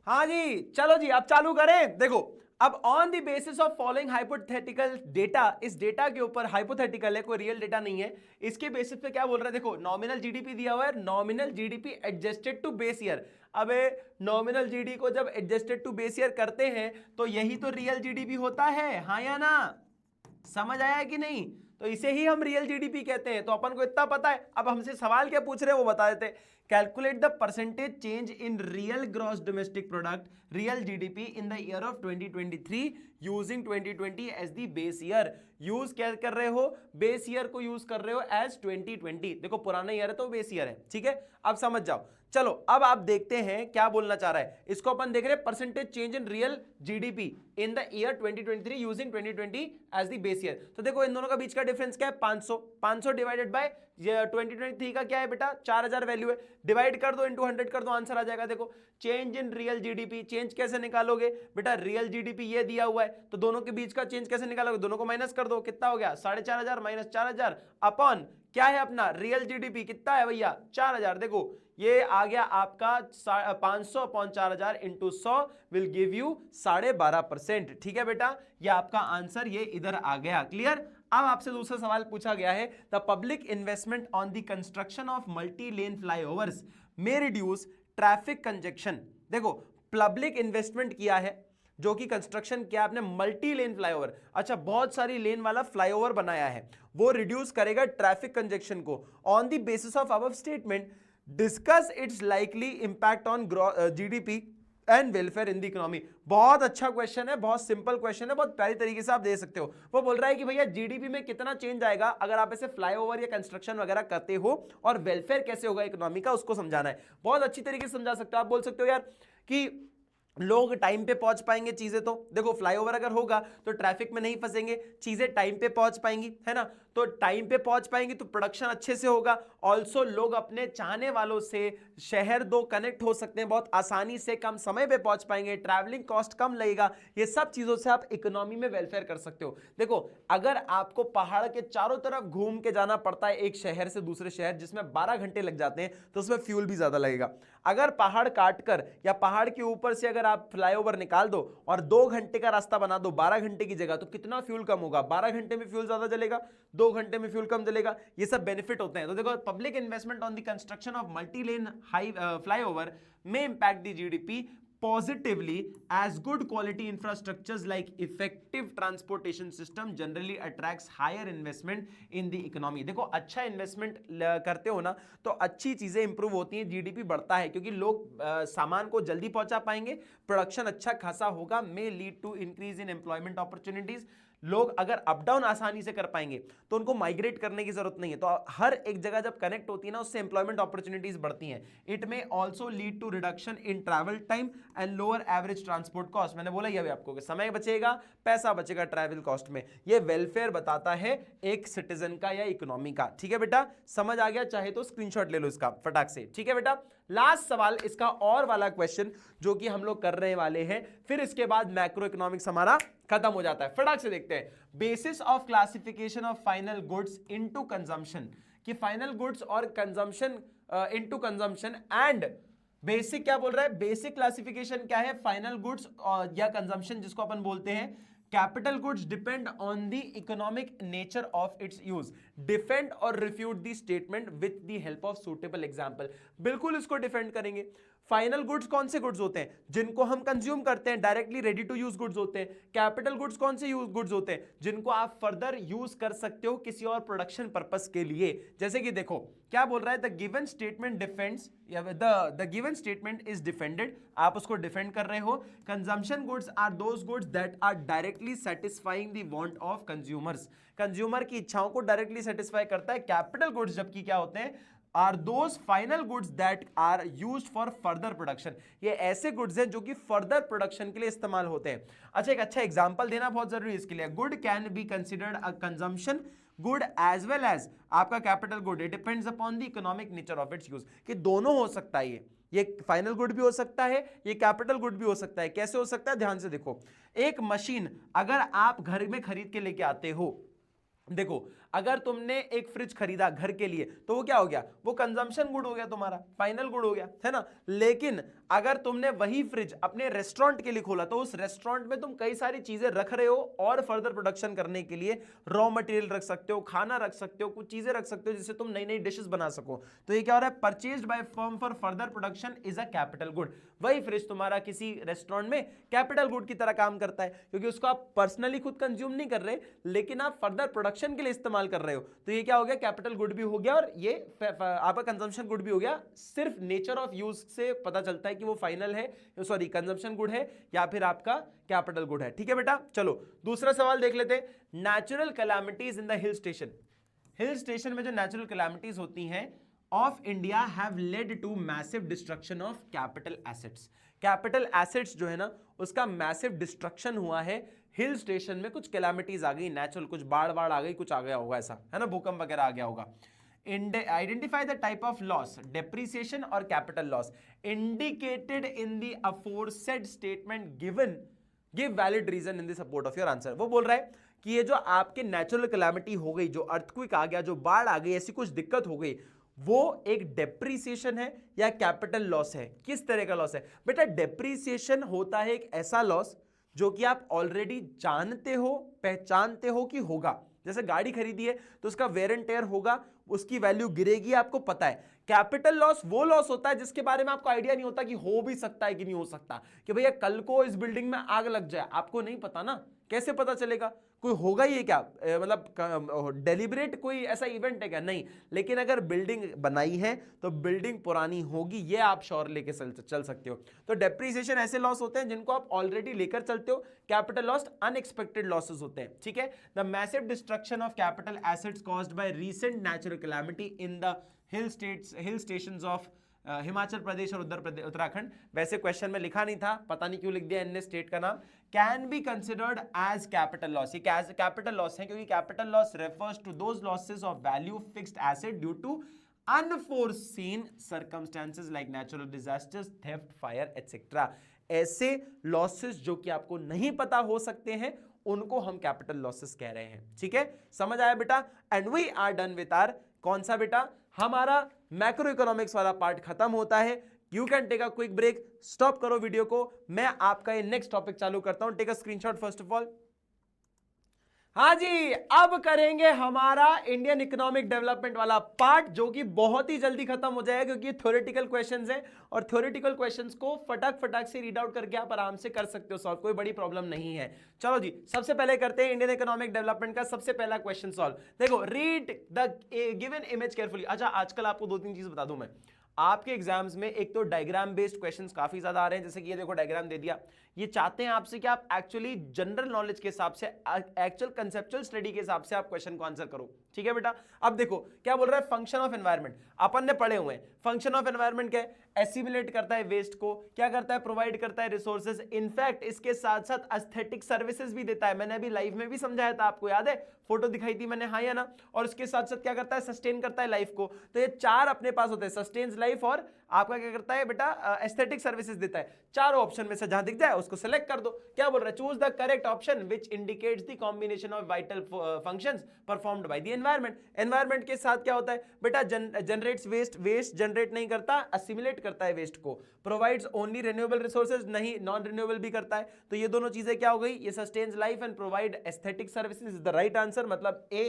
हाँ जी, चलो जी, अब चालू करें। देखो, अब on the basis of following hypothetical data, इस डेटा के ऊपर, हाइपोथेटिकल है, कोई रियल डेटा नहीं है, इसके बेसिस पे क्या बोल रहा है? देखो, नॉमिनल जीडीपी दिया हुआ है, nominal GDP adjusted to base year. अबे नॉमिनल जीडी को जब एडजस्टेड टू बेस ईयर करते हैं तो यही तो रियल जीडीपी होता है, हाँ या ना? समझ आया कि नहीं? तो इसे ही हम रियल जीडीपी कहते हैं। तो अपन को इतना पता है, अब हमसे सवाल क्या पूछ रहे हैं वो बता देते। Calculate the percentage change in real gross domestic product, real GDP in the year of 2023 using 2020 as the base year. Use क्या कर रहे हो? बेस ईयर को यूज कर रहे हो एज 2020। देखो, पुराना ईयर है तो बेस ईयर है, ठीक है, अब समझ जाओ। चलो, अब आप देखते हैं क्या बोलना चाह रहा है। इसको अपन देख रहे हैं, percentage change in real GDP in the year 2023 using 2020 as the base year. तो देखो, इन दोनों का बीच का डिफरेंस क्या है? 500 डिवाइडेड बाय 2023 का क्या है बेटा? 4000 वैल्यू है, डिवाइड कर दो, इंटू 100 कर दो, आंसर आ जाएगा। देखो, change in real GDP, change कैसे निकालोगे बेटा? रियल जीडीपी ये दिया हुआ है, तो दोनों के बीच का चेंज कैसे निकालोगे? दोनों को माइनस कर दो, कितना हो गया? 4500 माइनस 4000 अपॉन क्या है अपना रियल जीडीपी, कितना है भैया? 4000। देखो, ये आ गया आपका 500 upon 4000 into 100 will give you 12.5%। ठीक है बेटा, ये आपका आंसर ये इधर आ गया। क्लियर? अब आपसे दूसरा सवाल पूछा गया है, the public investment on the construction of multi lane flyovers में रिड्यूस ट्रैफिक कंजेक्शन। देखो, पब्लिक इन्वेस्टमेंट किया है, जो कि कंस्ट्रक्शन किया आपने मल्टी लेन फ्लाईओवर, अच्छा बहुत सारी लेन वाला फ्लाईओवर बनाया है, वो रिड्यूस करेगा ट्रैफिक कंजेक्शन को। On the basis of above statement discuss it's likely impact on GDP and welfare in the economy. बहुत अच्छा क्वेश्चन है, बहुत सिंपल क्वेश्चन है, बहुत प्यारी तरीके से आप दे सकते हो। वो बोल रहा है कि भैया जीडीपी में कितना चेंज आएगा अगर आप ऐसे फ्लाईओवर या कंस्ट्रक्शन वगैरह करते हो, और वेलफेयर कैसे होगा इकोनॉमी का, उसको समझाना है। बहुत अच्छी तरीके से समझा सकते हो। आप बोल सकते हो यार कि लोग टाइम पे पहुंच पाएंगे, चीजें तो देखो फ्लाईओवर अगर होगा तो ट्रैफिक में नहीं फंसेंगे, चीजें टाइम पे पहुंच पाएंगी, है ना। तो टाइम पे पहुंच पाएंगी तो प्रोडक्शन अच्छे से होगा। ऑल्सो लोग अपने चाहने वालों से शहर दो कनेक्ट हो सकते हैं बहुत आसानी से, कम समय पे पहुंच पाएंगे, ट्रैवलिंग कॉस्ट कम लगेगा। ये सब चीजों से आप इकोनॉमी में वेलफेयर कर सकते हो। देखो अगर आपको पहाड़ के चारों तरफ घूम के जाना पड़ता है एक शहर से दूसरे शहर, जिसमें 12 घंटे लग जाते हैं, तो उसमें फ्यूल भी ज्यादा लगेगा। अगर पहाड़ काट कर या पहाड़ के ऊपर से अगर आप फ्लाईओवर निकाल दो और 2 घंटे का रास्ता बना दो 12 घंटे की जगह, तो कितना फ्यूल कम होगा? 12 घंटे में फ्यूल ज्यादा जलेगा, 2 घंटे में फ्यूल कम जलेगा। ये सब बेनिफिट होते हैं। तो देखो public investment on the construction of multi lane high flyover may impact the GDP positively as good quality infrastructures like effective transportation system generally attracts higher investment in the economy। देखो अच्छा investment करते हो ना तो अच्छी चीजें improve होती हैं, जीडीपी बढ़ता है, क्योंकि लोग सामान को जल्दी पहुंचा पाएंगे, प्रोडक्शन अच्छा खासा होगा, may lead to increase in employment opportunities। लोग अगर अप डाउन आसानी से कर पाएंगे तो उनको माइग्रेट करने की जरूरत नहीं है। तो हर एक जगह जब कनेक्ट होती है ना, उससे एम्प्लॉयमेंट अपॉर्चुनिटीज बढ़ती हैं। It may also lead to reduction in travel time and lower average transport cost. मैंने बोला ये भी आपको कि समय बचेगा, पैसा बचेगा ट्रैवल कॉस्ट में। ये वेलफेयर बताता है एक सिटीजन का या इकोनॉमी का। ठीक है बेटा, समझ आ गया? चाहे तो स्क्रीनशॉट ले लो इसका फटाक से। ठीक है बेटा, लास्ट सवाल इसका और वाला क्वेश्चन जो कि हम लोग कर रहे वाले हैं, फिर इसके बाद मैक्रो इकोनॉमिक्स हमारा खत्म हो जाता है। फटाक से देखते हैं। Basis of classification of final goods into consumption, कि फाइनल गुड्स और consumption into consumption and basic क्या बोल रहा है? बेसिक क्लासिफिकेशन क्या है? फाइनल गुड्स या कंजम्पशन जिसको अपन बोलते हैं। Capital goods depend on the economic nature of its use. Defend और refute the statement with the help of suitable example. बिल्कुल इसको डिफेंड करेंगे। फाइनल गुड्स कौन से गुड्स होते हैं? जिनको हम कंज्यूम करते हैं, directly ready to use goods होते हैं। कैपिटल गुड्स कौन से गुड्स होते हैं? जिनको आप फर्दर यूज कर सकते हो किसी और प्रोडक्शन पर्पस के लिए। जैसे कि देखो क्या बोल रहा है, the given statement defends, the given statement is defended, आप उसको डिफेंड कर रहे हो। Consumption goods are those goods that are directly satisfying the want of consumers, consumer की इच्छाओं को डायरेक्टली सेटिस्फाई करता है। कैपिटल गुड्स जबकि क्या होते हैं? Are those final goods that are used for further production, ये ऐसे गुड्स हैं जो कि फर्दर प्रोडक्शन के लिए इस्तेमाल होते हैं। अच्छा, एक अच्छा एग्जांपल देना बहुत जरूरी है इसके लिए। Good can be considered a consumption good as well as आपका capital good, it depends upon the economic nature of its use, कि दोनों हो सकता है। ये फाइनल गुड भी हो सकता है, ये कैपिटल गुड भी हो सकता है। कैसे हो सकता है? ध्यान से देखो, एक मशीन अगर आप घर में खरीद के लेके आते हो, देखो अगर तुमने एक फ्रिज खरीदा घर के लिए तो वो क्या हो गया? वो कंजम्पशन गुड हो गया, तुम्हारा फाइनल गुड हो गया, है ना। लेकिन अगर तुमने वही फ्रिज अपने रेस्टोरेंट के लिए खोला तो उस रेस्टोरेंट में तुम कई सारी चीजें रख रहे हो और फर्दर प्रोडक्शन करने के लिए रॉ मटेरियल रख सकते हो, खाना रख सकते हो, कुछ चीजें रख सकते हो जिससे तुम नई नई डिशेस बना सको। तो ये क्या हो रहा है? Purchased by firm for further production is a capital good. वही फ्रिज तुम्हारा किसी रेस्टोरेंट में कैपिटल गुड की तरह काम करता है, क्योंकि उसको आप पर्सनली खुद कंज्यूम नहीं कर रहे, लेकिन आप फर्दर प्रोडक्शन के लिए इस्तेमाल कर रहे हो। तो ये क्या हो गया? कैपिटल गुड भी हो गया और ये आपका कंजम्पशन गुड भी हो गया। सिर्फ नेचर ऑफ यूज से पता चलता है कि वो फाइनल है, सॉरी कंजम्पशन गुड है या फिर आपका कैपिटल गुड है। ठीक है बेटा, चलो दूसरा सवाल देख लेते हैं। Natural calamities in the hill station, hill station में जो नेचुरल कैलामिटीज होती हैं of India have led to massive destruction of capital assets. Capital assets जो है ना उसका मैसिव डिस्ट्रक्शन हुआ है। हिल स्टेशन में कुछ कैलामिटीज आ गई नेचुरल, कुछ बाढ़ आ गई, कुछ आ गया होगा ऐसा, है ना, भूकंप वगैरह आ गया होगा। Identify the type of loss, depreciation or capital loss indicated in the aforesaid statement given, give valid reason in the support of your answer। वो बोल रहा है कि ये जो आपके नेचुरल कैलामिटी हो गई, जो अर्थक्वेक आ गया, जो बाढ़ आ गई, ऐसी कुछ दिक्कत हो गई, वो एक डेप्रीसिएशन है या कैपिटल लॉस है? किस तरह का लॉस है बेटा? डेप्रीसिएशन होता है एक ऐसा लॉस जो कि आप ऑलरेडी जानते हो, पहचानते हो कि होगा। जैसे गाड़ी खरीदी है तो उसका वेयर एंड टेयर होगा, उसकी वैल्यू गिरेगी, आपको पता है। कैपिटल लॉस वो लॉस होता है जिसके बारे में आपको आइडिया नहीं होता कि हो भी सकता है कि नहीं हो सकता, कि भैया कल को इस बिल्डिंग में आग लग जाए, आपको नहीं पता ना, कैसे पता चलेगा? कोई होगा ही है क्या, मतलब डेलिबरेट कोई ऐसा इवेंट है क्या? नहीं। लेकिन अगर बिल्डिंग बनाई है तो बिल्डिंग पुरानी होगी, ये आप श्योर लेके चल सकते हो। तो डेप्रिसिएशन ऐसे लॉस होते हैं जिनको आप ऑलरेडी लेकर चलते हो। कैपिटल लॉस अनएक्सपेक्टेड लॉसेस होते हैं, ठीक है। The massive destruction of capital assets caused by recent natural calamity in the hill stations of Himachal Pradesh और उत्तराखंड। वैसे क्वेश्चन में लिखा नहीं था, पता नहीं क्यों लिख दिया इनने स्टेट का नाम। Can be considered as capital loss. ये कैपिटल लॉस है क्योंकि capital loss refers to those losses of value fixed asset due to unforeseen circumstances like natural disasters, theft, fire etcetera. ऐसे लॉसेस जो कि आपको नहीं पता हो सकते हैं उनको हम कैपिटल लॉसेस कह रहे हैं, ठीक है। समझ आया बेटा? And we are done with our कौन सा बेटा, हमारा मैक्रो इकोनॉमिक्स वाला पार्ट खत्म होता है। You can take a quick break, stop करो वीडियो को, मैं आपका ये नेक्स्ट टॉपिक चालू करता हूं। Take a screenshot first of all. हाँ जी, अब करेंगे हमारा इंडियन इकोनॉमिक डेवलपमेंट वाला पार्ट, जो कि बहुत ही जल्दी खत्म हो जाएगा क्योंकि थ्योरेटिकल क्वेश्चंस हैं और थ्योरेटिकल क्वेश्चंस को फटाक से रीड आउट करके आप आराम से कर सकते हो सॉल्व, कोई बड़ी प्रॉब्लम नहीं है। चलो जी, सबसे पहले करते हैं इंडियन इकोनॉमिक डेवलपमेंट का सबसे पहला क्वेश्चन सॉल्व। देखो, read the given image carefully. अच्छा, आजकल आपको 2-3 चीज बता दूं मैं, आपके एग्जाम्स में एक तो डायग्राम बेस्ड क्वेश्चंस काफी ज्यादा आ रहे हैं, जैसे कि ये देखो डायग्राम दे दिया। ये चाहते हैं आपसे कि आप एक्चुअली जनरल नॉलेज के हिसाब से, एक्चुअल कंसेप्चुअल स्टडी के हिसाब से आप क्वेश्चन को आंसर करो, ठीक है बेटा। अब देखो क्या बोल रहा है, फंक्शन ऑफ एनवायरनमेंट अपन ने पढ़े हुए हैं। फंक्शन ऑफ एनवायरनमेंट क्या है? एसिमिलेट करता है वेस्ट को, क्या करता है? प्रोवाइड करता है रिसोर्सेज, इनफैक्ट इसके साथ साथ एस्थेटिक सर्विसेज भी देता है। मैंने अभी लाइव में भी समझाया था, आपको याद है? फोटो दिखाई थी मैंने, हाँ या ना? और उसके साथ साथ क्या करता है? सस्टेन करता है लाइफ को। तो ये 4 अपने पास होते हैं, सस्टेन्स लाइफ और आपका क्या करता है बेटा? एस्थेटिक सर्विसेज देता है। चारों ऑप्शन में से जहां दिख जाए उसको सेलेक्ट कर दो। क्या बोल रहा है? Choose the correct option which indicates the combination of vital functions performed by the environment. Environment के साथ क्या होता है बेटा? जनरेट्स वेस्ट जनरेट नहीं करता, असिमिलेट करता है वेस्ट को। प्रोवाइड्स ओनली रिन्यूएबल रिसोर्सेज, नहीं नॉन रिन्यूएबल भी करता है। तो ये दोनों चीजें क्या हो गई? ये sustains life and provide aesthetic services is the right answer, मतलब ए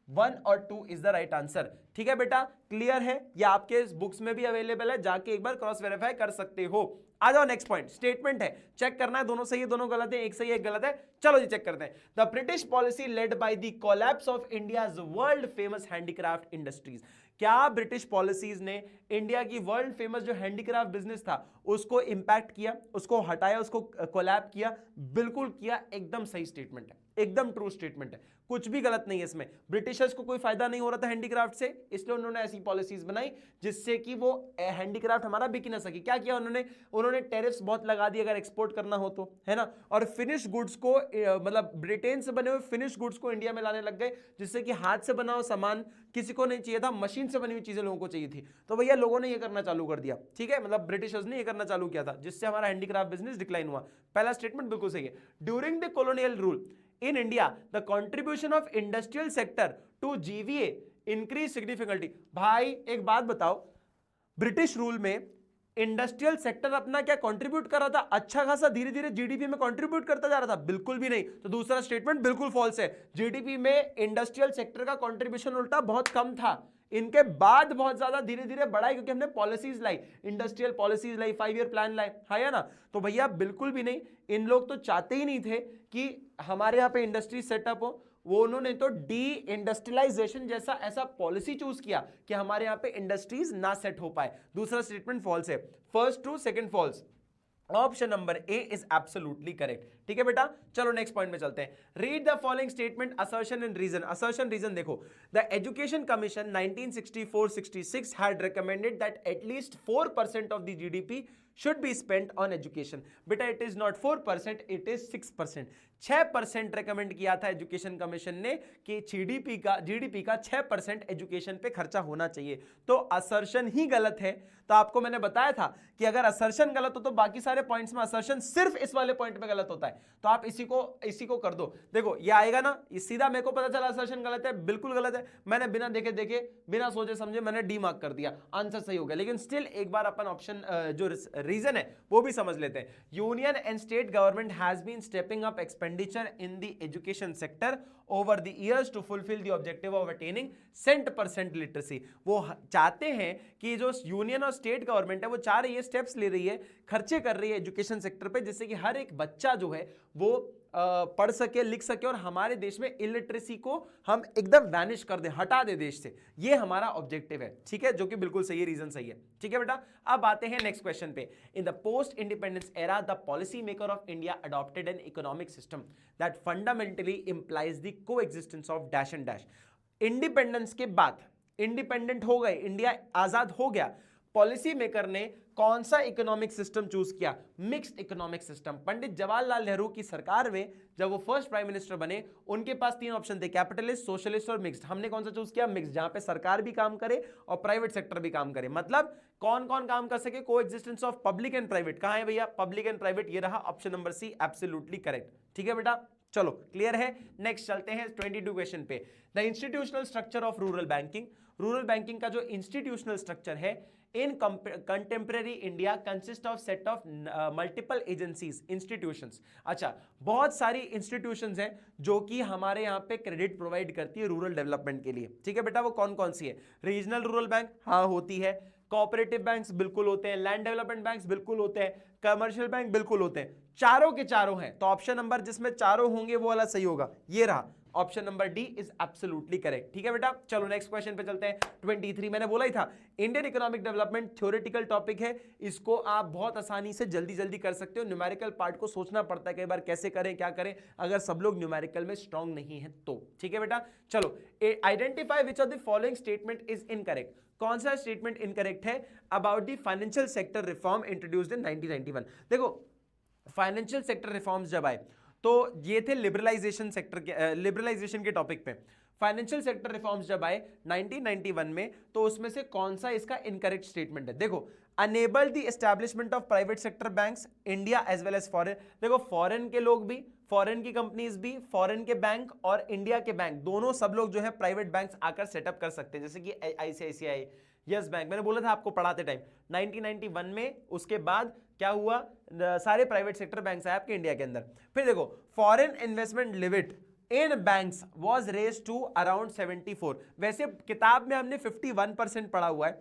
1 और 2 इज द राइट आंसर। ठीक है बेटा, क्लियर है? ये आपके बुक्स में भी अवेलेबल है, जाके एक बार क्रॉस वेरीफाई कर सकते हो। आ जाओ नेक्स्ट पॉइंट, स्टेटमेंट है, चेक करना है दोनों सही है दोनों गलत है, एक सही है एक गलत है। चलो जी चेक करते हैं। The British policy led by the collapse of India's world famous handicraft industries. क्या ब्रिटिश पॉलिसीज ने इंडिया की वर्ल्ड फेमस जो हैंडीक्राफ्ट बिजनेस था उसको इंपैक्ट किया, उसको हटाया, उसको कोलैप किया? बिल्कुल किया, एकदम सही स्टेटमेंट है, एकदम ट्रू स्टेटमेंट है, कुछ भी गलत नहीं है इसमें। ब्रिटिशर्स को कोई फायदा नहीं हो रहा था हैंडीक्राफ्ट से, इसलिए उन्होंने ऐसी पॉलिसीज बनाई जिससे कि वो हैंडीक्राफ्ट हमारा बिक ना सके। क्या किया उन्होंने टैरिफ्स बहुत लगा दिए अगर एक्सपोर्ट करना हो तो, है ना। और फिनिश गुड्स को मतलब ब्रिटेन से बने हुए फिनिश गुड्स को इंडिया में लाने लग गए, जिससे कि हाथ से बना हुआ सामान किसी को नहीं चाहिए था, मशीन से बनी हुई चीजें लोगों को चाहिए थी। तो भैया लोगों ने ये करना चालू कर दिया, ठीक है, मतलब ब्रिटिशर्स ने ये करना चालू किया था, जिससे हमारा हैंडीक्राफ्ट बिजनेस डिक्लाइन हुआ। पहला स्टेटमेंट बिल्कुल सही है। During the colonial rule in India, the contribution of industrial sector to GVA increased significantly। भाई एक बात बताओ, ब्रिटिश रूल में इंडस्ट्रियल सेक्टर अपना क्या कंट्रीब्यूट कर रहा था? अच्छा खासा धीरे धीरे जीडीपी में कंट्रीब्यूट करता जा रहा था? बिल्कुल भी नहीं। तो दूसरा स्टेटमेंट बिल्कुल फॉल्स है। जीडीपी में इंडस्ट्रियल सेक्टर का कंट्रीब्यूशन उल्टा बहुत कम था, इनके बाद बहुत ज्यादा धीरे धीरे बढ़ा है क्योंकि हमने पॉलिसीज लाई, इंडस्ट्रियल पॉलिसीज लाई, 5 ईयर प्लान लाए, है या ना। तो भैया बिल्कुल भी नहीं, इन लोग तो चाहते ही नहीं थे कि हमारे यहाँ पे इंडस्ट्री सेटअप हो, वो उन्होंने तो डी इंडस्ट्रियलाइजेशन जैसा ऐसा पॉलिसी चूज किया कि हमारे यहाँ पे इंडस्ट्रीज ना सेट हो पाए। दूसरा स्टेटमेंट फॉल्स है, first true second false. Option number A is absolutely correct. ठीक है बेटा, चलो नेक्स्ट पॉइंट में चलते हैं। Read the following statement, assertion and reason. Assertion reason देखो, the education commission 1964-66 had recommended that at least 4% of the GDP should be spent on education। बेटा it is not 4%, it is 6%। 6% recommend किया था education commission ने कि GDP का 6% education पे खर्चा होना चाहिए। तो असर्शन ही गलत है। तो आपको मैंने बताया था कि अगर असर्शन गलत हो तो बाकी सारे पॉइंट्स में असर्शन सिर्फ इस वाले पॉइंट में गलत होता है। तो आप इसी को कर दो। देखो ये आएगा ना, ये सीधा मेरे को पता चला असर्शन गलत है, बिल्कुल गलत है, मैंने बिना देखे बिना सोचे समझे मैंने डी मार्क कर दिया, आंसर सही हो गया। लेकिन स्टिल एक बार अपन ऑप्शन जो रीजन है वो भी समझ लेते हैं। Union and state government has been stepping up expenditure in the education sector over the years to fulfil the objective of attaining 100% literacy. वो चाहते हैं कि जो यूनियन और स्टेट गवर्नमेंट है वो चाह रही है, स्टेप्स ले रही है, खर्चे कर रही है एजुकेशन सेक्टर पे, जिससे कि हर एक बच्चा जो है वो पढ़ सके, लिख सके और हमारे देश में इलिटरेसी को हम एकदम वैनिश कर दें, हटा दे देश से। ये हमारा ऑब्जेक्टिव है, ठीक है, जो कि बिल्कुल सही है, रीजन सही है, ठीक है बेटा। अब आते हैं नेक्स्ट क्वेश्चन पे। In the post independence era the policy maker of India adopted an economic system that fundamentally implies the coexistence of dash and dash. Independence के बाद, इंडिपेंडेंट हो गए, इंडिया आजाद हो गया, पॉलिसी मेकर ने कौन सा इकोनॉमिक सिस्टम चूज किया? Mixed economic system. Pandit Jawaharlal Nehru की सरकार में जब वो फर्स्ट प्राइम मिनिस्टर बने, उनके पास तीन ऑप्शन थे, कैपिटलिस्ट, सोशलिस्ट और मिक्स्ड। हमने कौन सा चूज किया? मिक्स्ड, जहां पे सरकार भी काम करे और प्राइवेट सेक्टर भी काम करे। मतलब कौन कौन काम कर सके? Coexistence of public and private. कहां है भैया? पब्लिक एंड प्राइवेट, ये रहा option number C, absolutely correct, ठीक है बेटा। चलो क्लियर है। नेक्स्ट चलते हैं 22 क्वेश्चन पे। The institutional structure of rural banking. Rural banking का जो इंस्टीट्यूशनल स्ट्रक्चर है इन contemporary India consist of set of multiple agencies, institutions. अच्छा, बहुत सारी इंस्टीट्यूशंस हैं जो कि हमारे यहाँ पे क्रेडिट प्रोवाइड करती है रूरल डेवलपमेंट के लिए, ठीक है बेटा। वो कौन कौन सी है? रीजनल रूरल बैंक, हाँ होती है। कोऑपरेटिव बैंक्स बिल्कुल होते हैं, लैंड डेवलपमेंट बैंक्स बिल्कुल होते हैं, कमर्शियल बैंक बिल्कुल होते हैं, चारों के चारों हैं। तो ऑप्शन नंबर जिसमें चारों होंगे वो वाला सही होगा, ये रहा option number D is absolutely correct, ठीक है बेटा। चलो नेक्स्ट क्वेश्चन पे चलते हैं। 23 मैंने बोला ही था, Indian economic development theoretical topic है, इसको आप बहुत आसानी से जल्दी जल्दी कर सकते हो। न्यूमेरिकल पार्ट को सोचना पड़ता है कई बार, कैसे करें क्या करें, अगर सब लोग न्यूमेरिकल में स्ट्रांग नहीं है तो, ठीक है बेटा। चलो, identify which of the following statement is incorrect. कौन सा स्टेटमेंट इनकरेक्ट है about the financial sector reform introduced in 1991? देखो, फाइनेंशियल सेक्टर रिफॉर्म्स जब आए तो ये थे लिबरलाइजेशन सेक्टर के, लिबरलाइजेशन के टॉपिक पे। फाइनेंशियल सेक्टर रिफॉर्म्स जब आए 1991 में, तो उसमें से कौन सा इसका इनकरेक्ट स्टेटमेंट है? देखो, enable the establishment of private sector banks India as well as foreign. देखो, फॉरेन के लोग भी, फॉरेन की कंपनीज भी, फॉरेन के बैंक और इंडिया के बैंक दोनों, सब लोग जो है प्राइवेट बैंक्स आकर सेटअप कर सकते हैं, जैसे कि आईसीआईसीआई, यस बैंक। मैंने बोला था आपको पढ़ाते टाइम 1991 में, उसके बाद क्या हुआ? सारे प्राइवेट सेक्टर बैंक्स आए आपके इंडिया के अंदर। फिर देखो, foreign investment limit in banks was raised to around 74। वैसे किताब में हमने 51% पढ़ा हुआ है,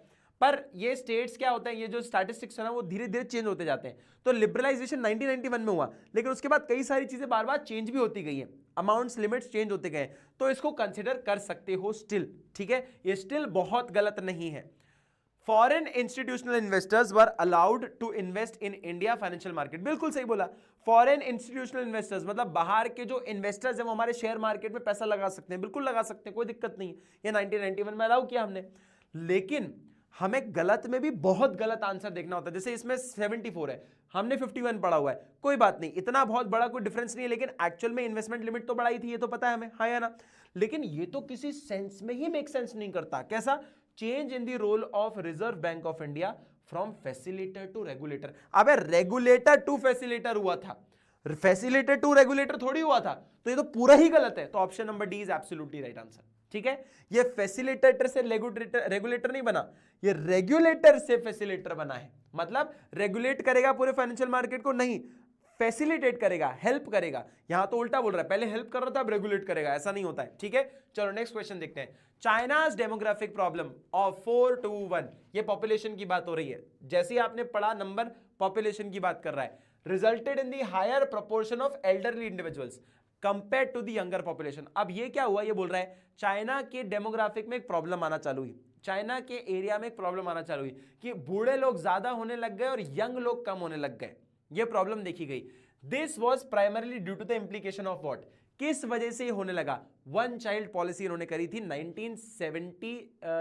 पर ये स्टेट्स क्या होता है, ये जो स्टैटिस्टिक्स है ना, वो धीरे धीरे चेंज होते जाते हैं। तो लिबरलाइजेशन 1991 में हुआ, लेकिन उसके बाद कई सारी चीजें बार बार चेंज भी होती गई हैं, अमाउंट्स लिमिट्स चेंज होते गए, तो इसको कंसिडर कर सकते हो स्टिल, ठीक है। ये स्टिल बहुत गलत नहीं है। Foreign institutional investors were allowed to invest in India financial market, बिल्कुल सही बोला। फॉरेन इंस्टीट्यूशनल इन्वेस्टर्स मतलब बाहर के जो इन्वेस्टर्स हैं वो हमारे शेयर मार्केट में पैसा लगा सकते हैं, बिल्कुल लगा सकते हैं, कोई दिक्कत नहीं। ये 1991 में अलाउ किया हमने, लेकिन हमें गलत में भी बहुत गलत आंसर देखना होता है। जैसे इसमें 74 है, हमने 51 पढ़ा हुआ है, कोई बात नहीं, इतना बहुत बड़ा कोई डिफरेंस नहीं है, लेकिन एक्चुअल में इन्वेस्टमेंट लिमिट तो बढ़ाई थी, ये तो पता है हमें, हाँ या ना। लेकिन ये तो किसी सेंस में ही मेक सेंस नहीं करता। कैसा? Change in the role of Reserve Bank of India from facilitator to regulator. अबे रेगुलेटर टू फैसिलिटेटर हुआ था, फैसिलिटेटर टू रेगुलेटर थोड़ी हुआ था, तो ये तो पूरा ही गलत है। तो option number D is absolutely right answer, ठीक है। ये फैसिलिटेटर से रेगुलेटर नहीं बना, ये रेगुलेटर से फैसिलिटेटर बना है। मतलब रेगुलेट करेगा पूरे फाइनेंशियल मार्केट को नहीं, फैसिलिटेट करेगा, हेल्प करेगा। यहां तो उल्टा बोल रहा है, पहले हेल्प कर रहा था अब रेगुलेट करेगा, ऐसा नहीं होता है, ठीक है। चलो नेक्स्ट क्वेश्चन देखते हैं। China's demographic problem of 4 to 1, ये पॉपुलेशन की बात हो रही है। जैसे ही आपने पढ़ा, नंबर पॉपुलेशन की बात कर रहा है। Resulted in the higher proportion of elderly individuals compare to the younger population. अब ये क्या हुआ? ये बोल रहा है चाइना के डेमोग्राफिक में एक प्रॉब्लम आना चालू हुई, चाइना के एरिया में एक प्रॉब्लम आना चालू हुई कि बूढ़े लोग ज्यादा होने लग गए और यंग लोग कम होने लग गए। ये प्रॉब्लम देखी गई। This was primarily due to the implication of what? किस वजह से होने लगा? वन चाइल्ड पॉलिसी इन्होंने करी थी 1970,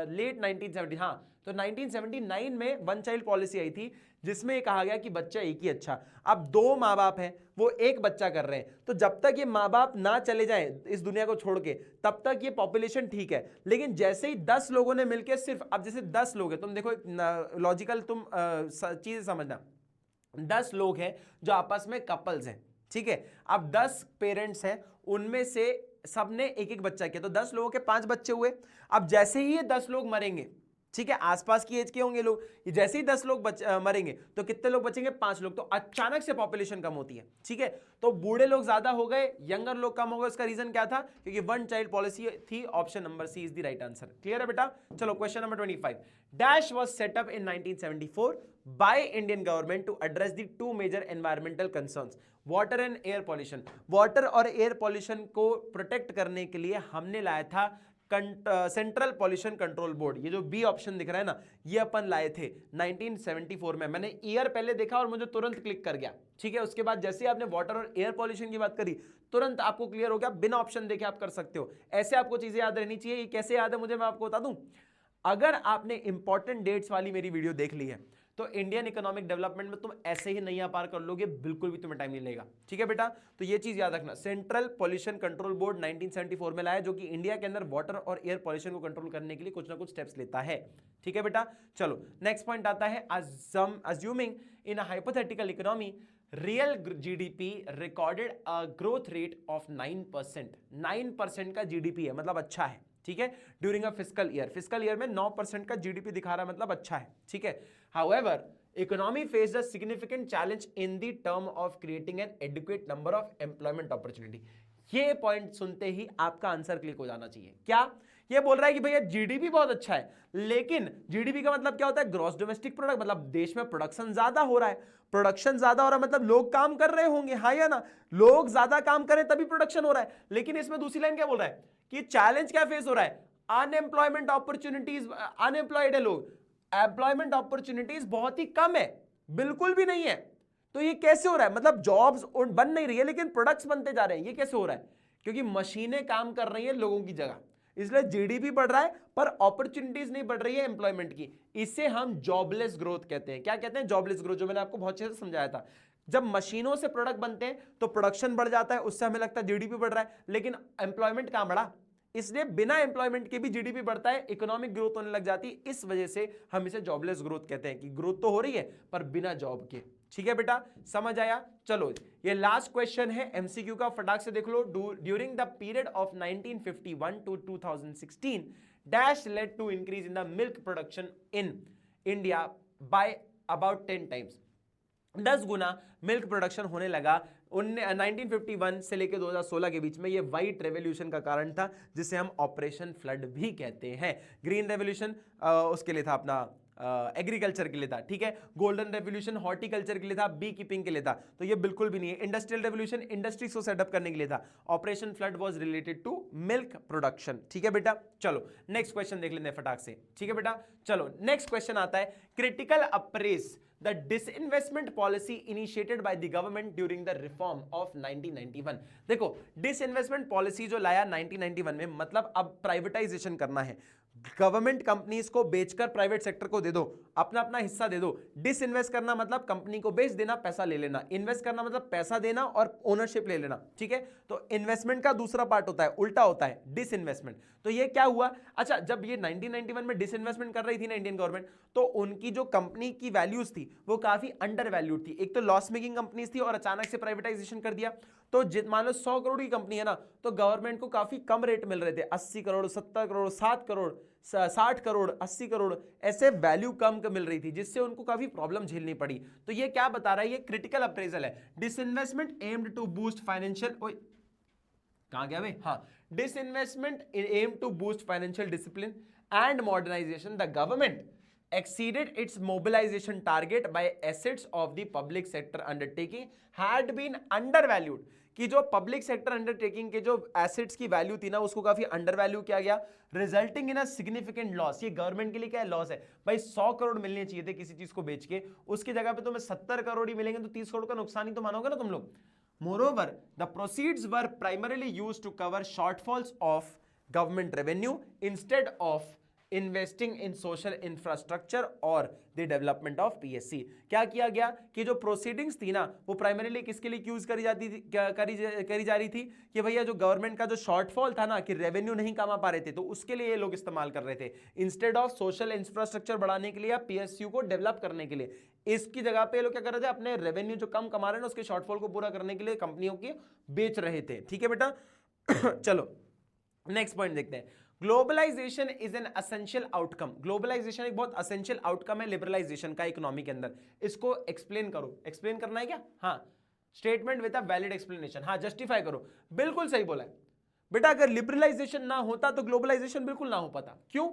लेट 1970, हाँ, तो 1979 में वन चाइल्ड पॉलिसी आई थी, जिसमें ये कहा गया कि बच्चा एक ही अच्छा। अब दो माँ बाप हैं, वो एक बच्चा कर रहे हैं, तो जब तक ये माँ बाप ना चले जाएं इस दुनिया को छोड़ के, तब तक ये पॉपुलेशन ठीक है। लेकिन जैसे ही 10 लोगों ने मिलकर सिर्फ, अब जैसे 10 लोग हैं, तुम देखो लॉजिकल तुम चीज समझना, 10 लोग हैं जो आपस में कपल्स हैं, ठीक है। अब 10 पेरेंट्स हैं, उनमें से सबने एक एक बच्चा किया, तो 10 लोगों के 5 बच्चे हुए। अब जैसे ही ये 10 लोग मरेंगे, ठीक है, आसपास की एज के होंगे लोग। जैसे ही 10 लोग मरेंगे तो कितने लोग बचेंगे? 5 लोग। तो अचानक से पॉपुलेशन कम होती है। ठीक है, तो बूढ़े लोग ज्यादा हो गए, यंगर लोग कम हो गए। उसका रीजन क्या था? क्योंकि वन चाइल्ड पॉलिसी थी। Option number C is the right answer. Clear है बेटा? चलो question number 25। Dash was set up in 1974 by Indian government to address the two major environmental concerns, water and air pollution. Water और air pollution को protect करने के लिए हमने लाया था सेंट्रल पॉल्यूशन कंट्रोल बोर्ड। ये जो बी ऑप्शन दिख रहा है ना, ये अपन लाए थे 1974 में। मैंने ईयर पहले देखा और मुझे तुरंत क्लिक कर गया। ठीक है, उसके बाद जैसे आपने वाटर और एयर पॉल्यूशन की बात करी, तुरंत आपको क्लियर हो गया। बिना ऑप्शन देखे आप कर सकते हो। ऐसे आपको चीजें याद रहनी चाहिए। ये कैसे याद है मुझे, मैं आपको बता दूं। अगर आपने इंपॉर्टेंट डेट्स वाली मेरी वीडियो देख ली है तो इंडियन इकोनॉमिक डेवलपमेंट में तुम ऐसे ही नैया पार कर लोगे, बिल्कुल भी तुम्हें टाइम नहीं लगेगा। ठीक है बेटा, तो ये चीज याद रखना। सेंट्रल पॉल्यूशन कंट्रोल बोर्ड 1974 में लाया, जो कि इंडिया के अंदर वाटर और एयर पॉल्यूशन को कंट्रोल करने के लिए कुछ ना कुछ स्टेप्स लेता है। ठीक है बेटा, चलो नेक्स्ट पॉइंट आता है। Assuming in a hypothetical economy real GDP recorded a growth rate of 9%। 9% का जीडीपी है, मतलब अच्छा है। ठीक है, ड्यूरिंग अ फिस्कल ईयर में 9% का जीडीपी दिखा रहा है, मतलब अच्छा है। ठीक है, however economy faced a significant challenge in the term of creating an adequate number of employment opportunity. ये पॉइंट सुनते ही आपका आंसर क्लिक हो जाना चाहिए। क्या ये बोल रहा है कि भैया जीडीपी बहुत अच्छा है, लेकिन जीडीपी का मतलब क्या होता है? ग्रॉस डोमेस्टिक प्रोडक्ट, मतलब देश में प्रोडक्शन ज्यादा हो रहा है। प्रोडक्शन ज्यादा हो रहा है मतलब लोग काम कर रहे होंगे, हाँ या ना? लोग ज्यादा काम करें तभी प्रोडक्शन हो रहा है। लेकिन इसमें दूसरी लाइन क्या बोल रहा है कि चैलेंज क्या फेस हो रहा है? अनएम्प्लॉयमेंट अपॉर्चुनिटीज, अनएम्प्लॉयड है लोग, एम्प्लॉयमेंट अपॉर्चुनिटीज बहुत ही कम है, बिल्कुल भी नहीं है। तो ये कैसे हो रहा है? मतलब जॉब्स बन नहीं रही है लेकिन प्रोडक्ट्स बनते जा रहे हैं। ये कैसे हो रहा है? क्योंकि मशीनें काम कर रही हैं लोगों की जगह, इसलिए जीडीपी बढ़ रहा है पर अपॉर्चुनिटीज नहीं बढ़ रही है एम्प्लॉयमेंट की। इसे हम जॉबलेस ग्रोथ कहते हैं। क्या कहते हैं? जॉबलेस ग्रोथ, जो मैंने आपको बहुत अच्छे से समझाया था। जब मशीनों से प्रोडक्ट बनते हैं तो प्रोडक्शन बढ़ जाता है, उससे हमें लगता है जीडीपी बढ़ रहा है, लेकिन एम्प्लॉयमेंट कहां बढ़ा? इसलिए बिना एम्प्लॉयमेंट के भी जीडीपी बढ़ता है, इकोनॉमिक ग्रोथ होने लग जाती है। इस वजह से हम इसे जॉबलेस ग्रोथ कहते हैं कि ग्रोथ तो हो रही है पर बिना जॉब के। ठीक है बेटा, समझ आया? चलो ये लास्ट क्वेश्चन है एमसीक्यू का, फटाक से देख लो। During the period of 1951 to 2016 dash led to increase in the milk production in India by about 10 times. 10 गुना मिल्क प्रोडक्शन होने लगा 1951 से लेकर 2016 के बीच में। ये व्हाइट रेवोल्यूशन का कारण था, जिसे हम ऑपरेशन फ्लड भी कहते हैं। ग्रीन रेवोल्यूशन उसके लिए था अपना एग्रीकल्चर के लिए था। ठीक है, गोल्डन रेवोल्यूशन हॉर्टिकल्चर के लिए था, बी कीपिंग के लिए था। तो ये बिल्कुल भी नहीं है। इंडस्ट्रियल रेवोल्यूशन इंडस्ट्रीज को सेटअप करने के लिए था। Operation flood was related to milk production. ठीक है बेटा, चलो नेक्स्ट क्वेश्चन देख लेते हैं फटाक से। ठीक है बेटा, चलो नेक्स्ट क्वेश्चन आता है। Critical appraise the disinvestment policy initiated by the government during the reform of 1991। देखो disinvestment policy जो लाया 1991 में, मतलब अब प्राइवेटाइजेशन करना है। गवर्नमेंट कंपनीज को बेचकर प्राइवेट सेक्टर को दे दो, अपना अपना हिस्सा दे दो। डिसइन्वेस्ट करना मतलब कंपनी को बेच देना, पैसा ले लेना। इन्वेस्ट करना मतलब पैसा देना और ओनरशिप ले लेना। ठीक है, तो इन्वेस्टमेंट का दूसरा पार्ट होता है, उल्टा होता है, डिसइन्वेस्टमेंट। तो ये क्या हुआ? अच्छा, जब ये 1991 में डिसइन्वेस्टमेंट कर रही थी ना इंडियन गवर्नमेंट, तो उनकी जो कंपनी की वैल्यूज थी वो काफी अंडर वैल्यूड थी। एक तो लॉस मेकिंग कंपनीज थी और अचानक से प्राइवेटाइजेशन कर दिया। तो मान लो 100 करोड़ की कंपनी है ना, तो गवर्नमेंट को काफी कम रेट मिल रहे थे, 80 करोड़, 70 करोड़, 7 करोड़, 60 करोड़, 80 करोड़, ऐसे वैल्यू कम मिल रही थी, जिससे उनको काफी प्रॉब्लम झेलनी पड़ी। तो ये क्या बता रहा है? ये क्रिटिकल अप्रेजल है। Disinvestment aimed to boost financial, कहां गया भाई? हाँ, disinvestment aim to boost financial discipline and modernisation. The government exceeded its mobilization target by assets of the public sector undertaking had been undervalued। कि जो public sector undertaking के जो assets की value थी ना, उसको काफी अंडर वैल्यू किया गया, resulting in a significant loss. ये गवर्नमेंट के लिए क्या लॉस है भाई? 100 करोड़ मिलने चाहिए थे किसी चीज को बेच के, उसकी जगह पे तुम्हें 70 करोड़ ही मिलेंगे, तो 30 करोड़ का नुकसान ही तो मानोगे ना तुम लोग। Moreover the proceeds were primarily used to cover shortfalls of government revenue instead of investing in social infrastructure और द डेवलपमेंट ऑफ पीएससी। क्या किया गया कि जो प्रोसीडिंग्स थी ना, वो प्राइमरीली किसके लिए यूज करी जाती थी, करी जा रही थी कि भैया जो गवर्नमेंट का जो शॉर्टफॉल था ना, कि रेवेन्यू नहीं कमा पा रहे थे, तो उसके लिए ये लोग इस्तेमाल कर रहे थे, इंस्टेड ऑफ सोशल इंफ्रास्ट्रक्चर बढ़ाने के लिए या पीएसयू को डेवलप करने के लिए। इसकी जगह पे लोग क्या कर रहे थे? अपने रेवेन्यू जो कम कमा रहे हैं ना, उसके शॉर्टफॉल को पूरा करने के लिए कंपनियों की बेच रहे थे। ठीक है बेटा, चलो नेक्स्ट पॉइंट देखते हैं। Globalisation is an essential outcome, globalisation एक बहुत असेंशियल आउटकम है लिबरलाइजेशन का इकोनॉमी के अंदर। इसको एक्सप्लेन करो, एक्सप्लेन करना है क्या? हाँ, statement with a valid explanation, हाँ जस्टिफाई करो। बिल्कुल सही बोला है बेटा, अगर लिबरलाइजेशन ना होता तो ग्लोबलाइजेशन बिल्कुल ना हो पाता। क्यों?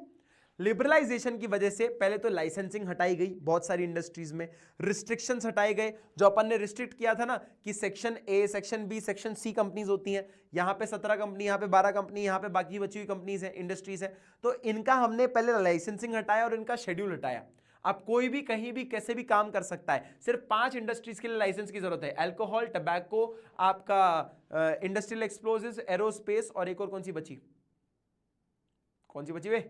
लिबरलाइजेशन की वजह से पहले तो लाइसेंसिंग हटाई गई बहुत सारी इंडस्ट्रीज में, रिस्ट्रिक्शंस हटाए गए, जो अपन ने रिस्ट्रिक्ट किया था ना कि section A, section B, section C companies होती हैं, यहां पे 17 कंपनी, यहां पे 12 कंपनी, यहां पे बाकी बची हुई कंपनीज हैं, इंडस्ट्रीज हैं, तो इनका हमने पहले लाइसेंसिंग हटाया और इनका शेड्यूल हटाया। अब कोई भी कहीं भी कैसे भी काम कर सकता है, सिर्फ 5 इंडस्ट्रीज के लिए लाइसेंस की जरूरत है, अल्कोहल, टबैको, आपका इंडस्ट्रियल एक्सप्लोजिव्स, एरोस्पेस, और एक और कौन सी बची, कौन सी बची वे,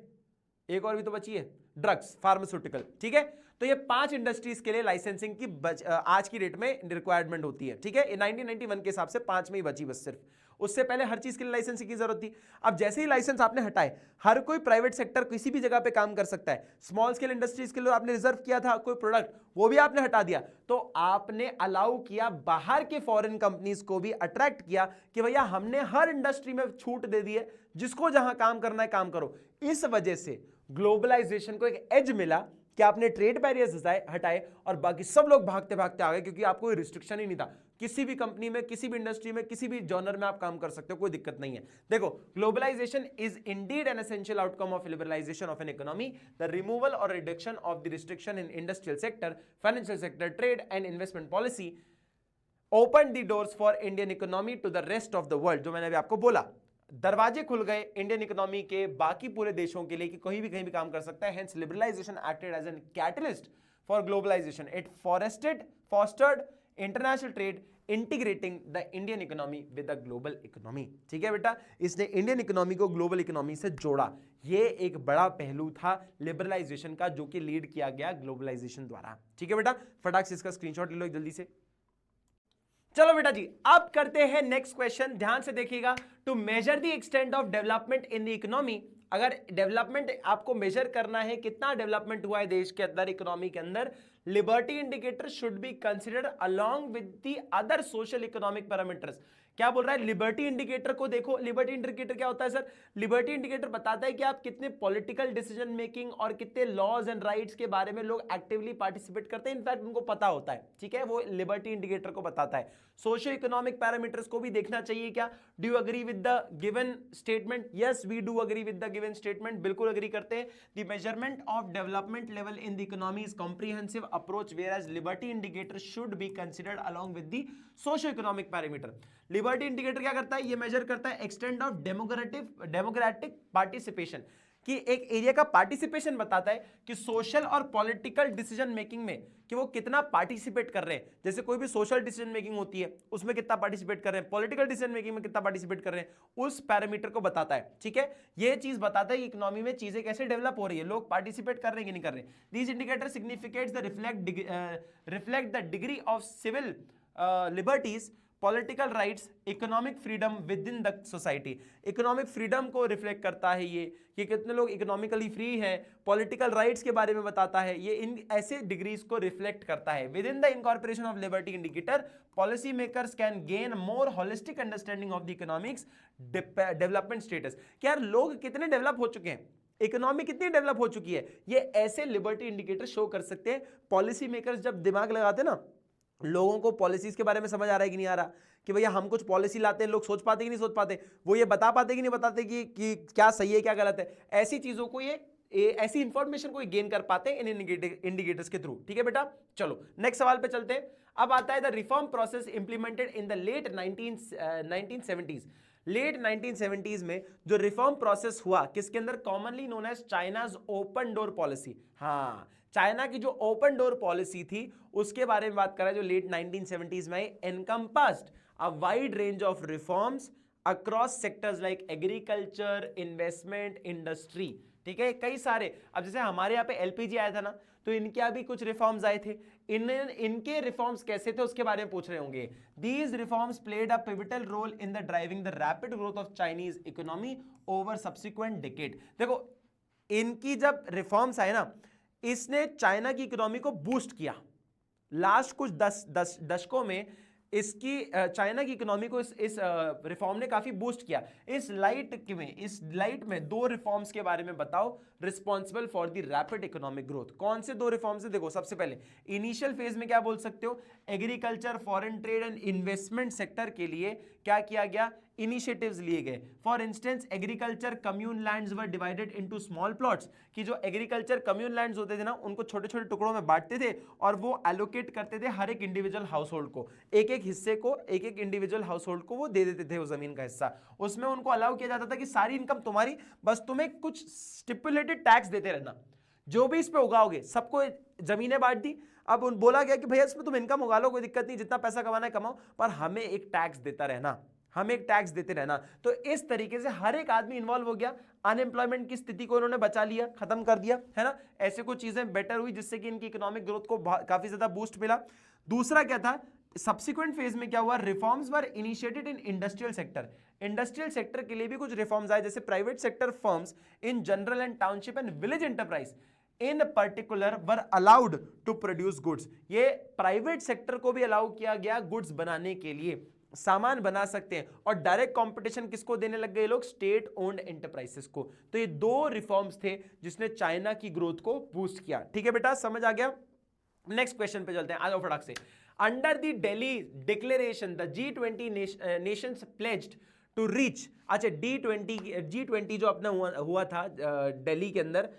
एक और भी तो बची है, ड्रग्स, फार्मास्यूटिकल। ठीक है, तो ये 5 इंडस्ट्रीज के लिए लाइसेंसिंग की आज की डेट में रिक्वायरमेंट होती है। ठीक है, 1991 के हिसाब से 5 में ही बची बस सिर्फ, उससे पहले हर चीज के लिए लाइसेंसिंग की जरूरत थी। अब जैसे ही लाइसेंस आपने हटाए, हर कोई प्राइवेट सेक्टर किसी भी जगह पे काम कर सकता है। स्मॉल स्केल इंडस्ट्रीज के लिए आपने रिजर्व किया था कोई प्रोडक्ट, वो भी आपने हटा दिया, तो आपने अलाउ किया बाहर के फॉरेन कंपनीज को भी अट्रैक्ट किया कि भैया हमने हर इंडस्ट्री में छूट दे दी है, जिसको जहां काम करना है काम करो। इस वजह से ग्लोबलाइजेशन को एक एज मिला कि आपने ट्रेड बैरियर्स हटाए और बाकी सब लोग भागते भागते आ गए, क्योंकि आपको कोई रिस्ट्रिक्शन ही नहीं था। किसी भी कंपनी में, किसी भी इंडस्ट्री में, किसी भी जॉनर में आप काम कर सकते हो, कोई दिक्कत नहीं है। देखो, globalisation is indeed an essential outcome of liberalisation of an economy, the removal और reduction of the restriction in industrial sector, financial sector, trade and investment policy open the doors for Indian economy to the rest of the world. जो मैंने अभी आपको बोला, दरवाजे खुल गए Indian economy के बाकी पूरे देशों के लिए कि कोई भी कहीं भी काम कर सकता है। Hence liberalisation acted as an catalyst for globalisation, it fostered international trade, integrating the Indian economy with the global economy. ठीक है बेटा, इसने इंडियन इकोनॉमी को ग्लोबल इकोनॉमी से जोड़ा। ये एक बड़ा पहलू था लिबरलाइजेशन का, जो कि लीड किया गया ग्लोबलाइजेशन द्वारा। ठीक है बेटा, फटाक से इसका स्क्रीनशॉट ले लो जल्दी से। चलो बेटा जी, अब करते हैं नेक्स्ट क्वेश्चन, ध्यान से देखिएगा। To measure the extent of development in the economy, अगर डेवलपमेंट आपको मेजर करना है, कितना डेवलपमेंट हुआ है देश के अंदर, इकोनॉमी के अंदर, liberty indicator should be considered along with the other social economic parameters. क्या बोल रहा है? लिबर्टी इंडिकेटर को देखो। लिबर्टी इंडिकेटर क्या होता है सर? लिबर्टी इंडिकेटर बताता है कि आप कितने पॉलिटिकल डिसीजन मेकिंग और कितने लॉज एंड राइट्स के बारे में लोग एक्टिवली पार्टिसिपेट करते हैं, इनफैक्ट उनको पता होता है। ठीक है, वो लिबर्टी इंडिकेटर को बताता है। सोशियो इकोनॉमिक पैरामीटर्स को भी देखना चाहिए क्या? Do you agree with the given statement? Yes, we do agree with the given statement, बिल्कुल अग्री करते हैं। The measurement of development level in the economy is comprehensive approach, whereas liberty indicator should be considered along with the socio economic parameter. Liberty indicator क्या करता है? ये major करता है extent of democratic participation, कि एक area का participation बताता है कि सोशल और पॉलिटिकल डिसीजन मेकिंग में कि वो कितना पार्टिसिपेट कर रहे हैं। जैसे कोई भी सोशल डिसीजन मेकिंग होती है, उसमें कितना पार्टिसिपेट कर रहे हैं, पॉलिटिकल डिसीजन मेकिंग में कितना पार्टिसिपेट कर रहे हैं, उस पैरामीटर को बताता है। ठीक है, ये चीज बताता है कि इकोनॉमी में चीजें कैसे डेवलप हो रही है, लोग पार्टिसिपेट कर रहे हैं कि नहीं कर रहे। These indicator signifies the reflect the degree of civil liberties, political rights, economic freedom with in the society. Economic freedom को रिफ्लेक्ट करता है ये, कि कितने लोग इकोनॉमिकली फ्री हैं, पॉलिटिकल राइट्स के बारे में बताता है ये, इन ऐसे डिग्रीज को रिफ्लेक्ट करता है। With in the incorporation of liberty indicator, policy makers can gain more holistic understanding of the economics development status. क्या यार लोग कितने डेवलप हो चुके हैं, इकोनॉमी कितनी डेवलप हो चुकी है, ये ऐसे लिबर्टी इंडिकेटर शो कर सकते हैं। पॉलिसी मेकर्स जब दिमाग लगाते हैं ना, लोगों को पॉलिसीज के बारे में समझ आ रहा है कि नहीं आ रहा, कि भैया हम कुछ पॉलिसी लाते हैं, लोग सोच पाते कि नहीं सोच पाते, वो ये बता पाते कि नहीं बताते कि क्या सही है क्या गलत है, ऐसी चीजों को ये ऐसी इंफॉर्मेशन को गेन कर पाते हैं इन इंडिकेटर्स के थ्रू। ठीक है बेटा, चलो नेक्स्ट सवाल पे चलते हैं। अब आता है the reform process implemented in the late 1970s। Late 1970s में जो रिफॉर्म प्रोसेस हुआ किसके अंदर, commonly known as China's open door policy. हाँ, चाइना की जो ओपन डोर पॉलिसी थी उसके बारे में बात कर रहा है, जो लेट 1970s में encompassed a wide range of reforms across sectors like agriculture, investment, industry. ठीक है, कई सारे, अब जैसे हमारे यहाँ पे एलपीजी आया था ना, तो इनके यहाँ भी कुछ रिफॉर्म्स आए थे। इनके रिफॉर्म्स कैसे थे उसके बारे में पूछ रहे होंगे। These reforms played a pivotal role in the driving the rapid growth of Chinese economy over subsequent decade. देखो, इनकी जब रिफॉर्म्स आए ना, इसने चाइना की इकोनॉमी को बूस्ट किया। लास्ट कुछ दशकों में इसकी चाइना की इकोनॉमी को इस रिफॉर्म ने काफी बूस्ट किया। इस लाइट में दो रिफॉर्म्स के बारे में बताओ responsible for the rapid economic growth. कौन से दो रिफॉर्म्स है? देखो, सबसे पहले इनिशियल फेज में क्या बोल सकते हो, agriculture, foreign trade and investment sector के लिए क्या किया गया, इनिशिएटिव्स लिए गए। For instance agriculture commune lands were divided into small plots, कि जो एग्रीकल्चर कम्यून लैंड्स होते थे ना, उनको छोटे छोटे टुकड़ों में बांटते थे और वो एलोकेट करते थे हर एक इंडिविजुअल हाउस होल्ड को, एक एक हिस्से को, एक एक इंडिविजुअल हाउस होल्ड को वो दे देते थे, वो जमीन का हिस्सा। उसमें उनको अलाउ किया जाता था कि सारी इनकम तुम्हारी, बस तुम्हें कुछ स्टिपुलेटेड टैक्स देते रहना, जो भी इस पे उगाओगे सबको जमीनें बांट दी। अब बोला गया कि भैया इसमें तुम इनकम उगा लो, कोई दिक्कत नहीं, जितना पैसा कमाना है कमाओ, पर हमें एक टैक्स देता रहना, हमें एक टैक्स देते रहना। तो इस तरीके से हर एक आदमी इन्वॉल्व हो गया, अनएम्प्लॉयमेंट की स्थिति को इन्होंने बचा लिया, खत्म कर दिया, है ना। ऐसे कुछ चीजें बेटर हुई जिससे कि इनकी इकोनॉमिक ग्रोथ को काफी ज्यादा बूस्ट मिला। दूसरा क्या था, सब्सिक्वेंट फेज में क्या हुआ, reforms were initiated in industrial sector. Industrial sector के लिए भी कुछ रिफॉर्म्स आए, जैसे private sector firms in general and township and village enterprise in particular were allowed to produce goods. ये प्राइवेट सेक्टर को भी अलाउ किया गया गुड्स बनाने के लिए, सामान बना सकते हैं। और डायरेक्ट कंपटीशन किसको देने लग गए लोग, स्टेट ओन्ड एंटरप्राइजेस को। तो ये दो रिफॉर्म्स थे जिसने चाइना की ग्रोथ को बूस्ट किया। ठीक है बेटा, समझ आ गया। नेक्स्ट क्वेश्चन पे चलते हैं, आ जाओ फटाक से। Under the Delhi declaration the G20 nations pledged to reach, अच्छा G20 जो अपना हुआ था दिल्ली के अंदर,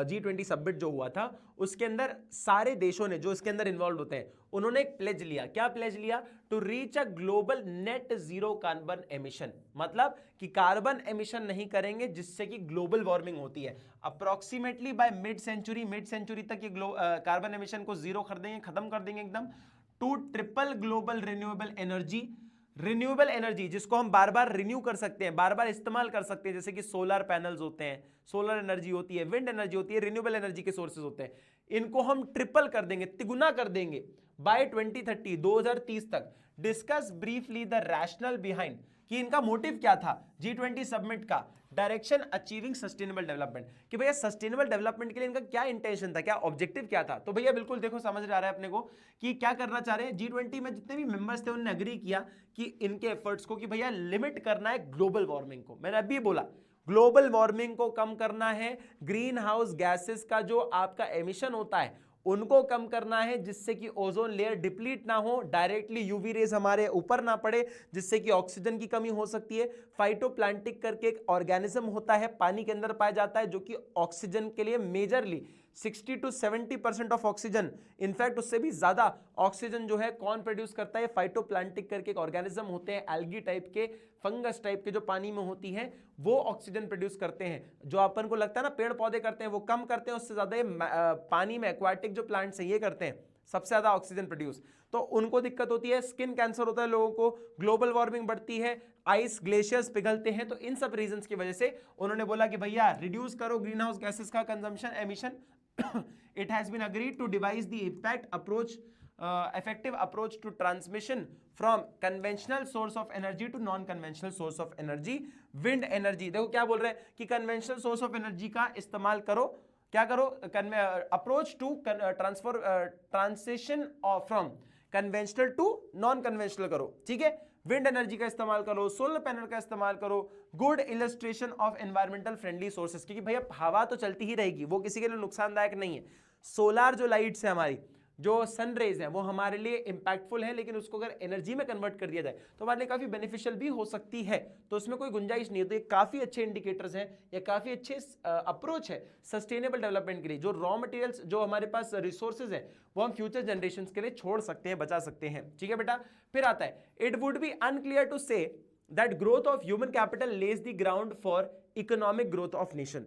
G20 समिट जो हुआ था, उसके अंदर सारे देशों ने जो इसके अंदर इन्वॉल्व होते हैं उन्होंने एक प्लेज लिया। क्या प्लेज लिया? To reach a global net zero carbon emission, मतलब कि कार्बन एमिशन नहीं करेंगे जिससे कि ग्लोबल वार्मिंग होती है। अप्रोक्सीमेटली बाय मिड सेंचुरी तक ये कार्बन एमिशन को जीरो कर देंगे, खत्म कर देंगे एकदम। To triple global renewable energy जिसको हम बार बार रिन्यू कर सकते हैं, बार बार इस्तेमाल कर सकते हैं, जैसे कि सोलर पैनल्स होते हैं, सोलर एनर्जी होती है, विंड एनर्जी होती है, रिन्यूएबल एनर्जी के सोर्सेज होते हैं। इनको हम ट्रिपल कर देंगे, तिगुना कर देंगे बाय 2030 तक। Discuss briefly the rational behind, कि इनका मोटिव क्या था G20 समिट का, डायरेक्शन अचीविंग सस्टेनेबल डेवलपमेंट, कि भैया सस्टेनेबल डेवलपमेंट के लिए इनका क्या इंटेंशन था, क्या ऑब्जेक्टिव क्या था। तो भैया बिल्कुल देखो समझ आ रहा है अपने को कि क्या करना चाह रहे हैं। G20 में जितने भी मेंबर्स थे उन्होंने एग्री किया कि इनके एफर्ट्स को, कि भैया लिमिट करना है ग्लोबल वार्मिंग को। मैंने अभी बोला ग्लोबल वार्मिंग को कम करना है, ग्रीन हाउस गैसेस का जो आपका एमिशन होता है उनको कम करना है, जिससे कि ओजोन लेयर डिप्लीट ना हो, डायरेक्टली यूवी रेज हमारे ऊपर ना पड़े, जिससे कि ऑक्सीजन की कमी हो सकती है। फाइटोप्लांटिक करके एक ऑर्गेनिज्म होता है, पानी के अंदर पाया जाता है, जो कि ऑक्सीजन के लिए majorly 60 to 70% of oxygen, in fact उससे भी ज्यादा ऑक्सीजन जो है कौन प्रोड्यूस करता है, फाइटोप्लांटिक करके एक ऑर्गेनिज्म होते हैं, एल्गी टाइप के, फंगस टाइप के, जो पानी में होती है, वो ऑक्सीजन प्रोड्यूस करते हैं। जो अपन को लगता है ना पेड़ पौधे करते हैं, वो कम करते हैं, उससे ज्यादा पानी में एक्वाटिक जो प्लांट्स हैं ये करते हैं सबसे ज्यादा ऑक्सीजन प्रोड्यूस। तो उनको दिक्कत होती है, स्किन कैंसर होता है लोगों को, ग्लोबल वार्मिंग बढ़ती है, आइस ग्लेशियर्स पिघलते हैं। तो इन सब रीजंस की वजह से उन्होंने बोला कि भैया रिड्यूस करो ग्रीन हाउस गैसेस का consumption, emission. It has been agreed to devise the effective approach to transmission from conventional source of energy to non-conventional source of energy, wind energy। देखो क्या बोल रहे हैं कि conventional source of energy का इस्तेमाल करो, क्या करो, approach to transition from conventional to non conventional करो, ठीक है। विंड एनर्जी का इस्तेमाल करो, सोलर पैनल का इस्तेमाल करो, good illustration of environmental friendly sources, क्योंकि भैया हवा तो चलती ही रहेगी, वो किसी के लिए नुकसानदायक नहीं है। सोलार जो लाइट्स है हमारी, जो सन रेज है, वो हमारे लिए इंपैक्टफुल है, लेकिन उसको अगर एनर्जी में कन्वर्ट कर दिया जाए तो हमारे लिए काफी बेनिफिशियल भी हो सकती है। तो उसमें कोई गुंजाइश नहीं है। तो ये काफी अच्छे इंडिकेटर्स हैं, ये काफी अच्छे अप्रोच है सस्टेनेबल डेवलपमेंट के लिए। जो रॉ मटेरियल्स, जो हमारे पास रिसोर्सेज है, वो हम फ्यूचर जनरेशन के लिए छोड़ सकते हैं, बचा सकते हैं, ठीक है बेटा। फिर आता है, it would be unclear to say that growth of human capital lays the ground for economic growth of nation.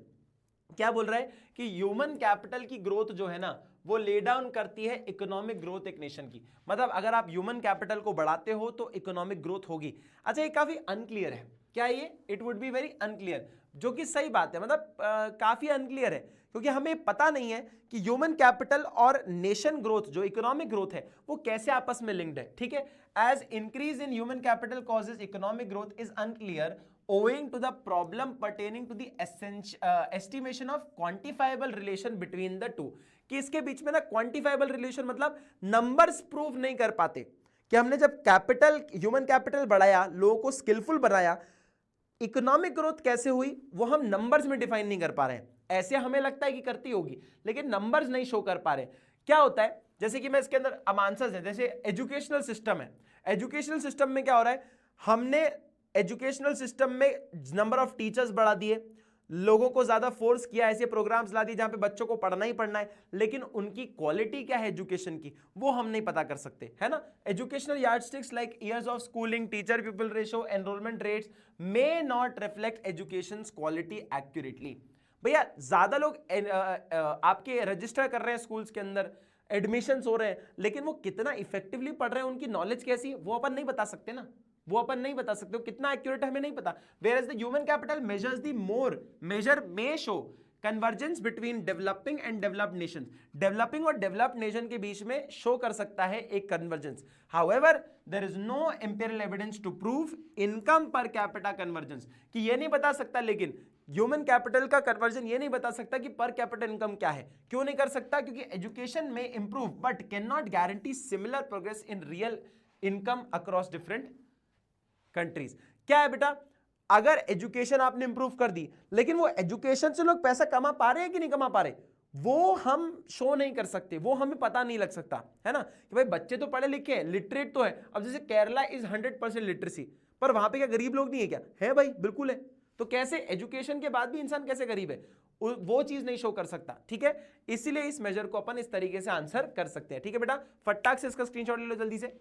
क्या बोल रहा है कि ह्यूमन कैपिटल की ग्रोथ जो है ना, वो ले डाउन करती है इकोनॉमिक ग्रोथ एक नेशन की। मतलब अगर आप ह्यूमन कैपिटल को बढ़ाते हो तो इकोनॉमिक ग्रोथ होगी। अच्छा, ये काफी अनक्लियर है, क्या ये, it would be very unclear, जो कि सही बात है। मतलब काफी अनक्लियर है, क्योंकि हमें पता नहीं है कि ह्यूमन कैपिटल और नेशन ग्रोथ, जो इकोनॉमिक ग्रोथ है, वो कैसे आपस में लिंक्ड है, ठीक है। As increase in human capital causes economic growth is unclear owing to the problem pertaining to the estimation of quantifiable relation between the two, कि इसके बीच में ना क्वांटिफाइबल रिलेशन, मतलब नंबर्स प्रूव नहीं कर पाते कि हमने जब कैपिटल, ह्यूमन कैपिटल बढ़ाया, लोगों को स्किलफुल बनाया, इकोनॉमिक ग्रोथ कैसे हुई वो हम नंबर्स में डिफाइन नहीं कर पा रहे हैं। ऐसे हमें लगता है कि करती होगी, लेकिन नंबर्स नहीं शो कर पा रहे। क्या होता है, जैसे कि मैं इसके अंदर अब आंसर्स है, जैसे एजुकेशनल सिस्टम है। एजुकेशनल सिस्टम में क्या हो रहा है, हमने एजुकेशनल सिस्टम में नंबर ऑफ टीचर्स बढ़ा दिए, लोगों को ज्यादा फोर्स किया, ऐसे प्रोग्राम्स ला दिए जहां पे बच्चों को पढ़ना ही पढ़ना है, लेकिन उनकी क्वालिटी क्या है एजुकेशन की वो हम नहीं पता कर सकते, है ना। Educational yardsticks like years of schooling, teacher people ratio, enrolment rates may not reflect education quality accurately. भैया ज्यादा लोग आपके रजिस्टर कर रहे हैं स्कूल्स के अंदर, एडमिशंस हो रहे हैं, लेकिन वो कितना इफेक्टिवली पढ़ रहे हैं, उनकी नॉलेज कैसी है वो अपन नहीं बता सकते ना, वो अपन नहीं बता सकते, कितना एक्यूरेट हमें नहीं पता। Whereas the human capital measures the more, measure may show convergence between developing and developed nations. Developing और डेवलप्ड नेशन के बीच में शो कर सकता है एक convergence. However there is no empirical evidence to prove income per capita convergence, कि ये नहीं बता सकता, लेकिन ह्यूमन कैपिटल का कन्वर्जन ये नहीं बता सकता कि पर कैपिटल इनकम क्या है। क्यों नहीं कर सकता, क्योंकि एजुकेशन में improve but can not guarantee similar progress in real income across different countries. क्या है बेटा, अगर एजुकेशन आपने इंप्रूव कर दी, लेकिन वो एजुकेशन से लोग पैसा कमा पा रहे हैं कि नहीं कमा पा रहे, वो हम शो नहीं कर सकते, वो हमें पता नहीं लग सकता, है ना, कि भाई बच्चे तो पढ़े लिखे हैं, लिटरेट तो है। अब जैसे केरला इज 100% लिटरेसी, पर वहां पे क्या गरीब लोग नहीं है क्या, है भाई, बिल्कुल है। तो कैसे एजुकेशन के बाद भी इंसान कैसे गरीब है, वो चीज नहीं शो कर सकता, ठीक है। इसीलिए इस मेजर को अपन इस तरीके से आंसर कर सकते हैं, ठीक है बेटा। फटाक से इसका स्क्रीनशॉट ले लो जल्दी से।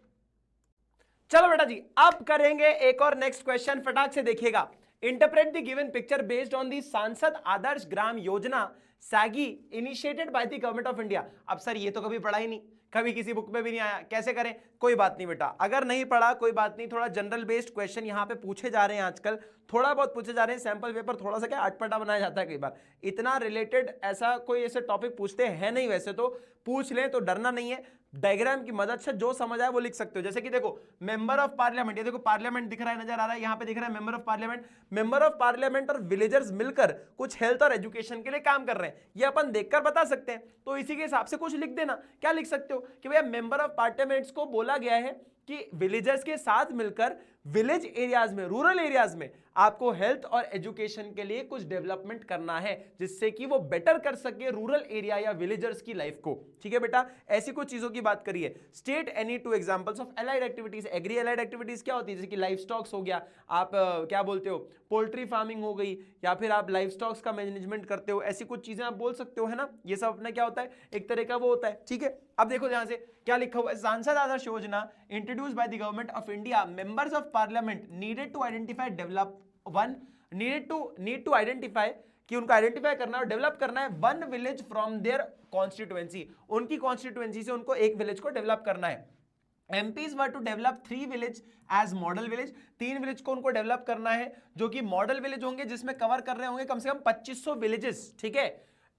चलो बेटा जी, अब करेंगे एक और नेक्स्ट क्वेश्चन, फटाक से देखिएगा। Interpret the given picture based on the सांसद Adarsh Gram Yojana saggy initiated by the government of India. अब सर ये तो कभी पढ़ा ही नहीं, कभी किसी बुक में भी नहीं आया, कैसे करें। कोई बात नहीं बेटा, अगर नहीं पढ़ा कोई बात नहीं, थोड़ा जनरल बेस्ड क्वेश्चन यहाँ पे पूछे जा रहे हैं आजकल, थोड़ा बहुत पूछे जा रहे हैं। सैंपल पेपर थोड़ा सा क्या अटपटा बनाया जाता है कई बार, इतना रिलेटेड ऐसा कोई ऐसे टॉपिक पूछते हैं नहीं, वैसे तो पूछ लें तो डरना नहीं है। डायग्राम की मदद से जो समझ आए वो लिख सकते हो। जैसे कि देखो मेंबर ऑफ पार्लियामेंट, ये देखो पार्लियामेंट दिख रहा है, नजर आ रहा है, यहाँ पे दिख रहा है member of parliament. Member of parliament और विलेजर्स मिलकर कुछ हेल्थ और एजुकेशन के लिए काम कर रहे हैं, ये अपन देखकर बता सकते हैं। तो इसी के हिसाब से कुछ लिख देना। क्या लिख सकते हो कि भैया मेंबर ऑफ पार्लियामेंट्स को बोला गया है कि विलेजर्स के साथ मिलकर विलेज एरियाज में, रूरल एरियाज में आपको हेल्थ और एजुकेशन के लिए कुछ डेवलपमेंट करना है, जिससे कि वो बेटर कर सके रूरल एरिया या विलेजर्स की लाइफ को, ठीक है बेटा। ऐसी कुछ चीजों की बात करिए। State any two examples of allied activities. Agri allied activities क्या होती है, जैसे कि लाइफ स्टॉक्स हो गया, आप क्या बोलते हो, पोल्ट्री फार्मिंग हो गई, या फिर आप लाइफ स्टॉक्स का मैनेजमेंट करते हो, ऐसी कुछ चीजें आप बोल सकते हो, है ना। ये सब अपना क्या होता है, एक तरह का वो होता है, ठीक है। अब देखो ध्यान से क्या लिखा हुआ है, Saansad Adarsh Yojana introduced by the government of India, members of parliament needed to identify develop one, need to identify, कि उनको आइडेंटिफाई करना और डेवलप करना है one village from their constituency, उनकी कॉन्स्टिट्यूएंसी से उनको एक विलेज को डेवलप करना है। MPs were to develop 3 village as model village, 3 village को उनको डेवलप करना है जो कि मॉडल विलेज होंगे, जिसमें कवर कर रहे होंगे कम से कम 2500 विलेजेस, ठीक है।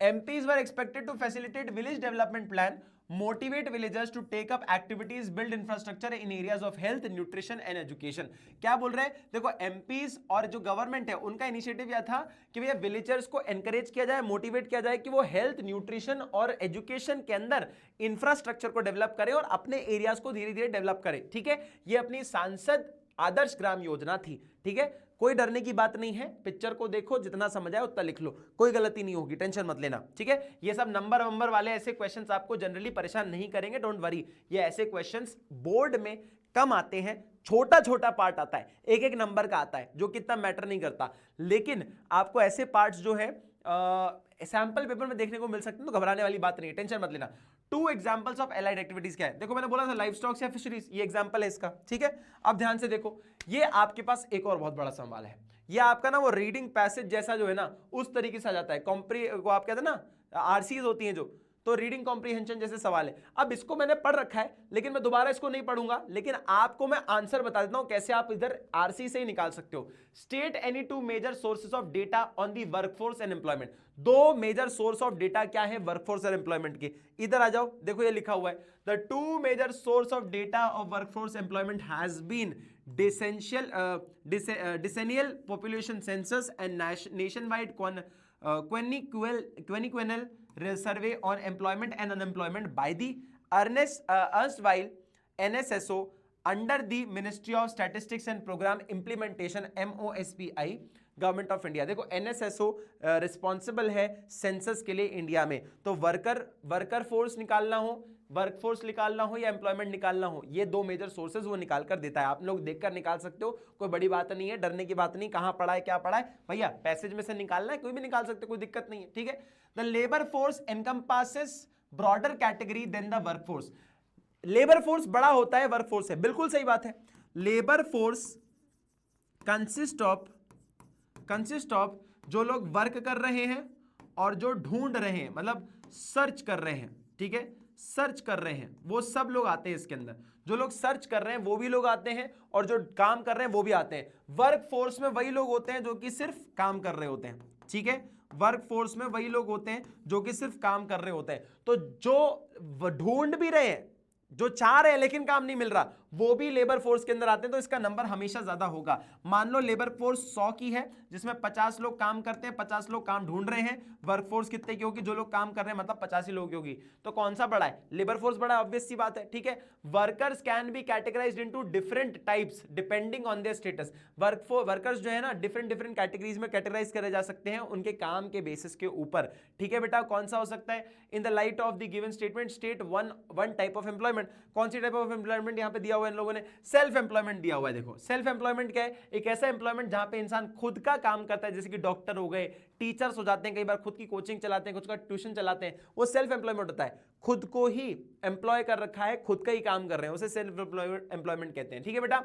MPs were expected to facilitate village development plan, motivate villagers to take up activities, build infrastructure in areas of health, nutrition and education। क्या बोल रहे हैं, देखो MPs और जो गवर्नमेंट है उनका इनिशिएटिव यह था कि भैया विलेजर्स को एनकरेज किया जाए, मोटिवेट किया जाए कि वो हेल्थ, न्यूट्रिशन और एजुकेशन के अंदर इंफ्रास्ट्रक्चर को डेवलप करें और अपने एरियाज को धीरे धीरे डेवलप करें, ठीक है। ये अपनी सांसद आदर्श ग्राम योजना थी, ठीक है। कोई डरने की बात नहीं है, पिक्चर को देखो, जितना समझ आए उतना लिख लो, कोई गलती नहीं होगी, टेंशन मत लेना, ठीक है। ये सब नंबर वाले ऐसे क्वेश्चंस आपको जनरली परेशान नहीं करेंगे, डोंट वरी। ये ऐसे क्वेश्चंस बोर्ड में कम आते हैं, छोटा छोटा पार्ट आता है, एक एक नंबर का आता है, जो कितना मैटर नहीं करता, लेकिन आपको ऐसे पार्ट्स जो है सैंपल पेपर में देखने को मिल सकते हैं, तो घबराने वाली बात नहीं है, टेंशन मत लेना। 2 एग्जांपल्स ऑफ एलाइड एक्टिविटीज क्या है, देखो मैंने बोला था लाइफ स्टॉक्स या फिशरीज, ये एग्जांपल है इसका, ठीक है। अब ध्यान से देखो, ये आपके पास एक और बहुत बड़ा सवाल है, ये आपका ना वो रीडिंग पैसेज जैसा जो है ना उस तरीके से आ जाता है, कॉम्प्री को आप कहते हैं ना आरसीज होती हैं जो, तो रीडिंग कॉम्प्रीहेंशन जैसे सवाल है। अब इसको मैंने पढ़ रखा है, लेकिन मैं दोबारा इसको नहीं पढ़ूंगा, लेकिन आपको मैं आंसर बता देता हूं कैसे आप इधर आरसी से ही निकाल सकते हो। State any 2 major sources of data on the workforce and employment. 2 major source of data क्या है वर्कफोर्स और एम्प्लॉयमेंट के, इधर आ जाओ, देखो ये लिखा हुआ है, the 2 major source of data of workforce employment has been decennial population census and nationwide quinquennial survey on employment and unemployment by the erstwhile NSSO under the ministry of statistics and programme implementation, MOSPI, government of India. देखो NSSO responsible है census के लिए India में। तो worker force निकालना हो, workforce निकालना हो या एम्प्लॉयमेंट निकालना हो, ये दो मेजर सोर्सेज वो निकाल कर देता है। आप लोग देखकर निकाल सकते हो, कोई बड़ी बात नहीं है, डरने की बात नहीं। कहां पढ़ा है क्या पढ़ा है भैया, पैसेज में से निकालना है, कोई भी निकाल सकते, कोई दिक्कत नहीं है, ठीक है। The labour force encompasses broader category than the workforce. Labour force बड़ा होता है वर्क फोर्स है, बिल्कुल सही बात है। लेबर फोर्स कंसिस्ट ऑफ जो लोग वर्क कर रहे हैं और जो ढूंढ रहे हैं, मतलब सर्च कर रहे हैं, ठीक है, सर्च कर रहे हैं, वो सब लोग आते हैं इसके अंदर। जो लोग सर्च कर रहे हैं वो भी लोग आते हैं और जो काम कर रहे हैं वो भी आते हैं। वर्क फोर्स में वही लोग होते हैं जो कि सिर्फ काम कर रहे होते हैं, ठीक है। वर्क फोर्स में वही लोग होते हैं जो कि सिर्फ काम कर रहे होते हैं। तो जो ढूंढ भी रहे हैं, जो चाह रहे हैं लेकिन काम नहीं मिल रहा, वो भी लेबर फोर्स के अंदर आते हैं। तो इसका नंबर हमेशा ज्यादा होगा। मान लो लेबर फोर्स 100 की है, जिसमें 50 लोग काम करते हैं, 50 लोग काम ढूंढ रहे हैं। वर्क फोर्स कितने की होगी, जो लोग काम कर रहे हैं मतलब 85 लोग की होगी। तो कौन सा बड़ा है, लेबर फोर्स बड़ा है, ऑब्वियस सी बात है, ठीक है। Workers can be categorised into different types depending on their status. Workers जो है ना डिफरेंट कैटेगरीज में कैटेगराइज करे जा सकते हैं उनके काम के बेसिस के ऊपर, ठीक है बेटा। कौन सा हो सकता है, in the light of the given statement state one type of employment. कौन सी टाइप ऑफ एम्प्लॉयमेंट यहां पे दिया हुआ है इन लोगों ने, सेल्फ एम्प्लॉयमेंट दिया हुआ है। देखो सेल्फ एम्प्लॉयमेंट क्या है, एक ऐसा एम्प्लॉयमेंट जहां पे इंसान खुद का काम करता है, जैसे कि डॉक्टर हो गए, टीचर्स हो जाते हैं, कई बार खुद की कोचिंग चलाते हैं, खुद का ट्यूशन चलाते हैं, वो सेल्फ एम्प्लॉयमेंट होता है। खुद को ही एम्प्लॉय कर रखा है, खुद का ही काम कर रहे हैं, उसे सेल्फ एम्प्लॉयमेंट कहते हैं, ठीक है बेटा।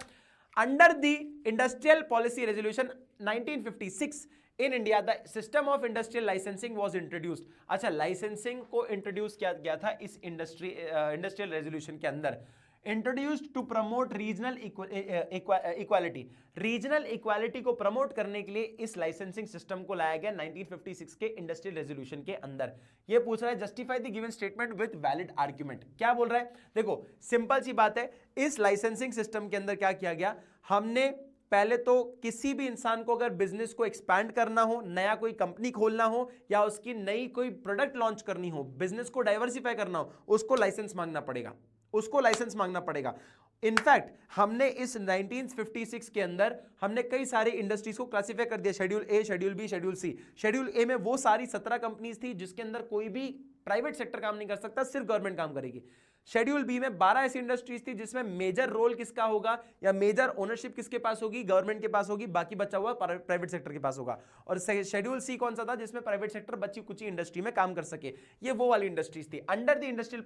Under the industrial policy resolution 1956 in India the system of industrial licensing was introduced. अच्छा, लाइसेंसिंग को इंट्रोड्यूस किया गया था इस इंडस्ट्रियल रेजोल्यूशन के अंदर, introduced to promote regional equality. Regional equality को प्रमोट करने के लिए इस लाइसेंसिंग सिस्टम को लाया गया 1956 के इंडस्ट्रियल रेजोल्यूशन के अंदर। ये पूछ रहा है justify the given statement with valid argument. क्या बोल रहा है, देखो सिंपल सी बात है, इस लाइसेंसिंग सिस्टम के अंदर क्या किया गया, हमने पहले तो किसी भी इंसान को अगर बिजनेस को एक्सपैंड करना हो, नया कोई कंपनी खोलना हो या उसकी नई कोई प्रोडक्ट लॉन्च करनी हो, बिजनेस को डाइवर्सिफाई करना हो, उसको लाइसेंस मांगना पड़ेगा, उसको लाइसेंस मांगना पड़ेगा। इनफैक्ट हमने इस 1956 के अंदर हमने कई सारी इंडस्ट्रीज को क्लासिफाई कर दिया, schedule A, schedule B, schedule C. Schedule A में वो सारी 17 कंपनीज थी जिसके अंदर कोई भी प्राइवेट सेक्टर काम नहीं कर सकता, सिर्फ गवर्नमेंट काम करेगी। शेड्यूल बी में 12 ऐसी इंडस्ट्रीज थी जिसमें मेजर रोल किसका होगा या मेजर ओनरशिप किसके पास होगी, गवर्नमेंट के पास होगी, बाकी बचा हुआ प्राइवेट सेक्टर के पास होगा। और शेड्यूल सी कौन सा था, जिसमें प्राइवेट सेक्टर बची कुछ इंडस्ट्री में काम कर सके, ये वो वाली इंडस्ट्रीज थी। Under the industrial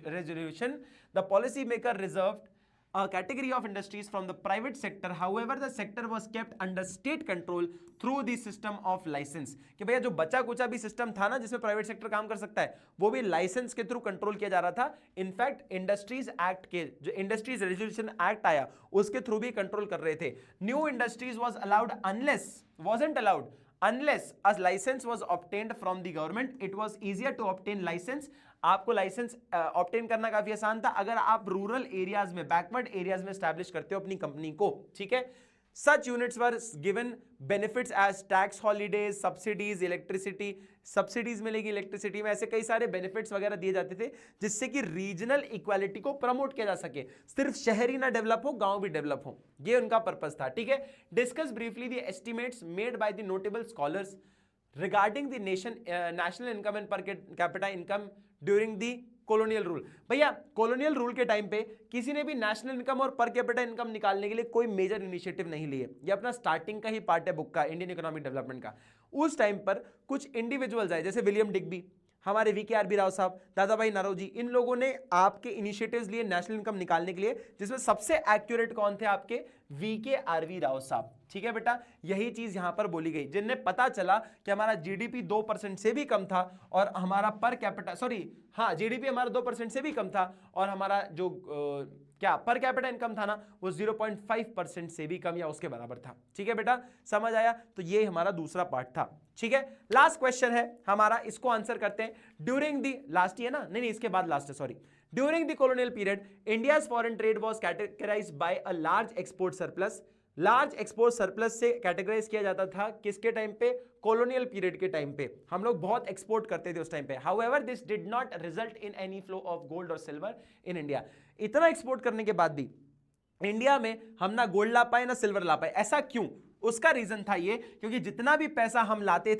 resolution the policy maker reserved a category of industries from the private sector, however the sector was kept under state control through the system of license। कि भैया जो बचा कुचा भी सिस्टम था ना जिसमें private sector काम कर सकता है, वो भी लाइसेंस के थ्रू कंट्रोल किया जा रहा था। इनफैक्ट इंडस्ट्रीज एक्ट के जो इंडस्ट्रीज रेजोल्यूशन एक्ट आया उसके थ्रू भी कंट्रोल कर रहे थे। New industries was allowed unless wasn't allowed unless a license was obtained from the government. It was easier to obtain license। आपको लाइसेंस ऑब्टेन करना काफी आसान था अगर आप रूरल एरियाज में, बैकवर्ड एरियाज में एस्टैब्लिश करते हो अपनी कंपनी को, ठीक है। Such units were given benefits as tax holidays, subsidies, electricity, subsidies मिलेगी इलेक्ट्रिसिटी में, ऐसे कई सारे बेनिफिट्स वगैरह दिए जाते थे जिससे कि रीजनल इक्वालिटी को प्रमोट किया जा सके, सिर्फ शहर ही ना डेवलप हो, गांव भी डेवलप हो, ये उनका पर्पस था, ठीक है। Discuss briefly the estimates made by the notable scholars regarding the national income and per capita income during the colonial rule. भैया कॉलोनियल रूल के टाइम पे किसी ने भी नेशनल इनकम और पर कैपिटा इनकम निकालने के लिए कोई मेजर इनिशिएटिव नहीं लिए। ये अपना स्टार्टिंग का ही पार्ट है बुक का, इंडियन इकोनॉमिक डेवलपमेंट का। उस टाइम पर कुछ इंडिविजुअल्स आए जैसे विलियम डिग्बी, हमारे VKRB राव साहब, दादा भाई नौरोजी, इन लोगों ने आपके इनिशिएटिव्स लिए नेशनल इनकम निकालने के लिए, जिसमें सबसे एक्यूरेट कौन थे आपके, VKRB राव साहब, ठीक है बेटा। यही चीज यहां पर बोली गई, जिन्हें पता चला कि हमारा GDP 2% से भी कम था और हमारा पर कैपिटा, GDP हमारा 2% से भी कम था और हमारा जो क्या पर कैपिटा इनकम था ना वो 0.5% से भी कम या उसके बराबर था, ठीक है बेटा, समझ आया। तो ये हमारा दूसरा पार्ट था, ठीक है। लास्ट क्वेश्चन है हमारा, इसको आंसर करते हैं। ड्यूरिंग दी लास्ट ही है ना, नहीं इसके बाद लास्ट है, sorry. During the colonial period, India's foreign trade was characterized by a large export surplus, large export surplus से कैटेगराइज किया जाता था किसके टाइम पे? कॉलोनियल पीरियड के टाइम पे हम लोग बहुत एक्सपोर्ट करते थे उस टाइम पे। However this did not result in any flow of gold और सिल्वर इन इंडिया। इतना एक्सपोर्ट करने के बाद भी इंडिया में हम ना गोल्ड ला पाए ना सिल्वर ला पाए। ऐसा क्यों? उसका रीजन था ये, क्योंकि जितना भी पैसा हम लाते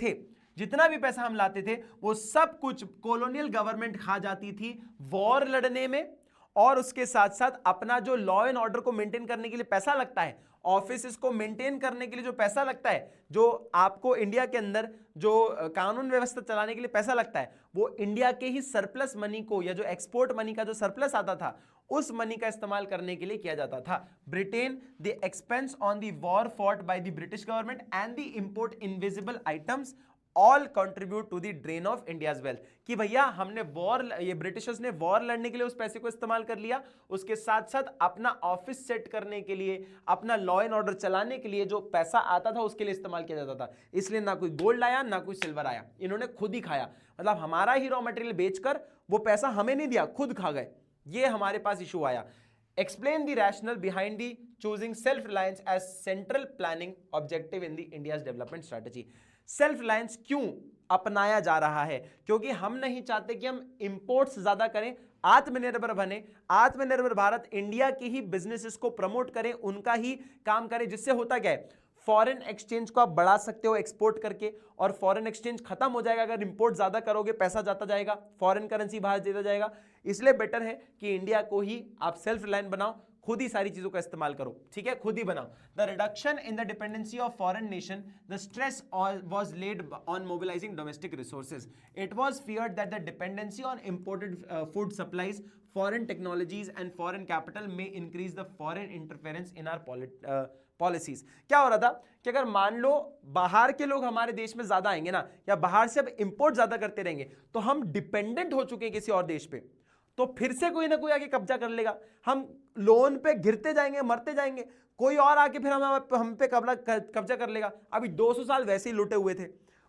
थे वो सब कुछ कॉलोनियल गवर्नमेंट खा जाती थी वॉर लड़ने में, और उसके साथ साथ अपना जो लॉ एंड ऑर्डर को मेंटेन करने के लिए पैसा लगता है, ऑफिस को मेंटेन करने के लिए जो पैसा लगता है, जो आपको इंडिया के अंदर जो कानून व्यवस्था चलाने के लिए पैसा लगता है, वो इंडिया के ही सरप्लस मनी को, या जो एक्सपोर्ट मनी का जो सरप्लस आता था उस मनी का इस्तेमाल करने के लिए किया जाता था। Britain the expense on the war fought by the British government and the import invisible items all contribute to the drain of India's wealth. कि भैया हमने वॉर, ये ब्रिटिशर्स ने वॉर लड़ने के लिए उस पैसे को इस्तेमाल कर लिया, उसके साथ साथ अपना ऑफिस सेट करने के लिए, अपना लॉ एंड ऑर्डर चलाने के लिए जो पैसा आता था उसके लिए इस्तेमाल किया जाता था। इसलिए ना कोई गोल्ड आया ना कोई सिल्वर आया, इन्होंने खुद ही खाया। मतलब हमारा ही रॉ मटेरियल बेचकर वो पैसा हमें नहीं दिया, खुद खा गए। ये हमारे पास इशू आया। Explain the rationale behind the choosing self-reliance as central planning objective in the India's development strategy. Self-reliance क्यों अपनाया जा रहा है? क्योंकि हम नहीं चाहते कि हम इंपोर्ट्स ज्यादा करें, आत्मनिर्भर बने। आत्मनिर्भर भारत इंडिया की ही बिजनेसेस को प्रमोट करें, उनका ही काम करें, जिससे होता क्या है, फॉरेन एक्सचेंज को आप बढ़ा सकते हो एक्सपोर्ट करके, और फॉरेन एक्सचेंज खत्म हो जाएगा अगर इंपोर्ट ज्यादा करोगे, पैसा जाता जाएगा, फॉरेन करेंसी बाहर देता जाएगा। इसलिए बेटर है कि इंडिया को ही आप सेल्फ रिलायंट बनाओ, खुद ही सारी चीजों का इस्तेमाल करो, ठीक है, खुद ही बनाओ। The reduction in the dependency of foreign nation, the stress was laid on mobilising domestic resources. It was feared that the dependency on imported food supplies, foreign technologies and foreign capital may increase the foreign interference in our policies. क्या हो रहा था कि अगर मान लो बाहर के लोग हमारे देश में ज्यादा आएंगे ना, या बाहर से अब इंपोर्ट ज्यादा करते रहेंगे, तो हम डिपेंडेंट हो चुके हैं किसी और देश पे, तो फिर से कोई ना कोई आके कब्जा कर लेगा, हम लोन पे गिरते जाएंगे, मरते जाएंगे, कोई और आके फिर हम पे कब्जा कर लेगा। अभी 200 साल वैसे ही लूटे हुए थे,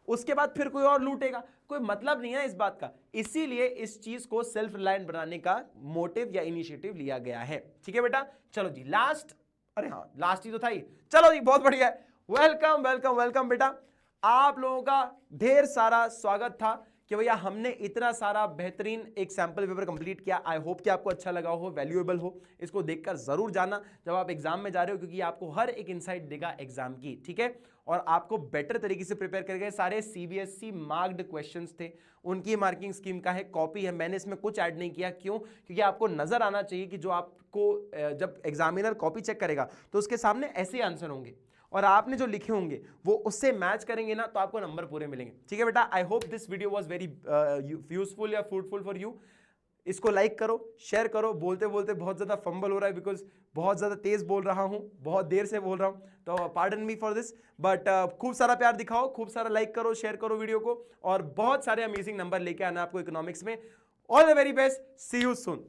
उसके बाद फिर कोई और लूटेगा, कोई मतलब नहीं है इस बात का। इसीलिए इस चीज को सेल्फ रिलायंट बनाने का मोटिव या इनिशिएटिव लिया गया है। ठीक है बेटा, चलो जी लास्ट, अरे हाँ लास्ट ही तो था ही, चलो जी बहुत बढ़िया है। वेलकम वेलकम वेलकम बेटा, आप लोगों का ढेर सारा स्वागत था कि भैया हमने इतना सारा बेहतरीन एक सैंपल पेपर कंप्लीट किया। आई होप कि आपको अच्छा लगा हो, वैल्यूएबल हो। इसको देखकर जरूर जाना जब आप एग्जाम में जा रहे हो, क्योंकि आपको हर एक इनसाइट देगा एग्जाम की, ठीक है, और आपको बेटर तरीके से प्रिपेयर करेंगे। सारे सीबीएसई मार्क्ड क्वेश्चंस थे, उनकी मार्किंग स्कीम का है, कॉपी है, मैंने इसमें कुछ ऐड नहीं किया। क्यों? क्योंकि आपको नजर आना चाहिए कि जो आपको जब एग्जामिनर कॉपी चेक करेगा तो उसके सामने ऐसे आंसर होंगे, और आपने जो लिखे होंगे वो उससे मैच करेंगे ना, तो आपको नंबर पूरे मिलेंगे। ठीक है बेटा, I hope this video was very useful या फ्रूटफुल फॉर यू। इसको लाइक करो, शेयर करो। बोलते बोलते बहुत ज़्यादा फंबल हो रहा है, बिकॉज बहुत ज़्यादा तेज़ बोल रहा हूँ, बहुत देर से बोल रहा हूँ, तो pardon me for this, but खूब सारा प्यार दिखाओ, खूब सारा लाइक करो, शेयर करो वीडियो को, और बहुत सारे अमेजिंग नंबर लेके आना आपको इकोनॉमिक्स में। All the very best, see you soon.